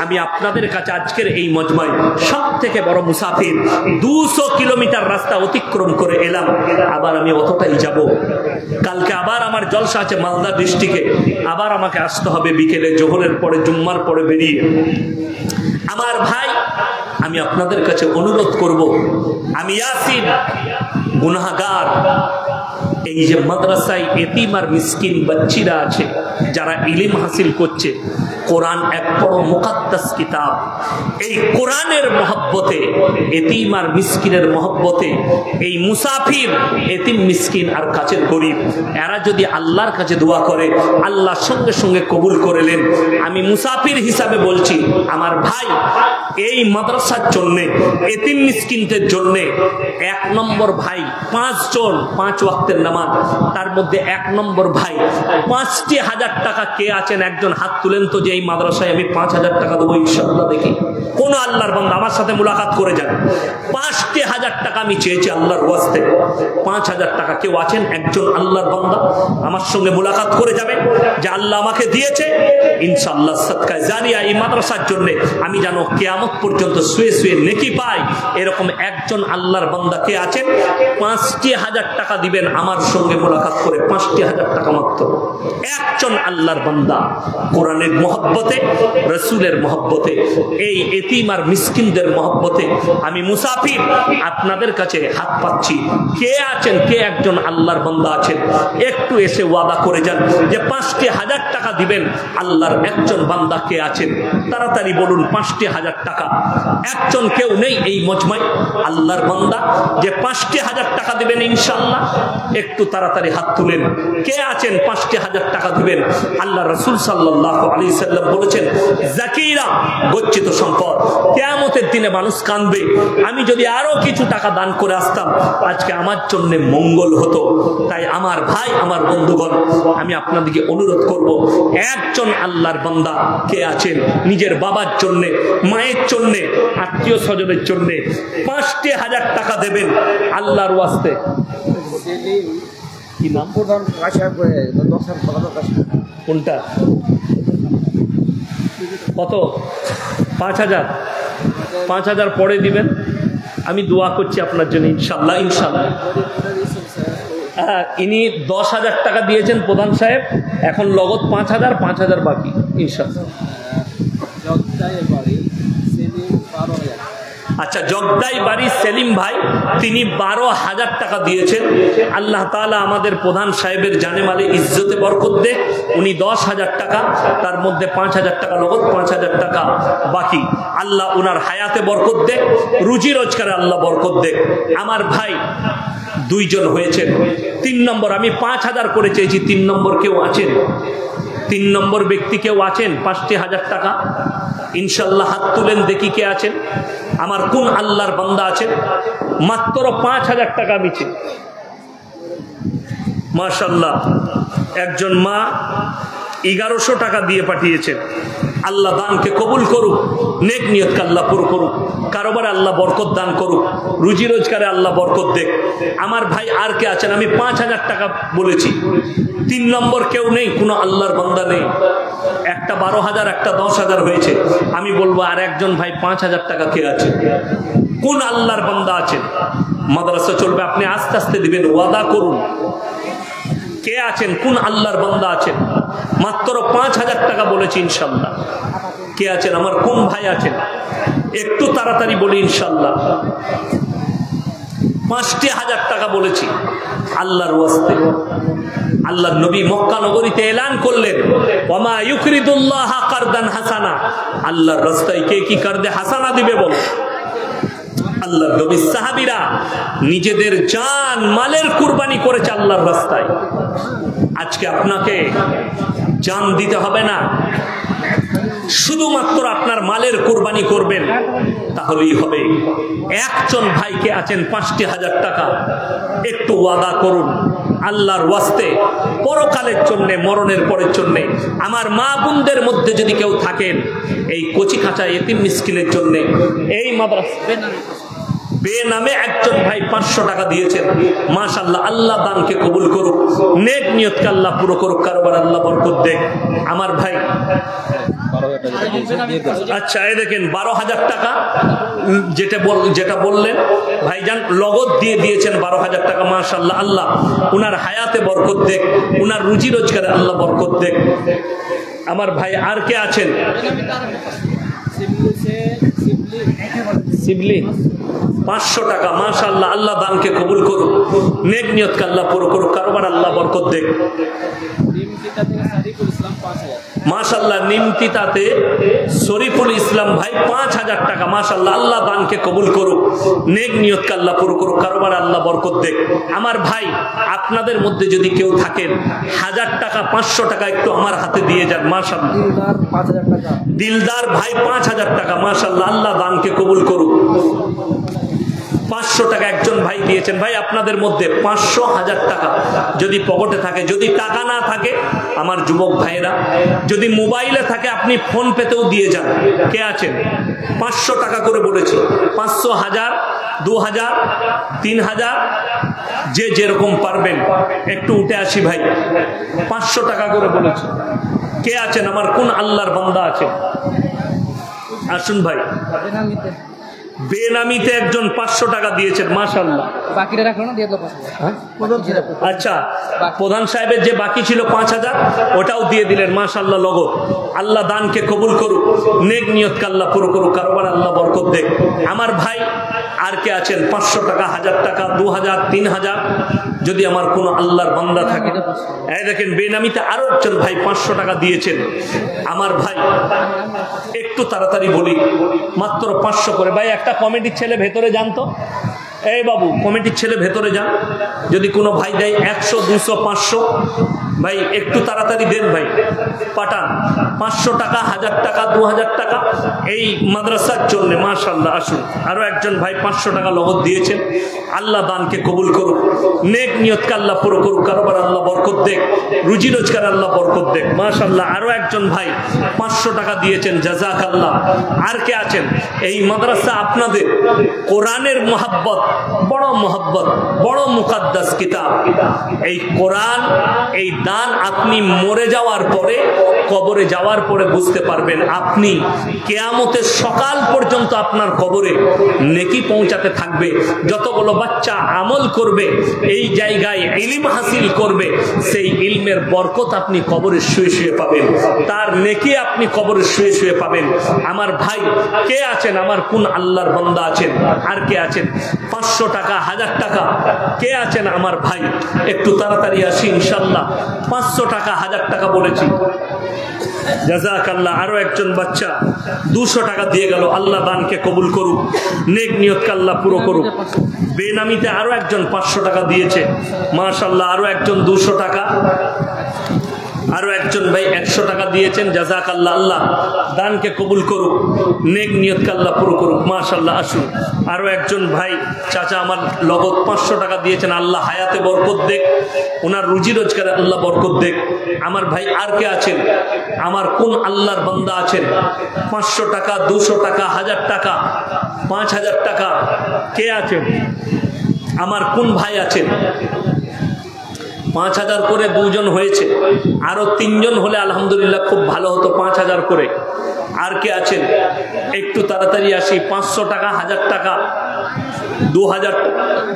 আমি আপনাদের কাছে আজকের এই মজমায় সবথেকে বড় মুসাফির। 200 কিলোমিটার রাস্তা অতিক্রম করে এলাম, আবার আমি অতটাই যাব। কালকে আবার আমার জলসা আছে মালদা ডিস্ট্রিক্টে, আবার আমাকে আসতে হবে বিকেলে, জোহরের পরে, জুম্মার পরে বেরিয়ে। আমার ভাই, আমি আপনাদের কাছে অনুরোধ করব, আমি ইয়াসিন গুনাহগার। এই যে মাদ্রাসায় এতিম আর মিসকিন বাচ্চিরা আছে, যারা ইলম হাসিল করছে, কোরআন এক বড় মুকাদ্দাস কিতাব। এই কোরআনের মহব্বতে, এতিম আর মিসকিনের মহব্বতে, এই মুসাফির, এতিম মিসকিন আর কাছের গরিব, এরা যদি আল্লাহর কাছে দোয়া করে, আল্লাহ সঙ্গে সঙ্গে কবুল করে নেন। আমি মুসাফির হিসাবে বলছি, আমার ভাই, এই মাদ্রাসার জন্য, এতিম মিসকিনদের জন্য 1 নম্বর ভাই 5 জন, 5 ওয়াক্তের নামাজ, তার মধ্যে 1 নম্বর ভাই 5,000 টাকা কে আছেন? একজন হাত তুলেন তো, যে এই মাদ্রাসায় আমি 5,000 টাকা দেবো ইনশাআল্লাহ। দেখি কোন আল্লাহর বান্দা আমার সাথে মুলাকাত করে যান। 5,000 টাকা আমি চেয়েছি আল্লাহর ওয়াস্তে। 5,000 টাকা কেউ আছেন? একজন আল্লাহর বান্দা আমার সঙ্গে মুলাকাত করে যাবে, যে আল্লাহ আমাকে দিয়েছে, ইনশাআল্লাহ সাদকায়ে জারিয়া এই মাদ্রাসার জন্য আমি যেন কিয়ামত পর্যন্ত শুয়ে শুয়ে নেকি পাই। এরকম একজন আল্লাহর বান্দা কে আছেন? 5,000 টাকা দিবেন আমার সঙ্গে মোলাকাত করে 5,000 টাকা মাত্র। একজন আল্লাহর বান্দা কোরআনের মহব্বতে, রসুলের মহব্বতে, এই এতিম আর মিসকিনদের মহব্বতে আমি মুসাফির আপনাদের কাছে হাত পাচ্ছি। কে আছেন, কে একজন আল্লাহর বান্দা আছেন, একটু এসে ওয়াদা করে যান যে 5,000 টাকা দিবেন। আল্লাহর একজন বান্দা কে আছেন? তাড়াতাড়ি বলুন 5,000 টাকা। একজন কেউ নেই এই মজমায় আল্লাহর বান্দা যে 5,000 টাকা দিবেন ইনশাআল্লাহ? একটু তাড়াতাড়ি হাত তুলেন। কে আছেন 5,000 টাকা দিবেন? আল্লাহ রাসূল সাল্লাল্লাহু আলাইহি সাল্লাম বলেছেন, জাকিরা গচ্ছিত সম্পদ, কিয়ামতের দিনে মানুষ কাঁদবে, আমি যদি আরো কিছু টাকা দান করে আসতাম আজকে আমার জন্য মঙ্গল হতো। তাই আমার ভাই, আমার বন্ধুগণ, আমি আপনাদেরকে অনুরোধ করব, একজন আল্লাহর বান্দা কে আছেন নিজের বাবার জন্য, মায়ের জন্য, আত্মীয় স্বজনের জন্য 5,000 টাকা দেবেন আল্লাহর ওয়াস্তে? কি নাম? কোনটা? কত? 5,000? 5,000 পরে দিবেন। আমি দোয়া করছি আপনার জন্য ইনশাল্লাহ। ইনশাল্লাহ ইনি 10,000 টাকা দিয়েছেন প্রধান সাহেব, এখন লগত 5,000 বাকি ইনশাল্লাহ। আচ্ছা, জগদাই বাড়ি সেলিম ভাই, তিনি 12,000 টাকা দিয়েছেন। আল্লাহ তাআলা আমাদের প্রধান সাহেবের জানেমালে ইজ্জতে বরকত দে। উনি 10,000 টাকা, তার মধ্যে 5,000 টাকা নগদ, 5,000 টাকা বাকি। আল্লাহ ওনার হায়াতে বরকত দে, রুজি রোজগারে আল্লাহ বরকত দে। আমার ভাই 2 জন হয়েছেন। 3 নম্বর আমি 5,000 করে চেয়েছি। 3 নম্বর কেউ আছেন? 3 নম্বর ব্যক্তি কেউ আছেন? 5,000 টাকা ইনশাল্লাহ হাত তুলেন দেখি কে আছেন। আমার কোন আল্লাহর বান্দা আছেন? মাত্র 5,000 টাকা মিছে। মাশাআল্লাহ, একজন মা 1100 টাকা দিয়ে পাঠিয়েছেন। আল্লাহ দানকে কবুল করুক, নেক নিয়তকে আল্লাহ পুরো করুক, কারোবার আল্লাহ বরকত দান করুক, রুজি রোজগারে আল্লাহ বরকত দেখ। আমার ভাই আর কে আছেন? আমি 5,000 টাকা বলেছি। 3 নম্বর কেউ নেই, কোনো আল্লাহর বান্দা নেই। একটা 12,000, একটা 10,000 হয়েছে। আমি বলবো আর একজন ভাই 5,000 টাকা কে আছে? কোন আল্লাহর বান্দা আছেন? মাদ্রাসা চলবে, আপনি আস্তে আস্তে দিবেন, ওয়াদা করুন। কে আছেন? কোন আল্লাহর বান্দা আছেন? মাত্র 5,000 টাকা বলেছি ইনশাল্লাহ। কে আছেন? আমার কোন ভাই আছেন? একটু তাড়াতাড়ি বলি ইনশাল্লাহ। 5,000 টাকা বলেছি আল্লাহর ওয়াস্তে। আল্লাহর নবী মক্কা নগরীতে এলান করলেন, ওয়ামা ইউকরিদুল্লাহ কারদান হাসানা। আল্লাহর রাস্তায় কে কি কারদে হাসানা দিবে বল? আল্লাহর নবী সাহাবীরা নিজেদের জান মালের কুরবানি করেছে আল্লাহর রাস্তায়। আজকে আপনাকে জান দিতে হবে না, শুধুমাত্র আপনার মালের কুরবানি করবেন, তাহলেই হবে। একজন ভাইকে আছেন 5,000 টাকা, একটু ওয়াদা করুন আল্লাহর ওয়াস্তে, পরকালের জন্য, মরণের পরের জন্য। আমার মা বোনদের মধ্যে যদি কেউ থাকেন এই কচি কাঁচা এতিম মিসকিনের জন্য, এই মাদ্রাসা বেনামে একজন ভাই 500 টাকা দিয়েছেন। মাশাআল্লাহ, আল্লাহ দানকে কবুল করুক, নেক নিয়তকে আল্লাহ পুরো করুক, কারোবার আল্লাহ বরকত দেখ। আমার ভাই আচ্ছা, এই দেখেন 12,000 টাকা যেটা বললেন ভাইজান, লগত দিয়ে দিয়েছেন 12,000 টাকা। মাশাআল্লাহ, আল্লাহ উনার হায়াতে বরকত দেখ, উনার রুজি রোজগারে আল্লাহ বরকত দেখ। আমার ভাই আর কে আছেন? শিবলি 500 টাকা। মাশাআল্লাহ, আল্লাহ দানকে কবুল করুক, নেক নিয়তকে আল্লাহ পুরো করুক, কারোবার আল্লাহ বরকত দেখ। মাশাআল্লাহ, নিমতিতাতে শরীফুল ইসলাম ভাই 5,000 টাকা। মাশাআল্লাহ, আল্লাহ দানকে কবুল করুক, নেক নিয়তকে আল্লাহ পুরো করুক, কারোবার আল্লাহ বরকত দেখ। আমার ভাই আপনাদের মধ্যে যদি কেউ থাকেন 1000 টাকা, 500 টাকা একটু আমার হাতে দিয়ে যান। মাশাআল্লাহ, দিলদার ভাই 5,000 টাকা। মাশাআল্লাহ, আল্লাহ দানকে কবুল করুক। 500 টাকা একজন ভাই দিয়েছেন। ভাই আপনাদের মধ্যে 500, 1000 টাকা যদি পকেটে থাকে, যদি টাকা না থাকে আমার যুবক ভাইরা, যদি মোবাইলে থাকে আপনি ফোন পেতেও দিয়ে যান। কে আছেন? 500 টাকা করে বলেছি। 500, 1000, 2000, 3000, যে যেরকম পারবেন। একটু উঠে আসি ভাই, 500 টাকা করে বলেছি। কে আছেন? আমার কোন আল্লাহর বান্দা আছে? আসুন ভাই। বেনামিতে একজন 500 টাকা দিয়েছেন, মাশাআল্লাহ। বাকিটা রাখলো না, দিয়ে দাও 5,000। আচ্ছা, প্রধান সাহেবের যে বাকি ছিল 5,000 ওটাও দিয়ে দিলেন, মাশাআল্লাহ। লগত আল্লাহ দানকে কবুল করুক, নেক নিয়তকে আল্লাহ পুরো করুক, কারোবার আল্লাহ বরকত দেখ। আমার ভাই আর কে আছেন 500 টাকা, 1000 টাকা, 2000, 3000 যদি আমার কোনো আল্লাহর বান্দা থাকে। এই দেখেন বেনামিতে আরো একজন ভাই 500 টাকা দিয়েছেন। আমার ভাই একটু তাড়াতাড়ি বলি, মাত্র 500 করে। ভাই একটা কমিটির ছেলে ভেতরে যান তো, এই বাবু কমিটির ছেলে ভেতরে যান। যদি কোনো ভাই দেয় 100, 200, 500, ভাই একটু তাড়াতাড়ি দেন ভাই, পাঠান। 500 টাকা, 1000 টাকা, 2000 টাকা এই মাদ্রাসার জন্য, মাশাআল্লাহ। আসুন, আরো একজন ভাই 500 টাকা লগত দিয়েছেন। আল্লাহ দানকে কবুল করুক, নেক নিয়তকে আল্লাহ পুরো করুক, কারোবার আল্লাহ বরকত দেখ, রুজি রোজগার আল্লাহ বরকত দেখ, মাশাআল্লাহ। আরো একজন ভাই 500 টাকা দিয়েছেন, জাযাকাল্লাহ। আর কে আছেন? এই মাদ্রাসা আপনাদের কোরআনের মোহাব্বত, বড় মোহাব্বত, বড় মুকাদ্দাস কিতাব এই কোরআন। এই দান আপনি মরে যাওয়ার পরে, কবরে যাওয়ার পরে বুঝতে পারবেন। আপনি কিয়ামতের সকাল পর্যন্ত আপনার কবরে নেকি পৌঁছাতে থাকবে। যতগুলো বাচ্চা আমল করবে, এই জায়গায় ইলম হাসিল করবে, সেই ইলমের বরকত আপনি কবরে শুয়ে শুয়ে পাবেন, তার নেকি আপনি কবরে শুয়ে শুয়ে পাবেন। আমার ভাই কে আছেন? আমার কোন আল্লাহর বান্দা আছেন? আর কে আছেন? 500 টাকা, 1000 টাকা কে আছেন? আমার ভাই একটু তাড়াতাড়ি আসি ইনশাল্লাহ। 500 টাকা, 1000 টাকা বলেছি, জাযাকাল্লাহ। আরো একজন বাচ্চা 200 টাকা দিয়ে গেল। আল্লাহ দানকে কবুল করুক, নেক নিয়তকে আল্লাহ পুরো করুক। বেনামিতে আরো একজন 500 টাকা দিয়েছে, মাশাআল্লাহ। আরো একজন 200 টাকা, আরো একজন ভাই 100 টাকা দিয়েছেন, জাযাকাল্লাহ। আল্লাহ দানকে কবুল করুক, নেক নিয়তকে আল্লাহ পুরো করুক, মাশাআল্লাহ। আসুন, আরো একজন ভাই চাচা আমার লগত 500 টাকা দিয়েছেন। আল্লাহ হায়াতে বরকত দেখ, ওনার রুজি রোজগারে আল্লাহ বরকত দেখ। আমার ভাই আর কে আছেন? আমার কোন আল্লাহর বান্দা আছেন? 500 টাকা, 200 টাকা, 1000 টাকা, 5000 টাকা কে আছেন? আমার কোন ভাই আছেন? 5000 করে 2 জন হয়েছে, আরো 3 জন হলে আলহামদুলিল্লাহ খুব ভালো হতো, 5000 করে। আর কে আছেন? একটু তাড়াতাড়ি আসি। 500 টাকা, 1000 টাকা, 2000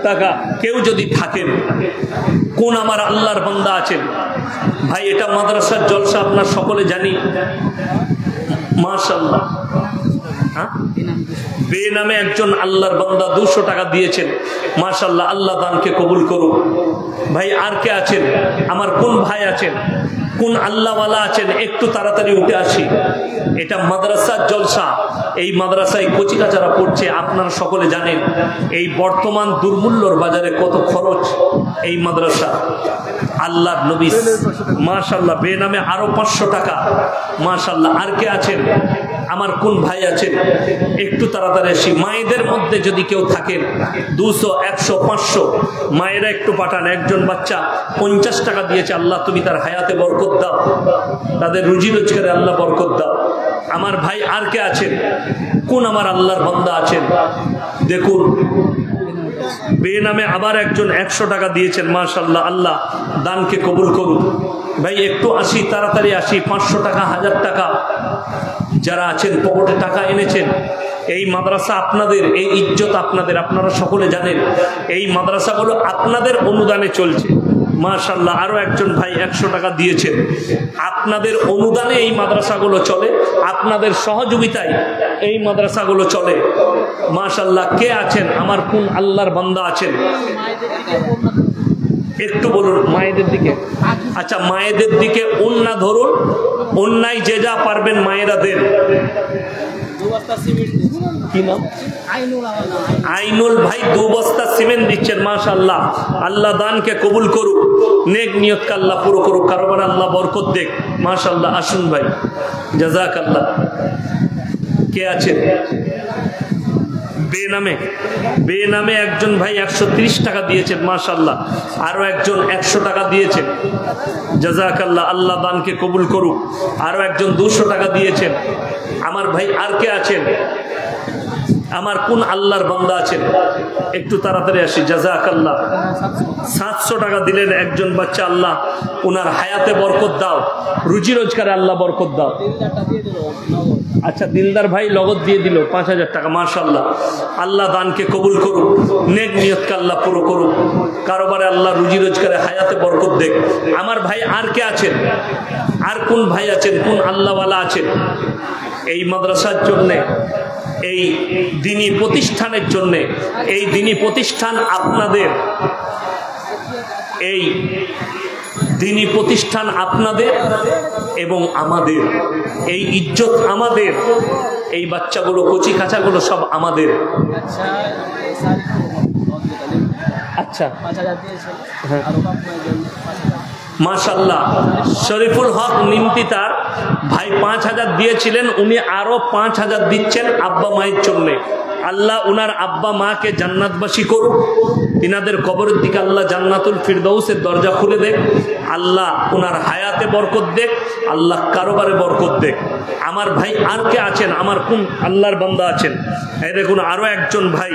টাকা কেউ যদি থাকেন, কোন আমার আল্লাহর বান্দা আছেন? ভাই এটা মাদ্রাসার জলসা, আপনার সকলে জানি, মাশাআল্লাহ। বেনামে একজন আল্লাহর বান্দা 200 টাকা দিয়েছেন, মাশাআল্লাহ। আল্লাহ দানকে কবুল করুক। ভাই আর কে আছেন? আমার কোন ভাই আছেন? কোন আল্লাহওয়ালা আছেন? একটু তাড়াতাড়ি উঠে আসি। এটা মাদ্রাসার জলসা। এই মাদ্রাসায় কচিকাচারা পড়ছে, আপনারা সকলে জানেন এই বর্তমান দুর্মূল্যর বাজারে কত খরচ এই মাদ্রাসা। আল্লাহর নবী, মাশাআল্লাহ। বেনামে আরো 500 টাকা, মাশাআল্লাহ। আর কে আছেন? আমার কোন ভাই আছেন? একটু তাড়াতাড়ি আসি। মায়েদের মধ্যে যদি কেউ থাকেন 200, 100, 500 মায়েরা একটু পাঠান। একজন বাচ্চা 50 টাকা দিয়েছে, আল্লাহ তুমি তার হায়াতে বরকত দাও, তাদের রুজি রোজগারে আল্লাহ বরকত দাও। আমার ভাই আর কে আছেন? কোন আমার আল্লাহর বান্দা আছেন? দেখুন বেনামে আবার একজন 100 টাকা দিয়েছেন, মাশাআল্লাহ। আল্লাহ দানকে কবুল করুন। ভাই একটু আসি, তাড়াতাড়ি আসি। 500 টাকা, 1000 টাকা যারা আছেন, পকেটে টাকা এনেছেন। এই মাদ্রাসা আপনাদের, এই ইজ্জত আপনাদের, আপনারা সকলে জানেন এই মাদ্রাসাগুলো আপনাদের অনুদানে চলছে, মাশাআল্লাহ। আরো একজন ভাই 100 টাকা দিয়েছেন। আপনাদের অনুদানে এই মাদ্রাসাগুলো চলে, আপনাদের সহযোগিতায় এই মাদ্রাসাগুলো চলে, মাশাআল্লাহ। কে আছেন? আমার কোন আল্লাহর বান্দা আছেন? একটু বলুন মায়েদের দিকে। আচ্ছা, মায়েদের দিকে ওন্না ধরুন, অন্যায় যে যা পারবেন মায়েরা দেন। কি নাম? আইনুল ভাই 2 বস্তা সিমেন্ট দিচ্ছেন, মাশাআল্লাহ। আল্লাহ দানকে কবুল করুক, নেক নিয়তকে আল্লাহ পুরো করুক, কারোবার আল্লাহ বরকত দেখ, মাশাআল্লাহ। আসুন ভাই, জাযাকাল্লাহ। কে আছেন? বেনামে একজন ভাই 130 টাকা দিয়েছেন, মাশাআল্লাহ। আরো একজন 100 টাকা দিয়েছেন, জাযাকাল্লাহ। আল্লাহ দানকে কবুল করুক। আরো একজন 200 টাকা দিয়েছেন। আমার ভাই আর কে আছেন? আমার কোন আল্লাহর বান্দা আছেন? একটু তাড়াতাড়ি আসি। জাযাকাল্লাহ। 700 টাকা দিলেন একজন বাচ্চা। আল্লাহ ওনার হায়াতে বরকত দাও, রুজি রোজগারে আল্লাহ বরকত দাও। আচ্ছা, দিলদার ভাই লগত দিয়ে দিল 5000 টাকা। মাশাআল্লাহ, আল্লাহ দানকে কবুল করুক, নেক নিয়তকে আল্লাহ পুরো করুক, কারোবারে আল্লাহ রুজি রোজগারে হায়াতে বরকত দেখ। আমার ভাই আর কে আছেন? আর কোন ভাই আছেন? কোন আল্লাহওয়ালা আছেন এই মাদ্রাসার জন্যে, এই দ্বীনি প্রতিষ্ঠানের জন্যে? এই দ্বীনি প্রতিষ্ঠান আপনাদের, এই দ্বীনি প্রতিষ্ঠান আপনাদের এবং আমাদের, এই ইজ্জত আমাদের, এই বাচ্চাগুলো কচি কাঁচাগুলো সব আমাদের। আচ্ছা, হ্যাঁ, মাশাআল্লাহ। শরীফুল হক নিমতি তার ভাই 5000 দিয়েছিলেন, উনি আরো 5000 দিচ্ছেন আব্বা মায়ের জন্যে। আল্লাহ উনার আব্বা মাকে জান্নাতবাসী করুক, তিনাদের কবরের দিকে আল্লাহ জান্নাতুল ফিরদাউসের দরজা খুলে দেখ, আল্লাহ উনার হায়াতে বরকত দেখ, আল্লাহ কারোবারে বরকত দেখ। আমার ভাই আর কে আছেন? আমার কোন আল্লাহর বান্দা আছেন? এই দেখুন, আরো একজন ভাই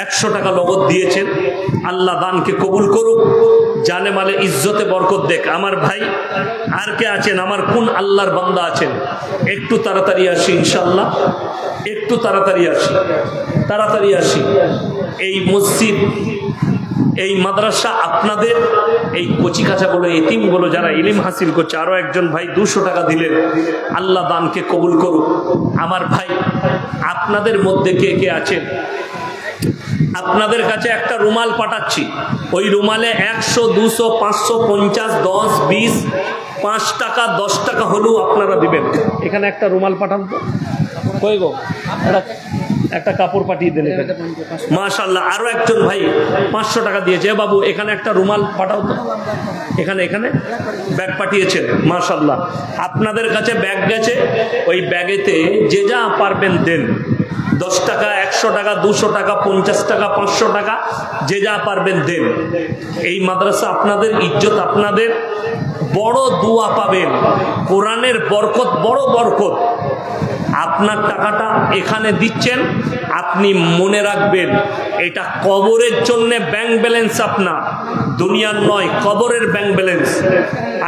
100 টাকা নগদ দিয়েছেন। আল্লাহ দানকে কবুল করুক, জানে মালে ইজ্জতে বরকত দেখ। আমার ভাই আর কে আছেন? আমার কোন আল্লাহর বান্দা আছেন? একটু তাড়াতাড়ি আসি ইনশাআল্লাহ, একটু তাড়াতাড়ি আসি, তাড়াতাড়ি আসি। এই মসজিদ, এই মাদ্রাসা আপনাদের, এই কচি কাঁচাগুলো, এতিমগুলো যারা ইলম হাসিল করছে। আরো একজন ভাই 200 টাকা দিলেন। আল্লাহ দানকে কবুল করুক। আমার ভাই আপনাদের মধ্যে কে কে আছেন? আপনাদের কাছে একটা রুমাল পাঠাচ্ছি, ওই রুমালে 100, 200, 500, 50, 10, 20, 5 টাকা 10 টাকা হলেও আপনারা দিবেন। এখানে একটা রুমাল পাঠান তো, কই গো, একটা কাপড় পাঠিয়ে দেন। মাশাআল্লাহ, আরো একজন ভাই 500 টাকা দিয়েছে। বাবু এখানে একটা রুমাল পাঠাও তো। এখানে এখানে ব্যাগ পাঠিয়েছেন। মাশাআল্লাহ, আপনাদের কাছে ব্যাগ গেছে, ওই ব্যাগেতে যে যা পারবেন দেন। 10 টাকা, 100 টাকা, 200 টাকা, 50 টাকা, 500 টাকা, যে যা পারবেন দেন। এই মাদ্রাসা আপনাদের, ইজ্জত আপনাদের, বড় দোয়া পাবেন, কোরআনের বরকত, বড় বরকত। আপনার টাকাটা এখানে দিচ্ছেন, আপনি মনে রাখবেন এটা কবরের জন্য ব্যাংক ব্যালেন্স, আপনার দুনিয়ার নয়, কবরের ব্যাংক ব্যালেন্স।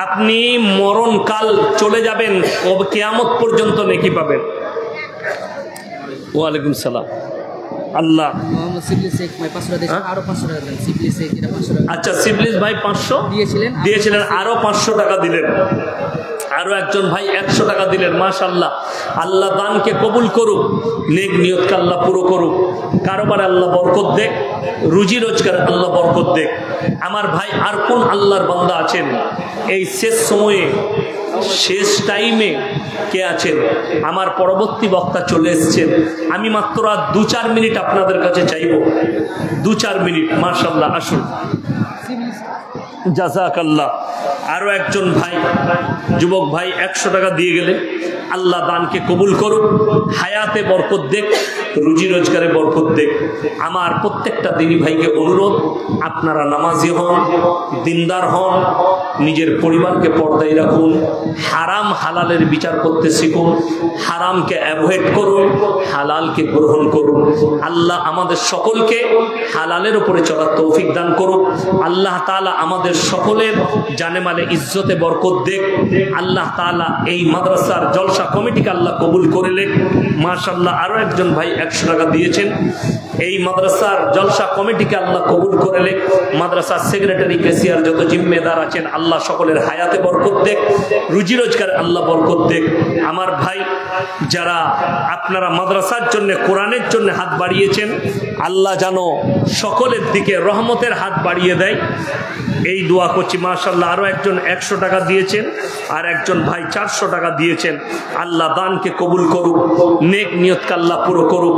আপনি মরণকাল চলে যাবেন, কিয়ামত পর্যন্ত নেকি পাবেন। ওয়ালাইকুম সালাম। আল্লাহ, আচ্ছা, সিবলিস ভাই 500 দিয়েছিলেন, আরো 500 টাকা দিলেন। আরো একজন ভাই 100 টাকা দিলেন। মাশাআল্লাহ, আল্লাহ দানকে কবুল করুক, নেক নিয়তকে আল্লাহ পুরো করুক, কারোবারে আল্লাহ বরকত দেখ, রুজি রোজগার আল্লাহ বরকত দেখ। আমার ভাই আর কোন আল্লাহর বান্দা আছেন এই শেষ সময়ে, শেষ টাইমে কে আছেন? আমার পরবর্তী বক্তা চলে এসেছেন, আমি মাত্র আর 2-4 মিনিট আপনাদের কাছে চাইব, 2-4 মিনিট। মাশাআল্লাহ, আসুন। জাযাকাল্লাহ। আরো একজন ভাই, যুবক ভাই 100 টাকা দিয়ে গেলেন। আল্লাহ দানকে কবুল করুক, হায়াতে বরকত দেখ, রুজি রোজগারে বরকত দেখ। আমার প্রত্যেকটা দিনী ভাইকে অনুরোধ, আপনারা নামাজি হন, দিনদার হন, নিজের পরিবারকে পর্দায় রাখুন, হারাম হালালের বিচার করতে শিখুন, হারামকে অ্যাভয়েড করুন, হালালকে গ্রহণ করুন। আল্লাহ আমাদের সকলকে হালালের উপরে চলার তৌফিক দান করুক। আল্লাহ তাআলা আমাদের সকলের জানেমালে ইজ্জতে বরকত দেখ। আল্লাহ তাআলা এই মাদ্রাসার জলসা কমিটিকে আল্লাহ কবুল করে লেখ। মাশাআল্লাহ, আরো একজন ভাই 100 টাকা দিয়েছেন। এই মাদ্রাসার জলসা কমিটিকে আল্লাহ কবুল করে লেখ। মাদ্রাসার সেক্রেটারি, ক্যাশিয়ার, যত জিম্মেদার আছেন, আল্লাহ সকলের হায়াতে বরকত দেখ, রুজি রোজগার আল্লাহ বরকত দেখ। আমার ভাই যারা আপনারা মাদ্রাসার জন্য, কোরআনের জন্য হাত বাড়িয়েছেন, আল্লাহ যেন সকলের দিকে রহমতের হাত বাড়িয়ে দেয়, এই দোয়া করছি। মাশাআল্লাহ, আরো একজন 100 টাকা দিয়েছেন, আর একজন ভাই 400 টাকা দিয়েছেন। আল্লাহ দানকে কবুল করুক, নেক নিয়তকে আল্লাহ পুরো করুক।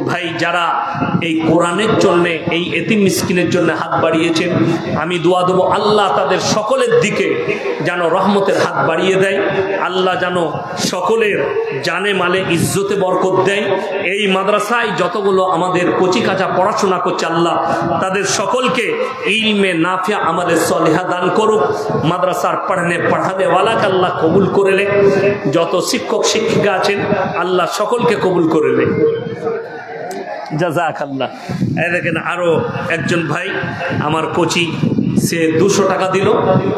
ভাই যারা এই কোরআনের জন্য, এই এতিম মিসকিনের জন্য হাত বাড়িয়েছেন, আমি দোয়া দেবো আল্লাহ তাদের সকলের দিকে যেন রহমতের হাত বাড়িয়ে দেয়। আল্লাহ যেন সকলের জানে মালে ইজ্জতে বরকত দেয়। এই মাদ্রাসায় যতগুলো আমাদের কচি কাঁচা পড়াশোনা করছে, আল্লাহ তাদের সকলকে ইলমে নাফিয়া আমাদের সলিহা দান করুক। মাদ্রাসার পড়ানে ওয়ালাকে আল্লাহ কবুল করে লে। যত শিক্ষক শিক্ষিকা আছেন, আল্লাহ সকলকে কবুল করে লে। জাযাকাল্লাহ। এই দেখেন আরো একজন ভাই আমার কোচি, সে 200 টাকা দিল।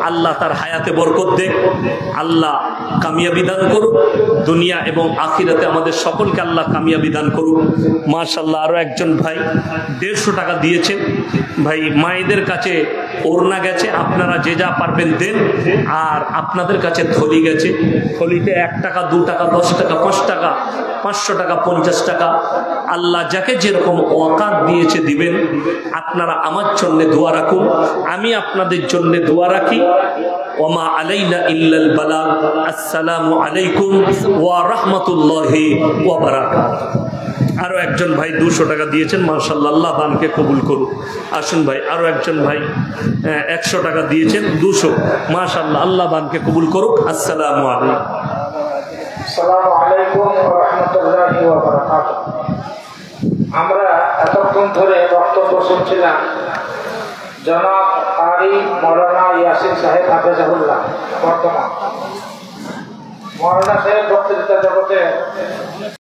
আল্লাহ তার হায়াতে বরকত দেখ, আল্লাহ কামিয়াবি দান করুক, দুনিয়া এবং আখিরাতে আমাদের সকলকে আল্লাহ কামিয়াবি দান করুক। মাশাআল্লাহ। আরো একজন ভাই 150 টাকা দিয়েছেন। ভাই মায়েদের কাছে ওড়না গেছে, আপনারা যে যা পারবেন দেন। আর আপনাদের কাছে থলি গেছে, থলিতে 1 টাকা 2 টাকা 10 টাকা 5 টাকা 500 টাকা 50 টাকা, আল্লাহ যাকে যেরকম ওয়াকাত দিয়েছে দিবেন। আপনারা আমার জন্য দোয়া রাখুন, আমি আপনাদের জন্য দোয়া রাখি। ওমা আলাইনা ইল্লাল বালাগ। আসসালামু আলাইকুম ওয়া রাহমাতুল্লাহি ওয়া বারাকাতুহু। আরো একজন ভাই 200 টাকা দিয়েছেন, মাশাআল্লাহ, আল্লাহ দানকে কবুল করুক। আসুন ভাই, আরো একজন ভাই 100 টাকা দিয়েছেন, 200, মাশাআল্লাহ, আল্লাহ দানকে কবুল করুক। আসসালামু আলাইকুম। আসসালামু আলাইকুম ওয়া রাহমাতুল্লাহি ওয়া বারাকাতুহু। আমরা এতক্ষণ ধরে বক্তব্য শুনছিলাম জনাব কারি মাওলানা ইয়াসিন সাহেব হাফেজাহুল্লাহ। বর্তমান মাওলানা সাহেব বক্তৃতা জগতে